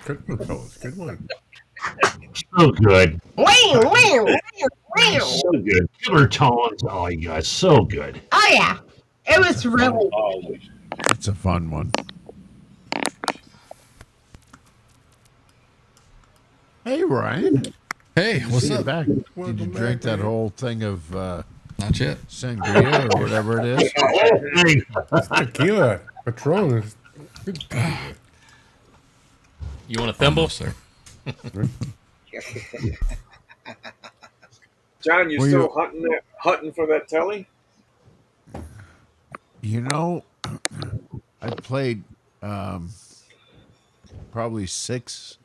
Good one, fellas. Good one. So good. Wow. So good. Killer tones. Oh, you guys, so good. Oh yeah, it was really. Always. It's a fun one. Hey, Ryan. Hey, what's See you up? back. Did you drink that whole thing of Not yet. sangria or whatever it is? It's tequila. Patron is good. You want a thimble? Sir. John, you Well, still you- hunting for that telly? You know, I played probably six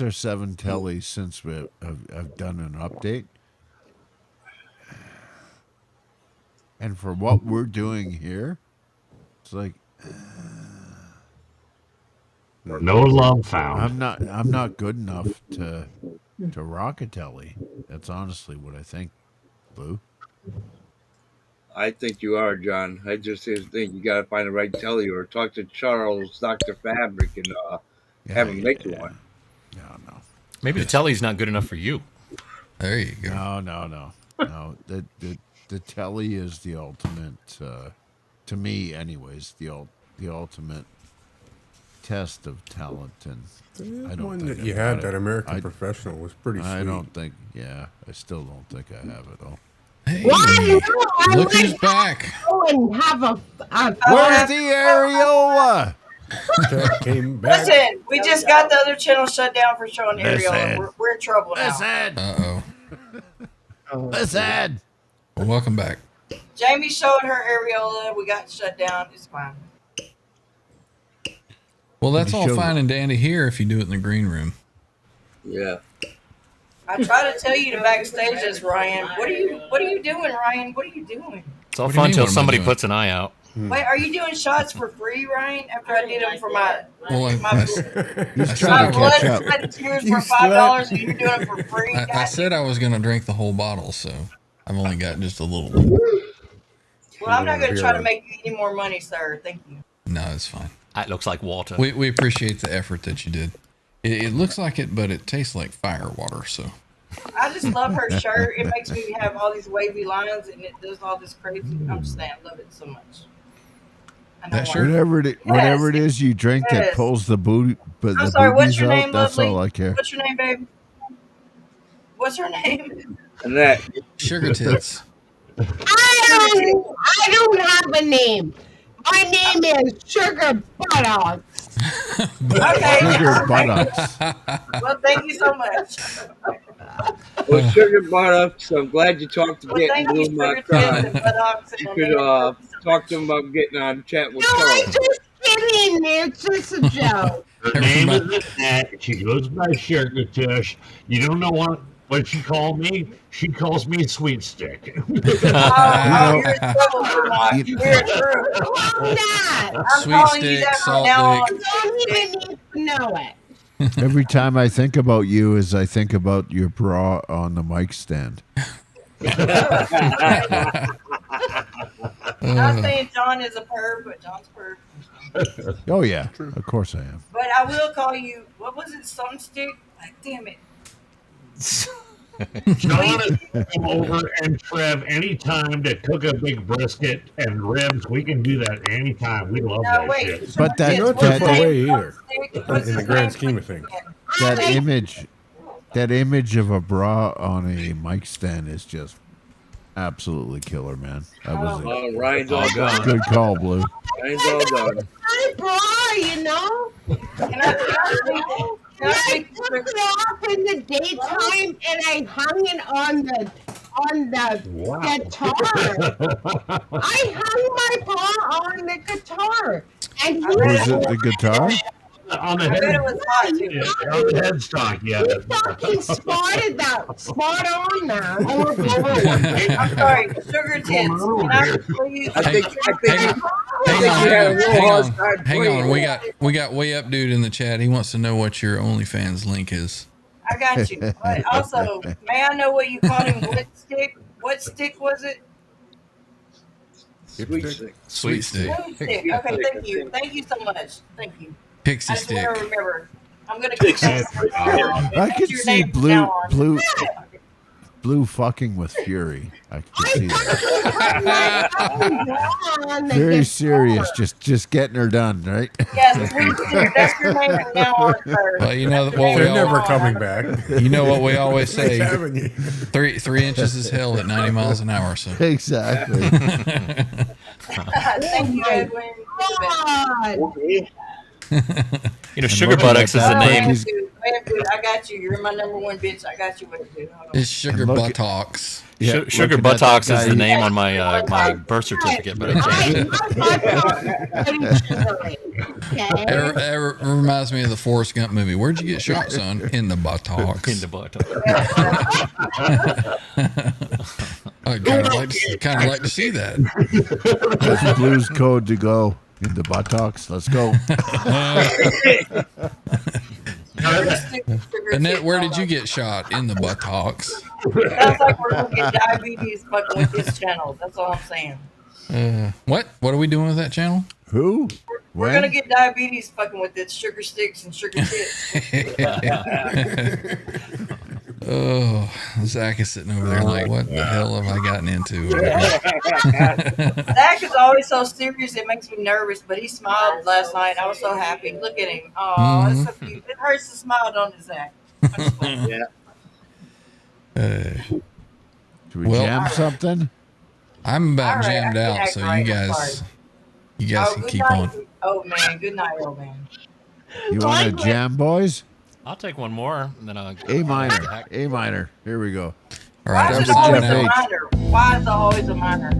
or seven tellies since I've done an update. And for what we're doing here, it's like No love found. I'm not good enough to rock a telly. That's honestly what I think, Lou. I think you are, John. I just think you got to find the right telly or talk to Charles, Dr. Fabric, and have him make you one. No. Maybe the telly's not good enough for you. There you go. No. The telly is the ultimate, to me, anyways. The ultimate test of talent, and I don't one think that I've you got had, it. that American Professional, was pretty sweet. I don't think. Yeah, I still don't think I have it all. Hey, Why? I look who's might back. go and have a Where's the areola? Came back. Listen, we just got the other channel shut down for showing areola. Listen. We're in trouble now. Listen. Uh-oh. Listen. Well, welcome back. Jamie showed her areola. We got shut down. It's fine. Well, that's You all showed fine and dandy here if you do it in the green room. Yeah. I try to tell you to backstage this, Ryan. What are you doing, Ryan? What are you doing? It's all What do you fun mean, until what am I somebody doing? puts an eye out. Wait, are you doing shots for free, Ryan? After I did them for my Well, my He's trying to blood, catch up. sweat, and tears You for $5, and you're doing it for free. I said I was going to drink the whole bottle, so I've only got just a little. Well, I'm not going to try to make you any more money, sir. Thank you. No, it's fine. That looks like water. We appreciate the effort that you did. It looks like it, but it tastes like fire water, so. I just love her shirt. It makes me have all these wavy lines, and it does all this crazy. I'm just saying, I love it so much. I know That why. shirt? Whatever it is you drink that Yes. pulls the booty, but I'm the sorry, what's boobies your out. name, That's lovely? all I care. What's your name, babe? What's her name? And that. Sugar tits. I don't have a name. My name is Sugar Buttocks. Okay. Sugar buttocks. Well, thank you so much. Well, Sugar Buttocks, I'm glad you talked to Well, getting thank you, Blue my Sugar Tits son. and Buttocks. You And could talk to him about getting on chat with No, I'm Charles. just kidding. It's just a joke. Her name is Annette. She goes by Sugar Tush. You don't know what she called me? She calls me Sweet Stick. you're in trouble, Vermont. you- We're true. That. I'm Sweet calling you stick, that from salt now dick. on. I don't even need to know it. Every time I think about you, is I think about your bra on the mic stand. Not saying John is a perv, but John's perv. Oh yeah, of course I am. But I will call you. What was it? Sun stick? Like, damn it. John is come over and Trev anytime to cook a big brisket and ribs. We can do that anytime. We love No, that wait. shit. But that Not too that, far away either, What's in the his grand name? scheme of things. that image of a bra on a mic stand is just absolutely killer, man. That was a Ryan's all done. good call, Blue. Ryan's all done. My bra, you know? Can I And I took it off in the daytime and I hung it on the guitar. I hung my bra on the guitar. And he Was it the guitar? On the I bet head, it was hot too. yeah, on the headstock, yeah. He fucking spotted that. Spot on that. I'm sorry, Sugar Tits. Can I please? I think Hang on. We got way up dude in the chat. He wants to know what your OnlyFans link is. I got you. But also, may I know what you called him? What stick? What stick was it? Sweet stick. Sweet stick. Okay, thank you. Thank you so much. Thank you. Pixie I just stick. want to remember. I'm going to keep that. I could see blue fucking with Fury. I could see that. Very serious, just getting her done, right? Yes, sweet stick. That's your name from now on, sir. Well, you know That's what your we name They're all, never coming back. you know what we always say. Nice having you. 3 inches is hell at 90 miles an hour. So Exactly. Thank you, Edwin. You know, Sugar Buttocks is the name. Wait, dude, I got you. You're my number one bitch. I got you. Wait, dude. Hold on. it's Sugar Buttocks. Yeah, Sugar looking at Buttocks that is the guy, name on my my birth certificate, but I changed it. It reminds me of the Forrest Gump movie. Where'd you get shot, son? In the buttocks. In the buttocks. I'd kind of like to see that. That's Blue's code to go in the buttocks. Let's go. Annette, where did you get shot? In the buttocks. Sounds like we're going to get diabetes fucking with this channel. That's all I'm saying. What? What are we doing with that channel? Who? We're going to get diabetes fucking with this sugar sticks and sugar chips. Oh, Zach is sitting over there like, what the hell have I gotten into? Zach is always so serious, it makes me nervous, but he smiled last night. I was so happy. Look at him. Oh, it's so cute. It hurts to smile, don't it, Zach? Yeah. Should we jam something? I'm about All right, jammed I can out, act so right, you I'm guys sorry. can Good keep night, on. old man. Good night, old man. You want to jam, boys? I'll take one more, and then I'll A minor. A minor. Here we go. All right, Why I'm is it always signing a out. minor? Why is it always a minor?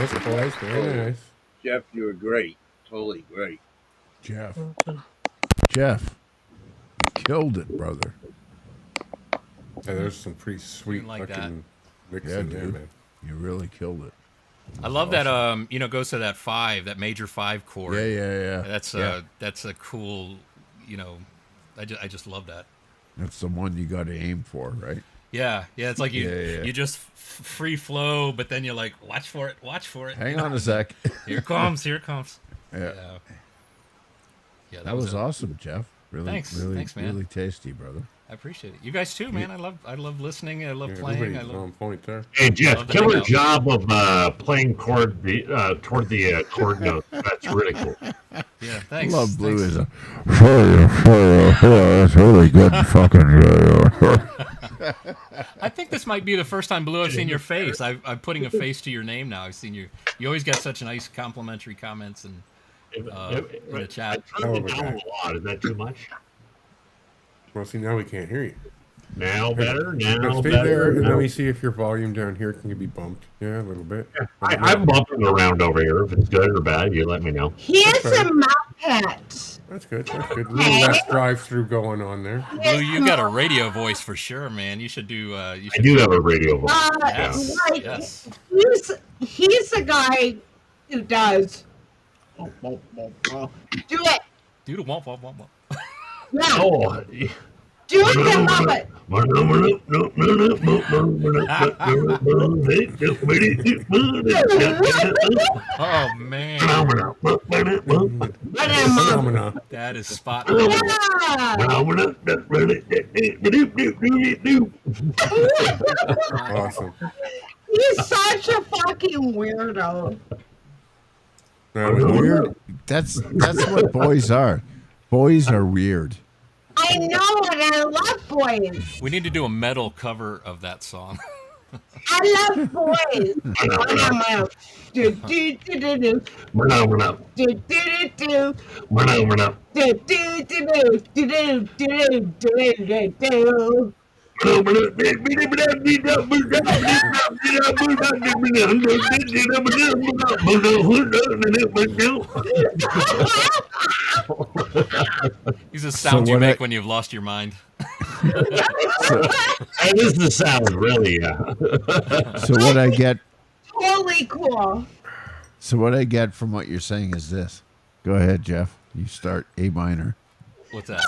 Nice, boys. Very nice. Jeff, you were great. Totally great. Jeff, you killed it, brother. Yeah, there's some pretty sweet like fucking mix Yeah, in there, dude. man. You really killed it. I love that. Goes to that 5, that major 5 chord. Yeah. That's a cool. I just love that. That's the one you got to aim for, right? Yeah. It's like you Yeah. you just free flow, but then you're like, watch for it. Hang on a sec. Here it comes. Yeah. Yeah, that was awesome, Jeff. Really, Thanks, man. Really tasty, brother. I appreciate it. You guys too, man. I love listening. I love playing. I love. On point there. Hey, Jeff, killer job of playing toward the chord note. That's really cool. Yeah, thanks. Love Blue is a. That's really good fucking. I think this might be the first time, Blue, I've seen your face. I'm putting a face to your name now. I've seen you. You always get such nice complimentary comments and in the chat. I turned it down a lot. Is that too much? Well, see, now we can't hear you. Now better. But stay there and let me see if your volume down here can be bumped. Yeah, a little bit. I'm bumping around over here. If it's good or bad, you let me know. He is a Muppet. That's good. A little less drive-through going on there. Blue, you got a radio voice for sure, man. You should do. I do have a radio voice. Yes. He's the guy who does. Do it. Do the womp womp womp womp. Yeah. Oh. Do it, then Muppet. Oh man. That is spot on. Awesome. He's such a fucking weirdo. Weird. That's what boys are. Boys are weird. I know, and I love boys. We need to do a metal cover of that song. I love boys. These are sounds you make when you've lost your mind. That is the sound, really, yeah. So what I get. Totally cool. So what I get from what you're saying is this. Go ahead, Jeff. You start A minor. What's that?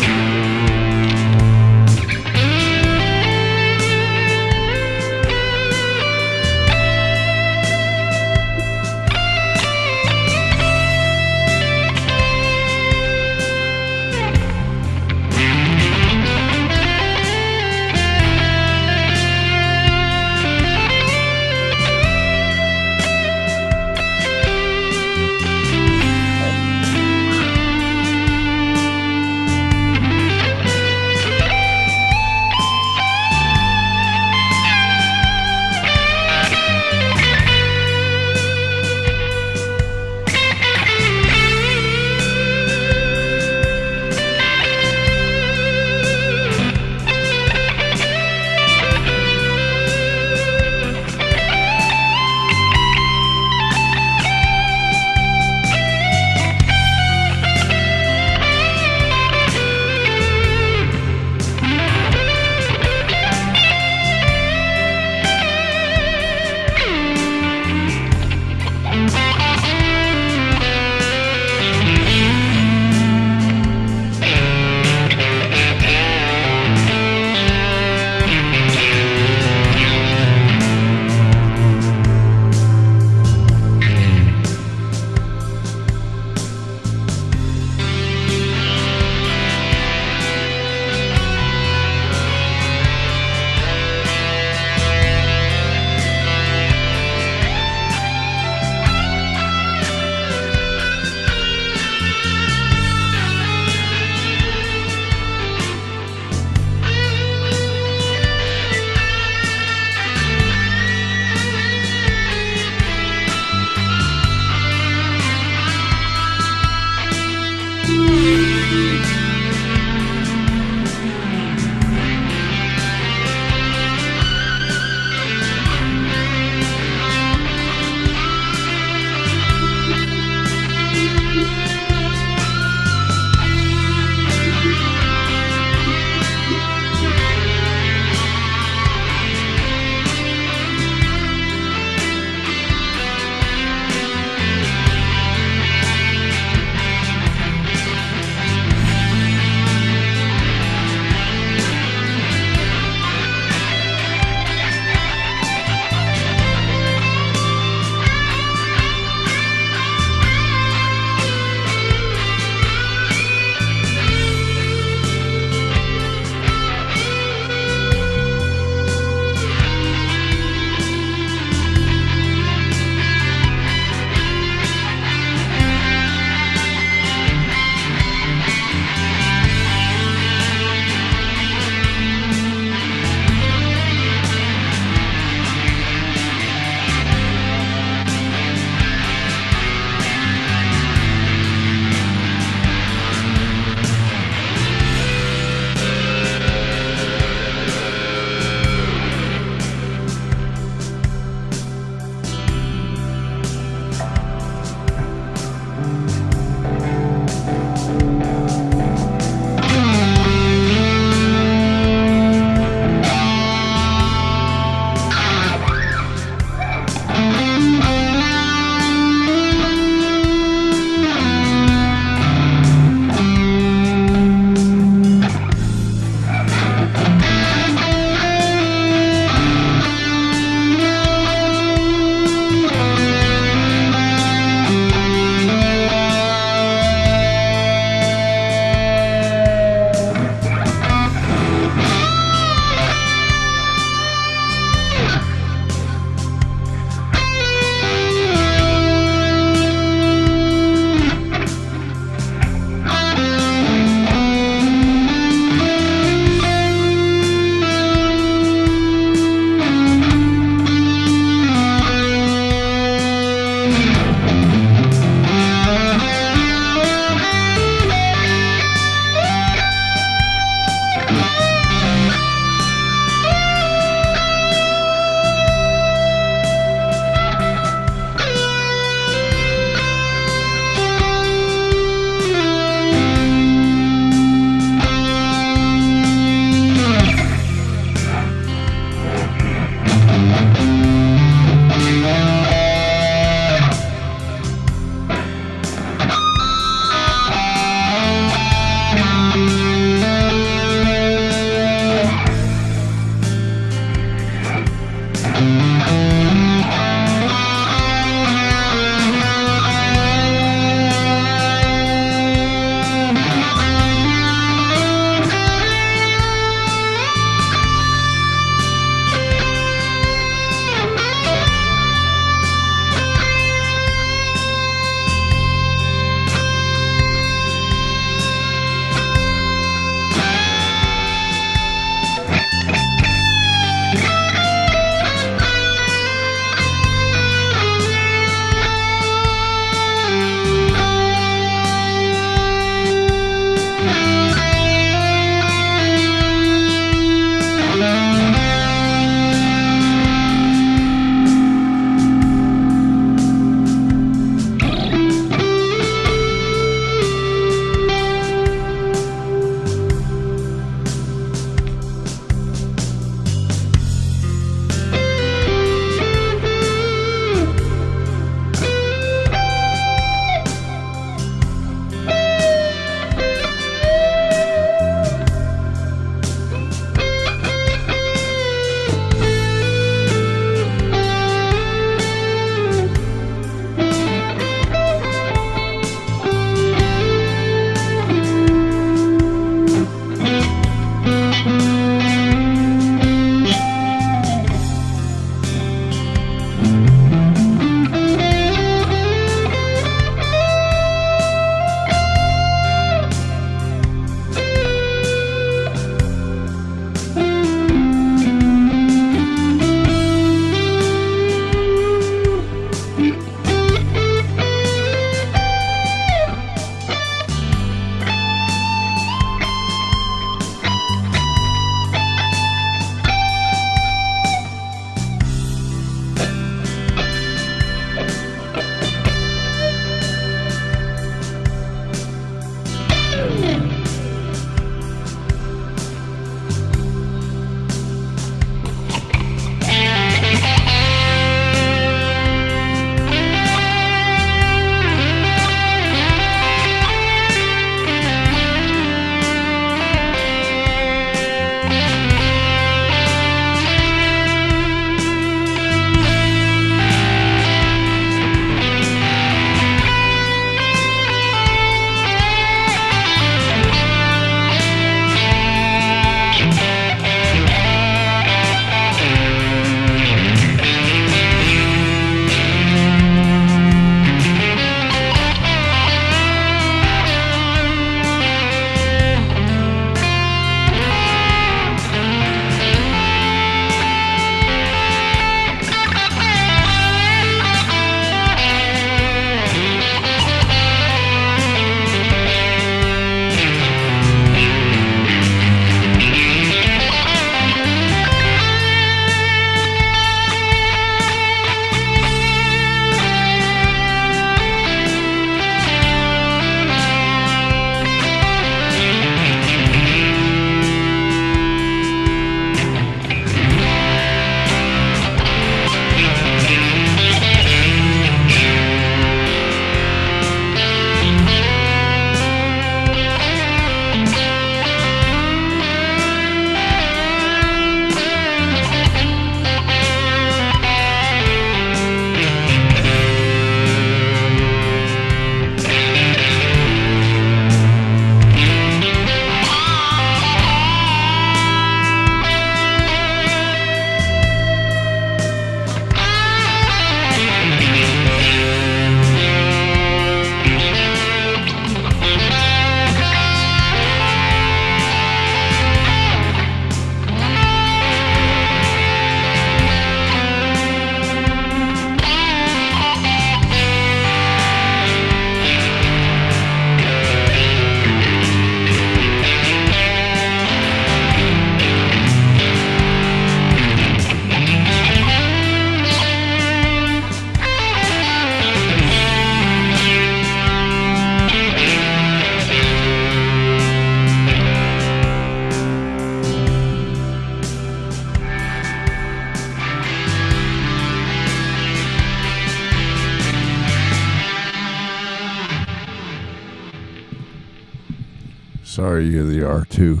Sorry, you're the R2.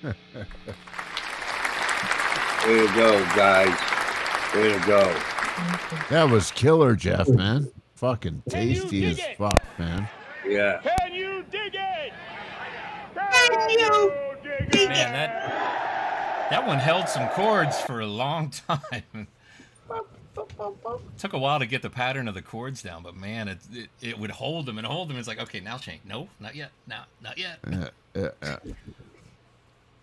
There you go, guys. Way to go. That was killer, Jeff, man. Fucking tasty as fuck, man. Yeah. Can you dig it? Can you dig Man, that one held some chords for a long time. Took a while to get the pattern of the chords down, but man, it would hold them and hold them. It's like, okay, now change. No, not yet. No, not yet. Yeah.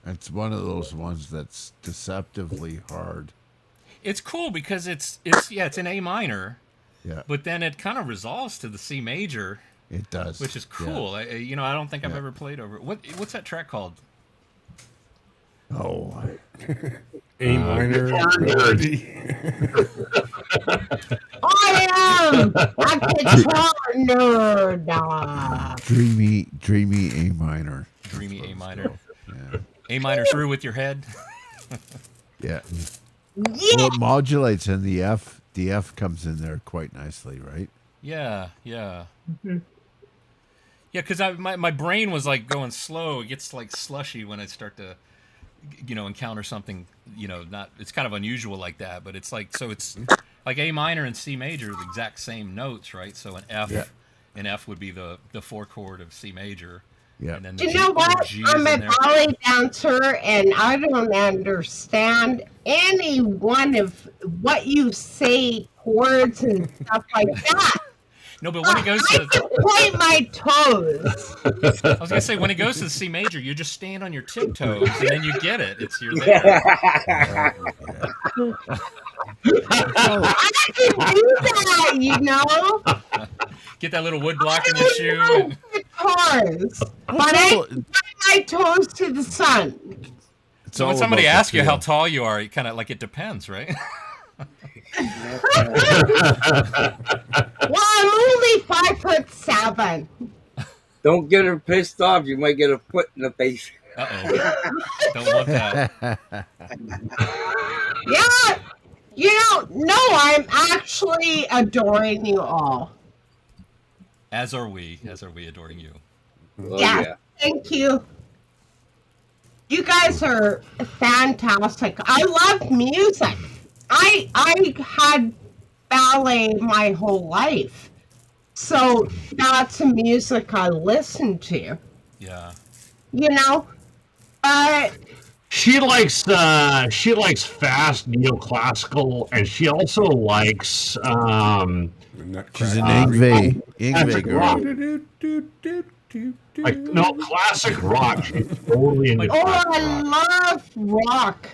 It's one of those ones that's deceptively hard. It's cool because it's in A minor. Yeah. But then it kind of resolves to the C major. It does. Which is cool. I don't think I've ever played over. What's that track called? Oh. A minor. I am a guitar nerd. Dreamy A minor. Dreamy A minor. Yeah. A minor through with your head. Yeah. Well, it modulates, and the F comes in there quite nicely, right? Yeah. Yeah, because my brain was like going slow. It gets like slushy when I start to, encounter something, not. It's kind of unusual like that, but it's like it's like A minor and C major are the exact same notes, right? So an F would be the 4 chord of C major. Yeah. And then You know what? I'm a ballet dancer, and I don't understand any one of what you say, chords and stuff like that. No, but when it goes I to can play my toes. I was gonna say when it goes to the C major, you just stand on your tiptoes and then you get it. You're there. I can do that, Get that little wood block in your shoe. Guitars, but I can play my toes to the sun. So when somebody asks you how tall you are, you kind of like it depends, right? Well, I'm only 5'7". Don't get her pissed off. You might get a foot in the face. Uh-oh. Don't want that. Yeah, no, I'm actually adoring you all. As are we adoring you. Yeah, thank you. You guys are fantastic. I love music. I had ballet my whole life, so that's the music I listen to. Yeah. She likes fast neoclassical, and she also likes She's an Yngwie girl. Like classic rock. She's totally into I love rock.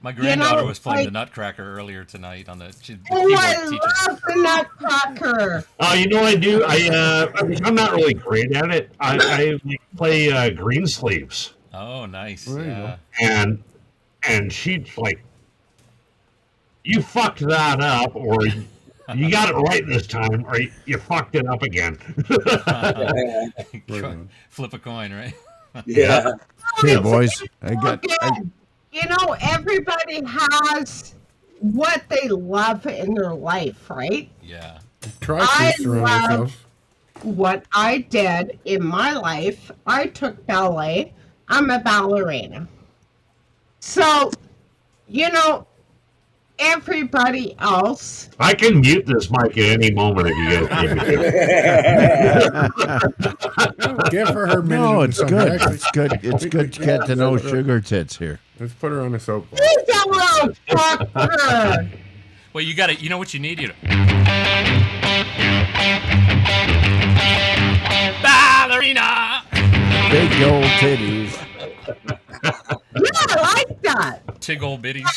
My granddaughter was playing the Nutcracker earlier tonight on the. I love the Nutcracker. I do. I'm not really great at it. I play Greensleeves. Oh, nice. Yeah. And she's like, you fucked that up, or you got it right this time, or you fucked it up again. Flip a coin, right? Yeah. Hey, boys. Everybody has what they love in their life, right? Yeah. I love what I did in my life. I took ballet. I'm a ballerina. So, everybody else. I can mute this mic at any moment if you guys Give her minute. No, it's good. It's good. It's good to get to know Sugar Tits here. Let's put her on a soapbox. He's a little fucker. Well, you got it. You know what you need? Ballerina. Big old titties. Yeah, I like that. Tig old bitties.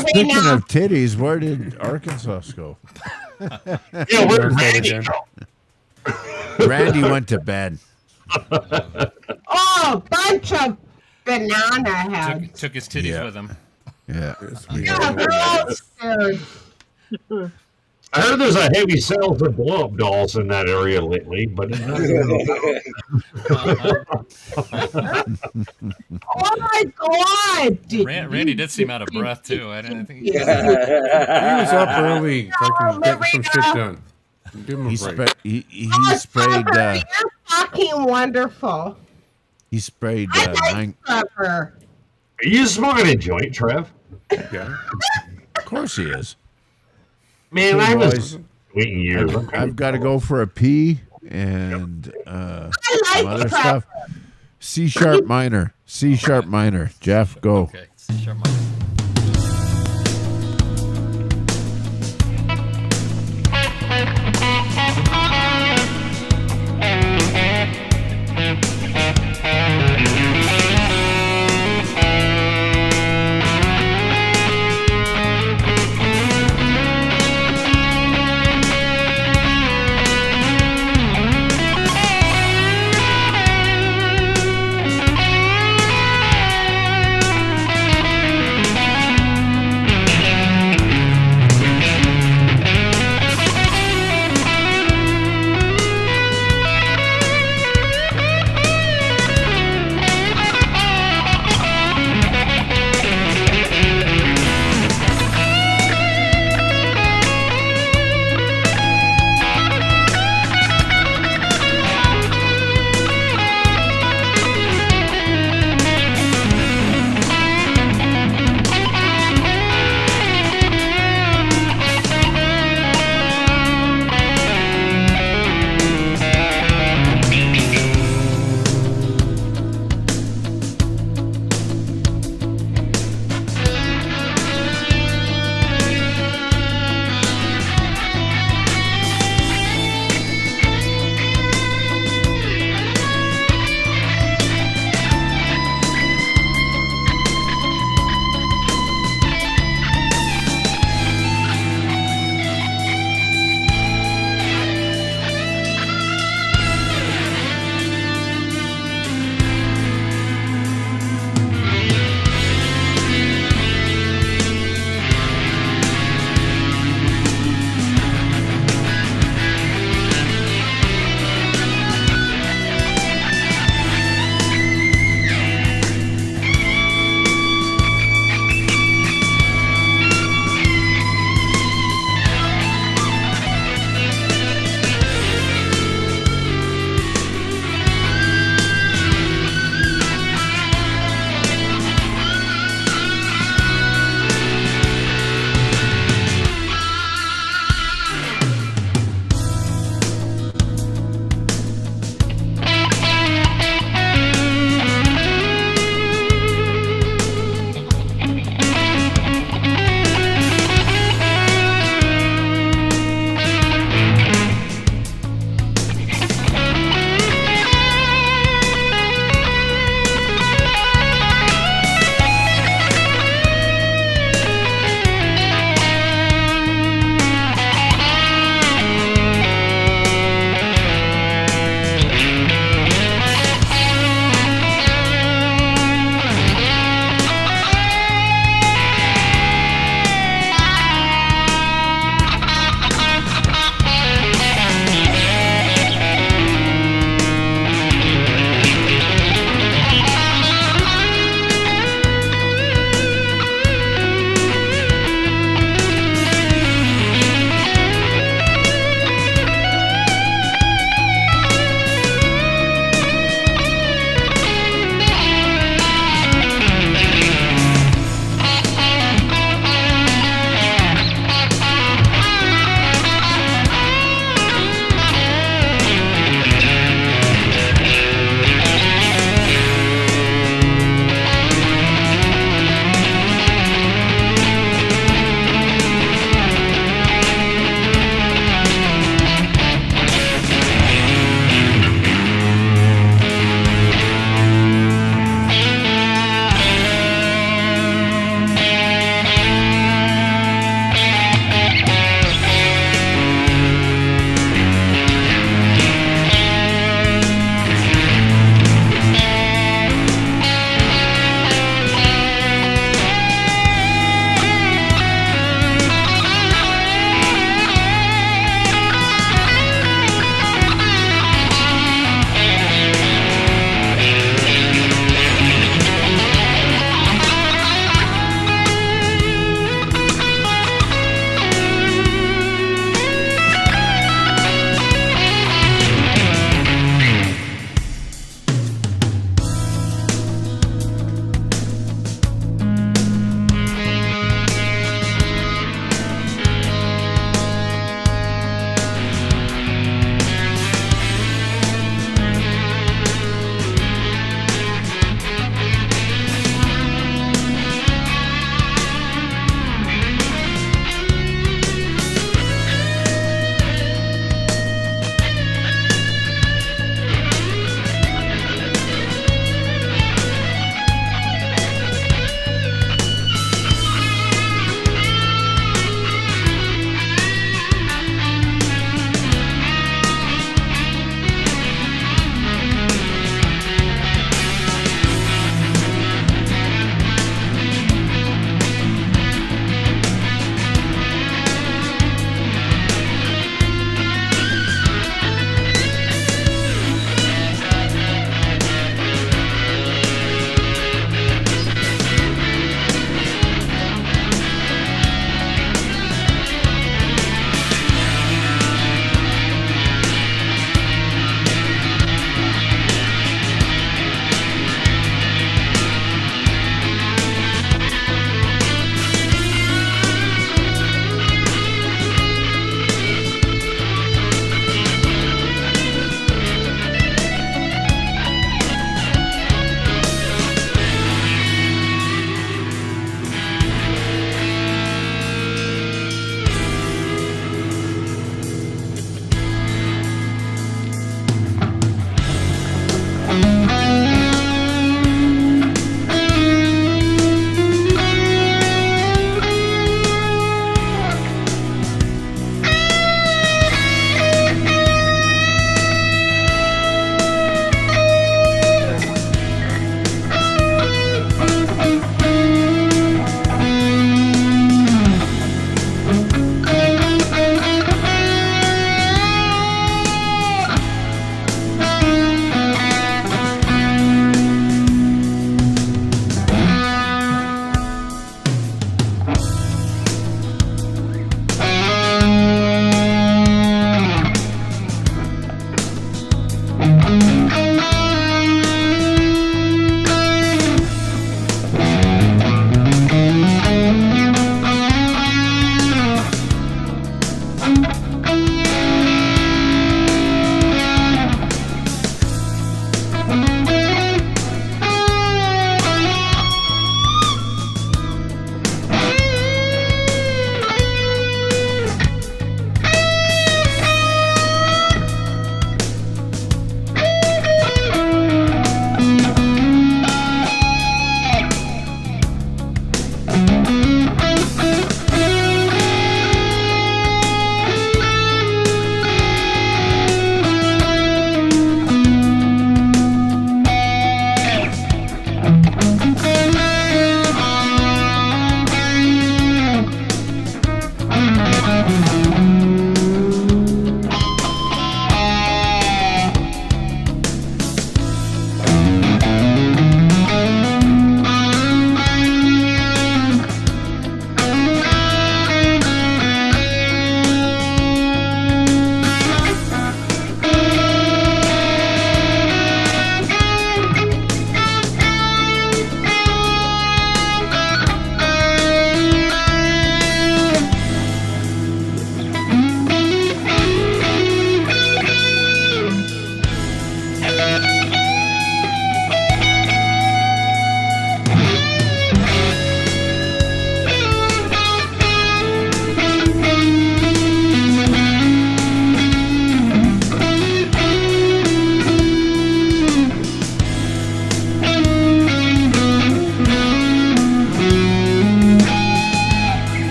Speaking of titties, where did Arkansas go? Yeah, where did Randy go? Randy went to bed. Oh, bunch of banana heads. Took his titties with him. Yeah. Yeah, they're all scared. I heard there's a heavy sales of blow-up dolls in that area lately, but oh my God! Randy did seem out of breath too. I didn't think he was up early, fucking getting some shit done. Give him a break. He sprayed. You're fucking wonderful. He sprayed. Trevor. Are you smoking a joint, Trev? Yeah. Of course he is. Man, Hey, I boys. was waiting years. I've got to go for a pee and some other stuff. C sharp minor. C sharp minor. Jeff, go. Okay, C sharp minor.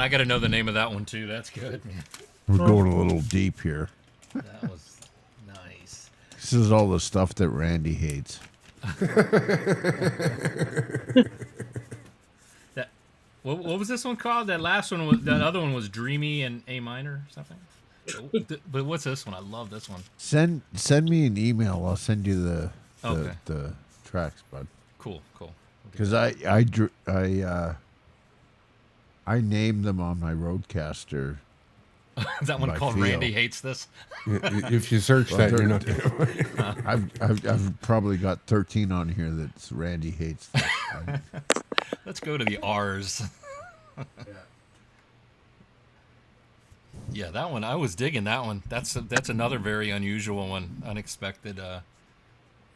I got to know the name of that one too. That's good, man. We're going a little deep here. That was nice. This is all the stuff that Randy hates. That what was this one called? That last one was, that other one was Dreamy and A minor or something. But what's this one? I love this one. Send me an email. I'll send you the Okay. the tracks, bud. Cool. Because I named them on my Roadcaster. Is that one by called feel. Randy Hates This? If you search that, you're not gonna. I've probably got 13 on here that's Randy Hates This. Let's go to the R's. Yeah, that one I was digging. That one. That's another very unusual one, unexpected.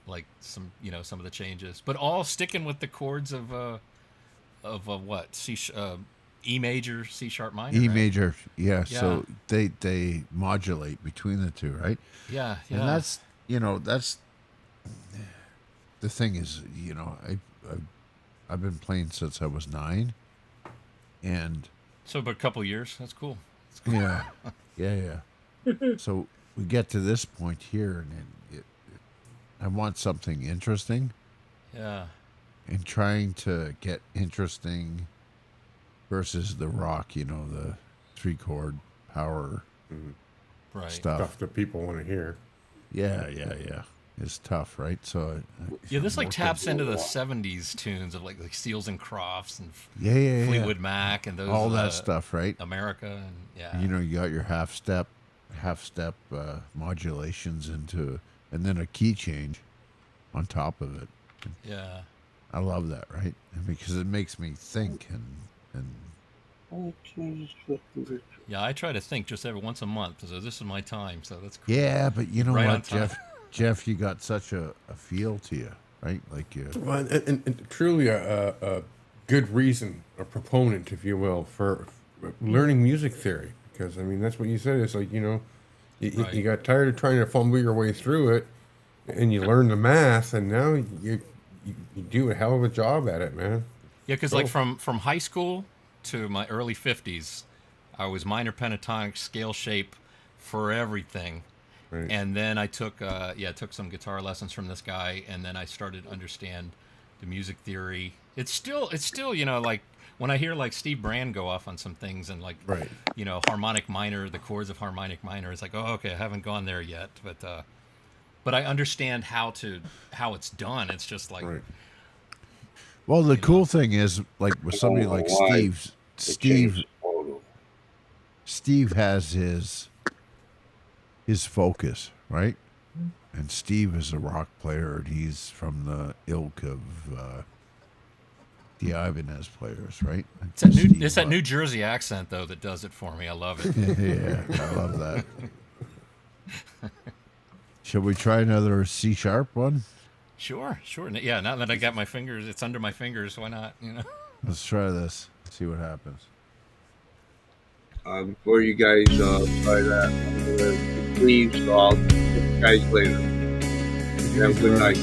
Like some of the changes, but all sticking with the chords of what E major, C sharp minor. E right? major, yeah. So they modulate between the two, right? Yeah. And that's the thing is, I've been playing since I was 9, and so but a couple years. That's cool. yeah. So we get to this point here, and I want something interesting. Yeah. And trying to get interesting versus the rock, the 3-chord power right. Stuff that people want to hear. Yeah. It's tough, right? So this like taps into the '70s tunes of like Seals and Crofts and yeah. Fleetwood Mac and those all that stuff, right? America and you got your half step modulations into, and then a key change on top of it. Yeah. I love that, right? Because it makes me think and yeah, I try to think just every once a month. So this is my time, so that's cool. yeah, but you know Right on what, time. Jeff, you got such a feel to you, right? Like you. Well, and truly a good reason, a proponent, if you will, for learning music theory. Because I mean, that's what you said. It's like you got tired of trying to fumble your way through it, and you learn the math, and now you do a hell of a job at it, man. Yeah, because like from high school to my early 50s, I was minor pentatonic scale shape for everything. Right. And then I took some guitar lessons from this guy, and then I started to understand the music theory. It's still like when I hear like Steve Brand go off on some things and like harmonic minor, the chords of harmonic minor, it's like, oh, okay, I haven't gone there yet, but I understand how it's done. It's just like Well, the cool thing is, like with somebody like Steve has his focus, right? And Steve is a rock player, and he's from the ilk of the Ibanez players, right? it's that New Jersey accent though that does it for me. I love it. Yeah, I love that. Should we try another C sharp one? Sure. Yeah, now that I got my fingers, it's under my fingers. Why not? Let's try this. See what happens. Before you guys try that, please, so I'll get you guys later. Have a good night.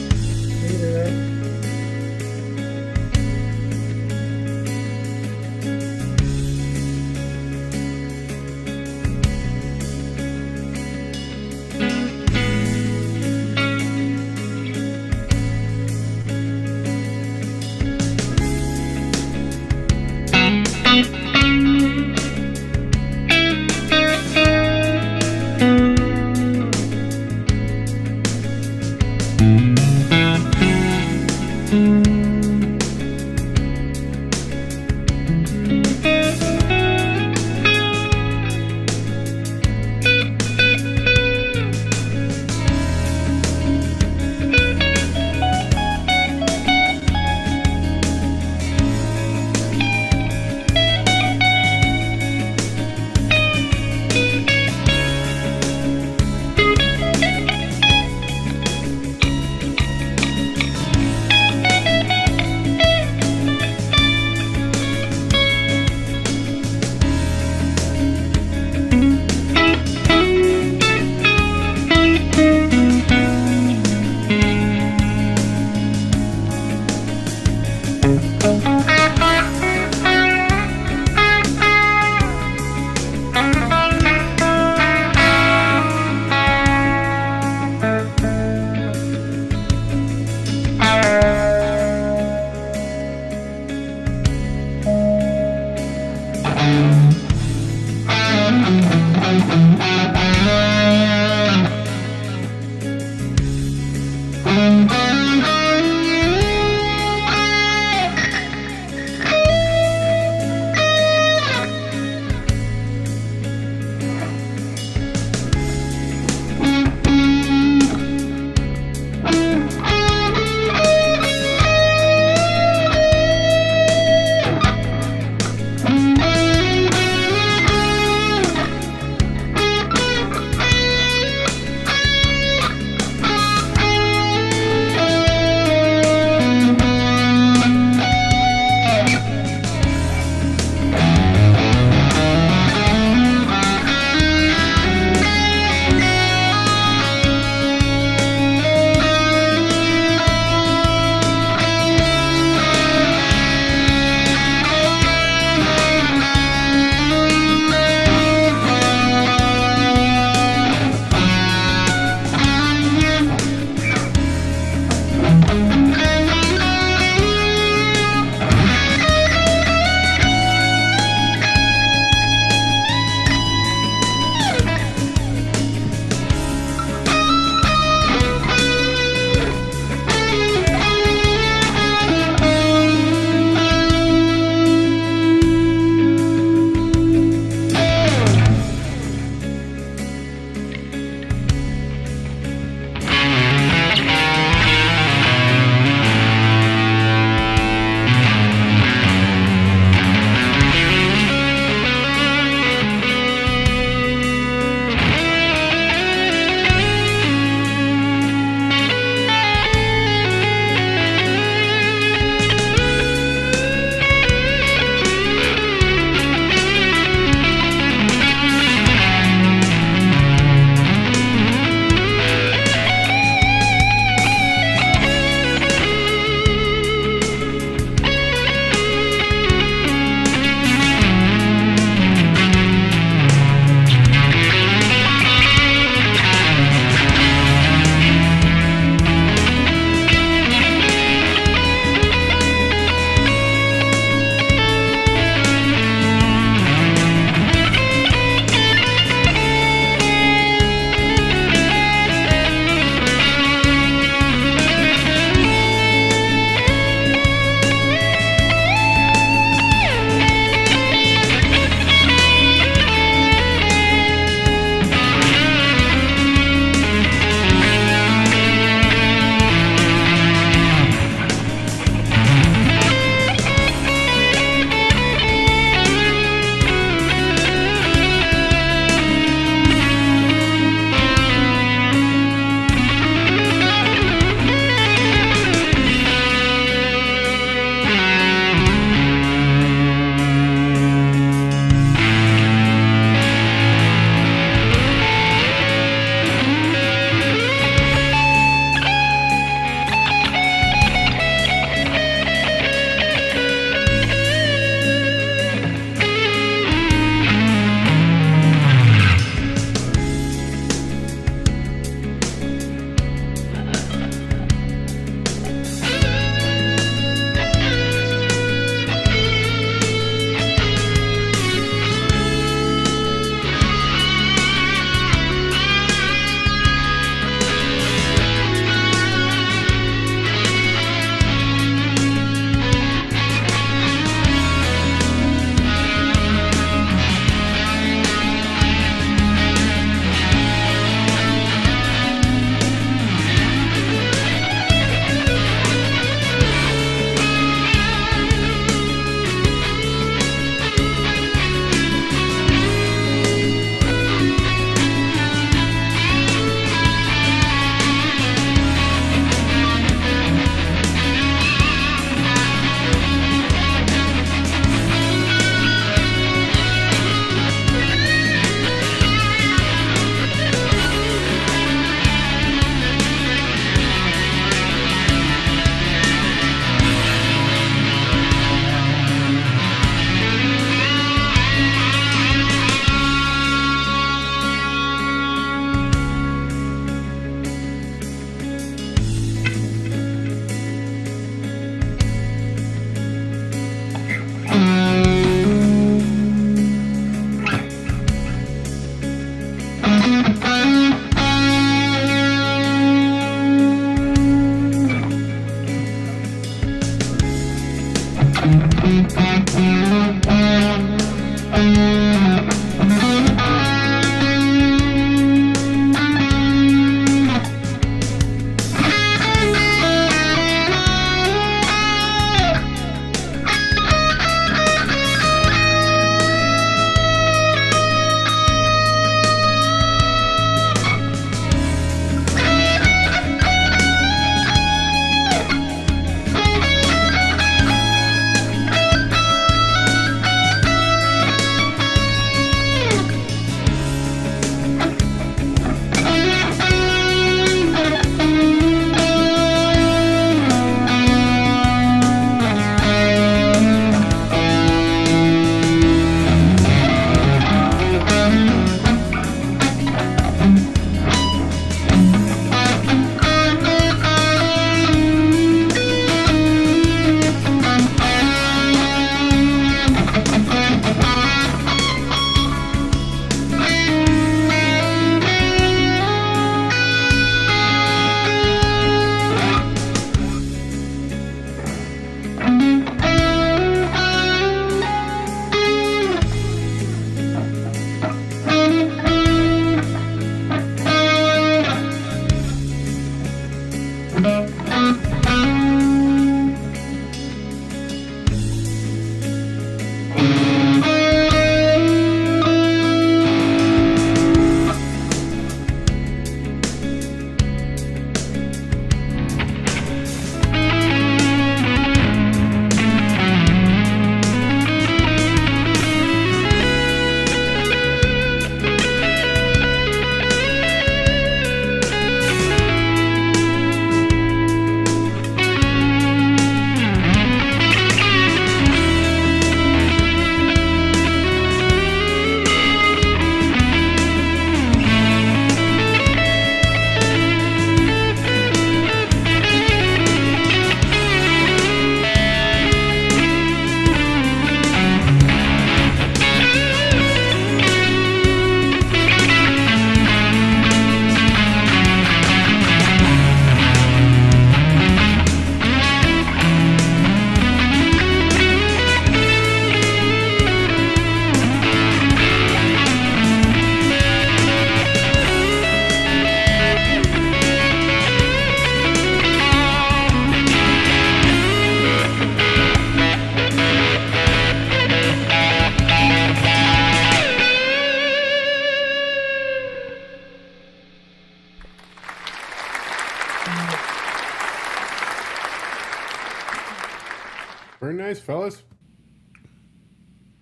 Very nice, fellas.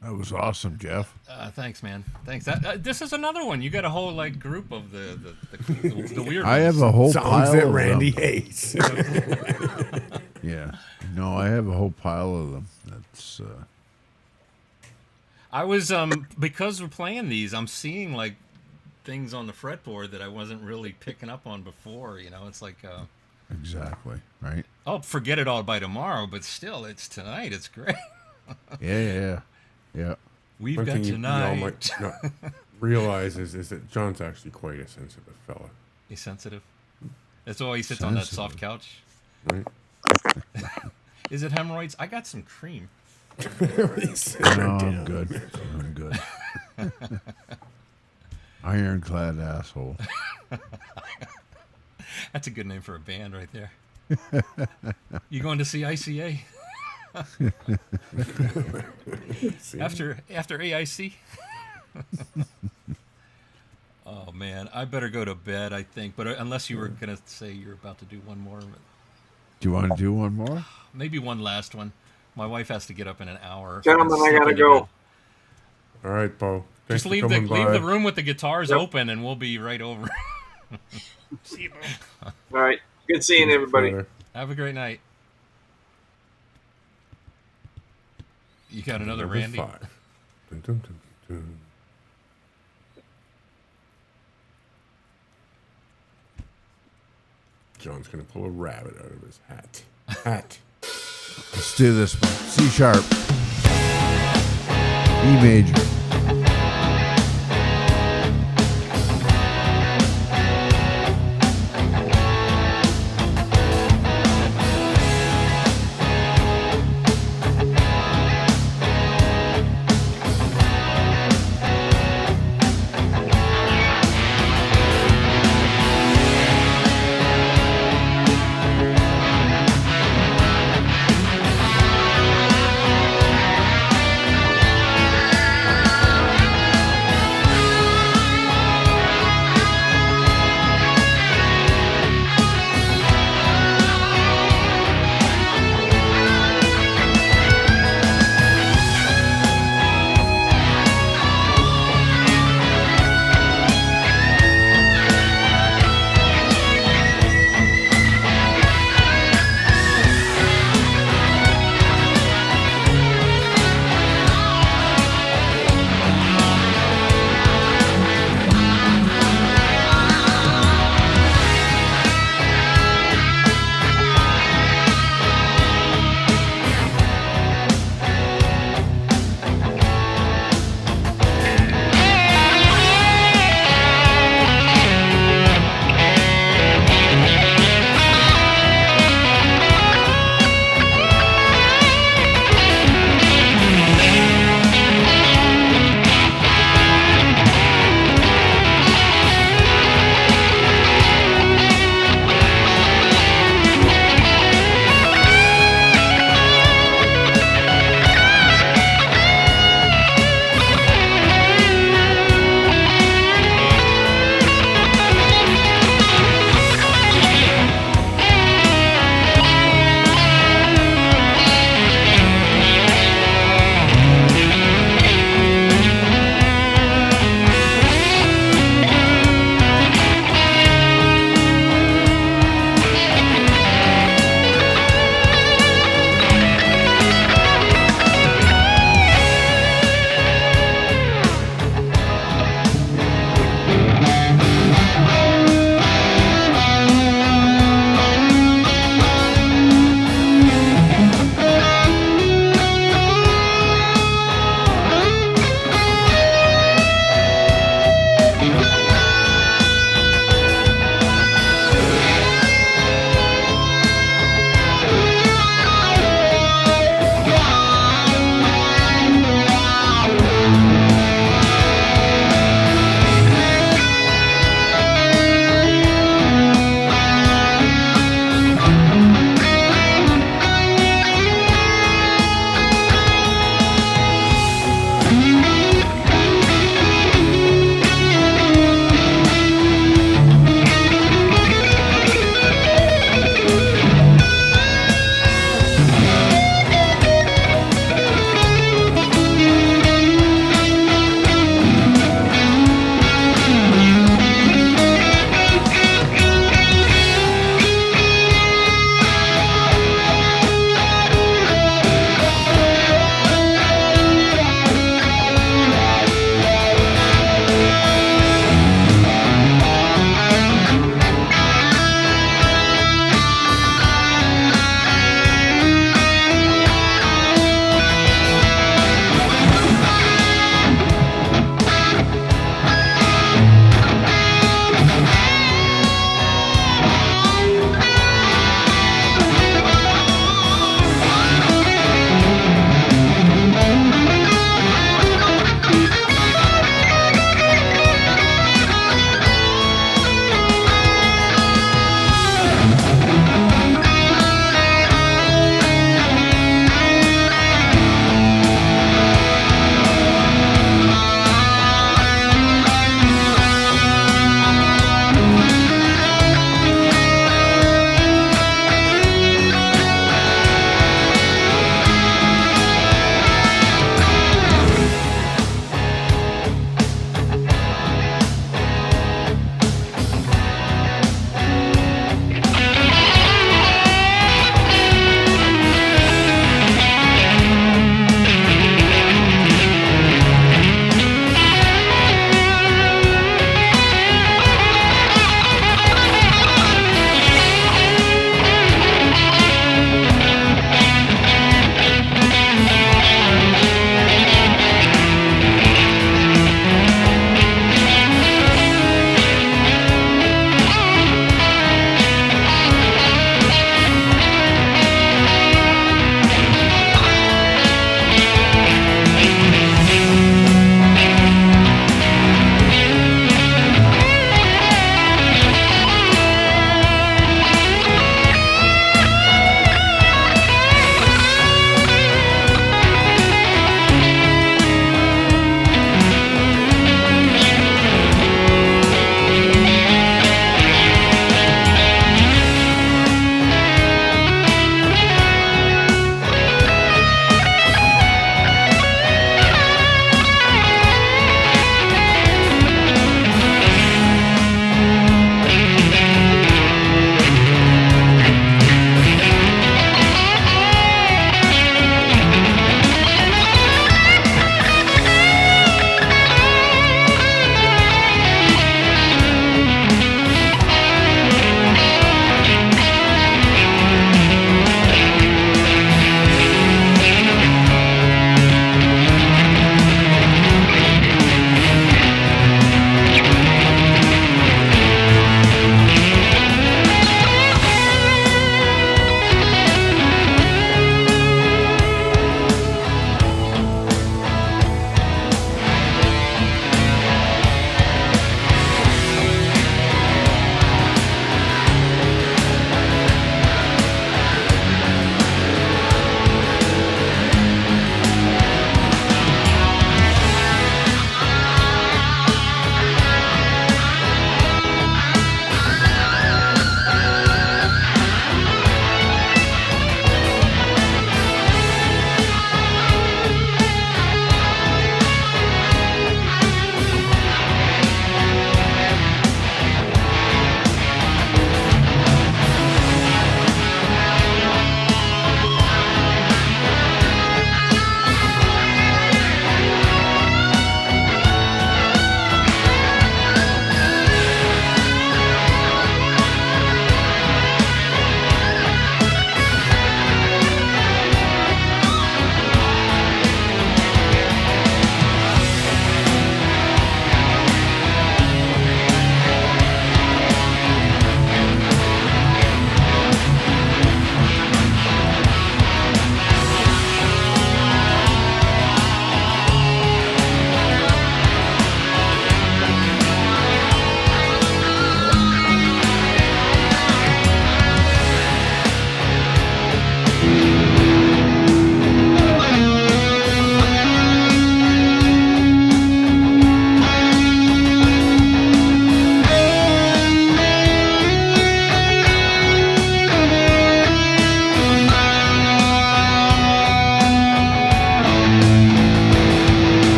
That was awesome, Jeff. Thanks, man. Thanks. This is another one. You got a whole like group of the weird. I have ones. a whole Songs pile that of Randy them. hates. Yeah. No, I have a whole pile of them. That's. I was because we're playing these, I'm seeing like things on the fretboard that I wasn't really picking up on before. You know, it's like. Exactly. Right. I'll forget it all by tomorrow, but still, it's tonight. It's great. Yeah. We've One got thing tonight. you all might not realize is that John's actually quite a sensitive fella. He's sensitive. That's why he sits on that soft couch. Right. Is it hemorrhoids? I got some cream. No, I'm good. I'm good. Ironclad asshole. That's a good name for a band right there. You going to see ICA? after AIC? Oh man, I better go to bed, I think. But unless you were gonna say you're about to do one more. Do you want to do one more? Maybe one last one. My wife has to get up in an hour. Gentlemen, I gotta go. All right, Bo. Just leave the room with the guitars open, and we'll be right over. See you, Bo. All right. Good seeing everybody. Have a great night. You got another Number Randy? 5. Dun, dun, dun, dun. John's gonna pull a rabbit out of his hat. Let's do this one. C sharp. E major.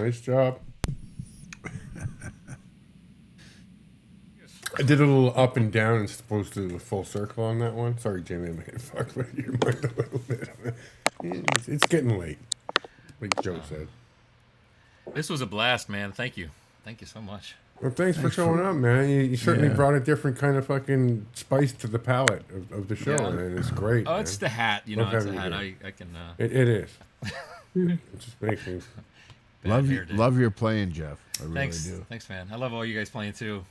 Nice job. I did a little up and down as opposed to the full circle on that one. Sorry, Jamie, I made it fuck with your mind a little bit. It's getting late, like Joe said. This was a blast, man. Thank you. Thank you so much. Well, thanks for showing up, man. You certainly brought a different kind of fucking spice to the palette of the show, and it's great. Oh, it's the hat. You know, it's the hat. I can. It is. It just makes me... Love your playing, Jeff. I really Thanks. do. Thanks, man. I love all you guys playing, too.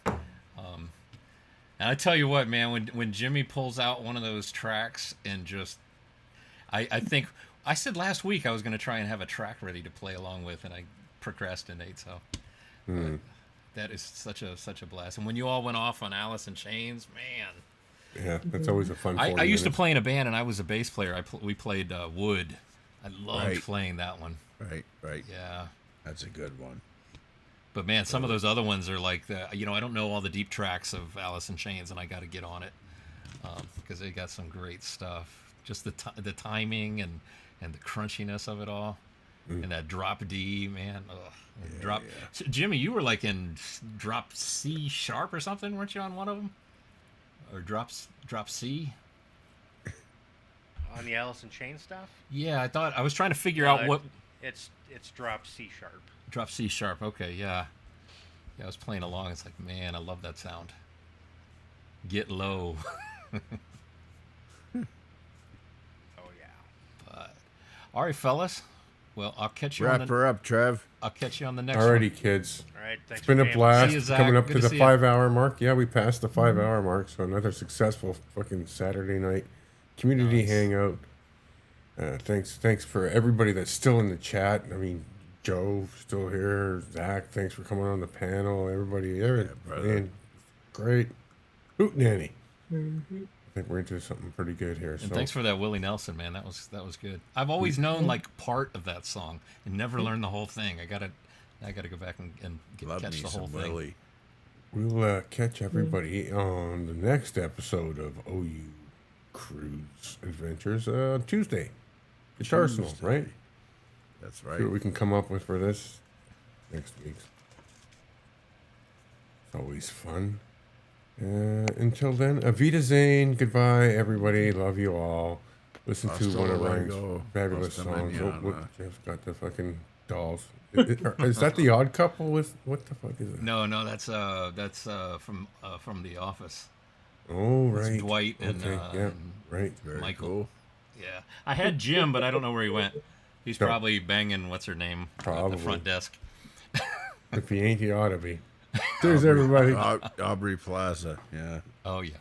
And I tell you what, man, when Jimmy pulls out one of those tracks and just... I think... I said last week I was going to try and have a track ready to play along with, and I procrastinate, so... That is such a blast. And when you all went off on Alice in Chains, man. Yeah, that's always a fun. I used to play in a band, and I was a bass player. We played Wood. I loved playing that one. Right. Yeah, that's a good one. But man, some of those other ones are like I don't know all the deep tracks of Alice in Chains, and I got to get on it because they got some great stuff. Just the timing and the crunchiness of it all, and that drop D, man. Ugh. So, Jimmy, you were like in drop C sharp or something, weren't you on one of them? Or drop C? On the Alice in Chains stuff? Yeah, I was trying to figure out what. It's drop C sharp. Drop C sharp. Okay, yeah. I was playing along. It's like, man, I love that sound. Get low. Oh yeah. But all right, fellas. Well, I'll catch you. Wrap her up, Trev. I'll catch you on the next. Alrighty, one. kids. All right, thanks. It's been a blast. See you, Zach. Coming up Good to to the see you. 5-hour mark. Yeah, we passed the 5-hour mark, so another successful fucking Saturday night community hangout. Thanks for everybody that's still in the chat. I mean, Joe still here. Zach, thanks for coming on the panel. Everybody, man, great. Hoot nanny. Mm-hmm. I think we're into something pretty good here. And So thanks for that Willie Nelson, man. That was good. I've always known like part of that song and never learned the whole thing. I gotta go back and catch the whole thing. Willie. We'll catch everybody on the next episode of OhYouCrue's Adventures Tuesday. Guitar Arsenal, right? That's right. See what we can come up with for this next week. It's always fun. Until then, Avita Zane. Goodbye, everybody. Love you all. Listen to Hasta one of Ryan's luego. fabulous Hasta songs. mañana. Jeff's got the fucking dolls. Is that the Odd Couple? With what the fuck is it? No, that's from The Office. Oh, It's right. Dwight and Okay, yeah, and right. Michael. Cool. Yeah, I had Jim, but I don't know where he went. He's No. probably banging what's her name at Probably. the front desk. If he ain't, he ought to be. There's everybody. Aubrey Plaza. Yeah. Oh yeah.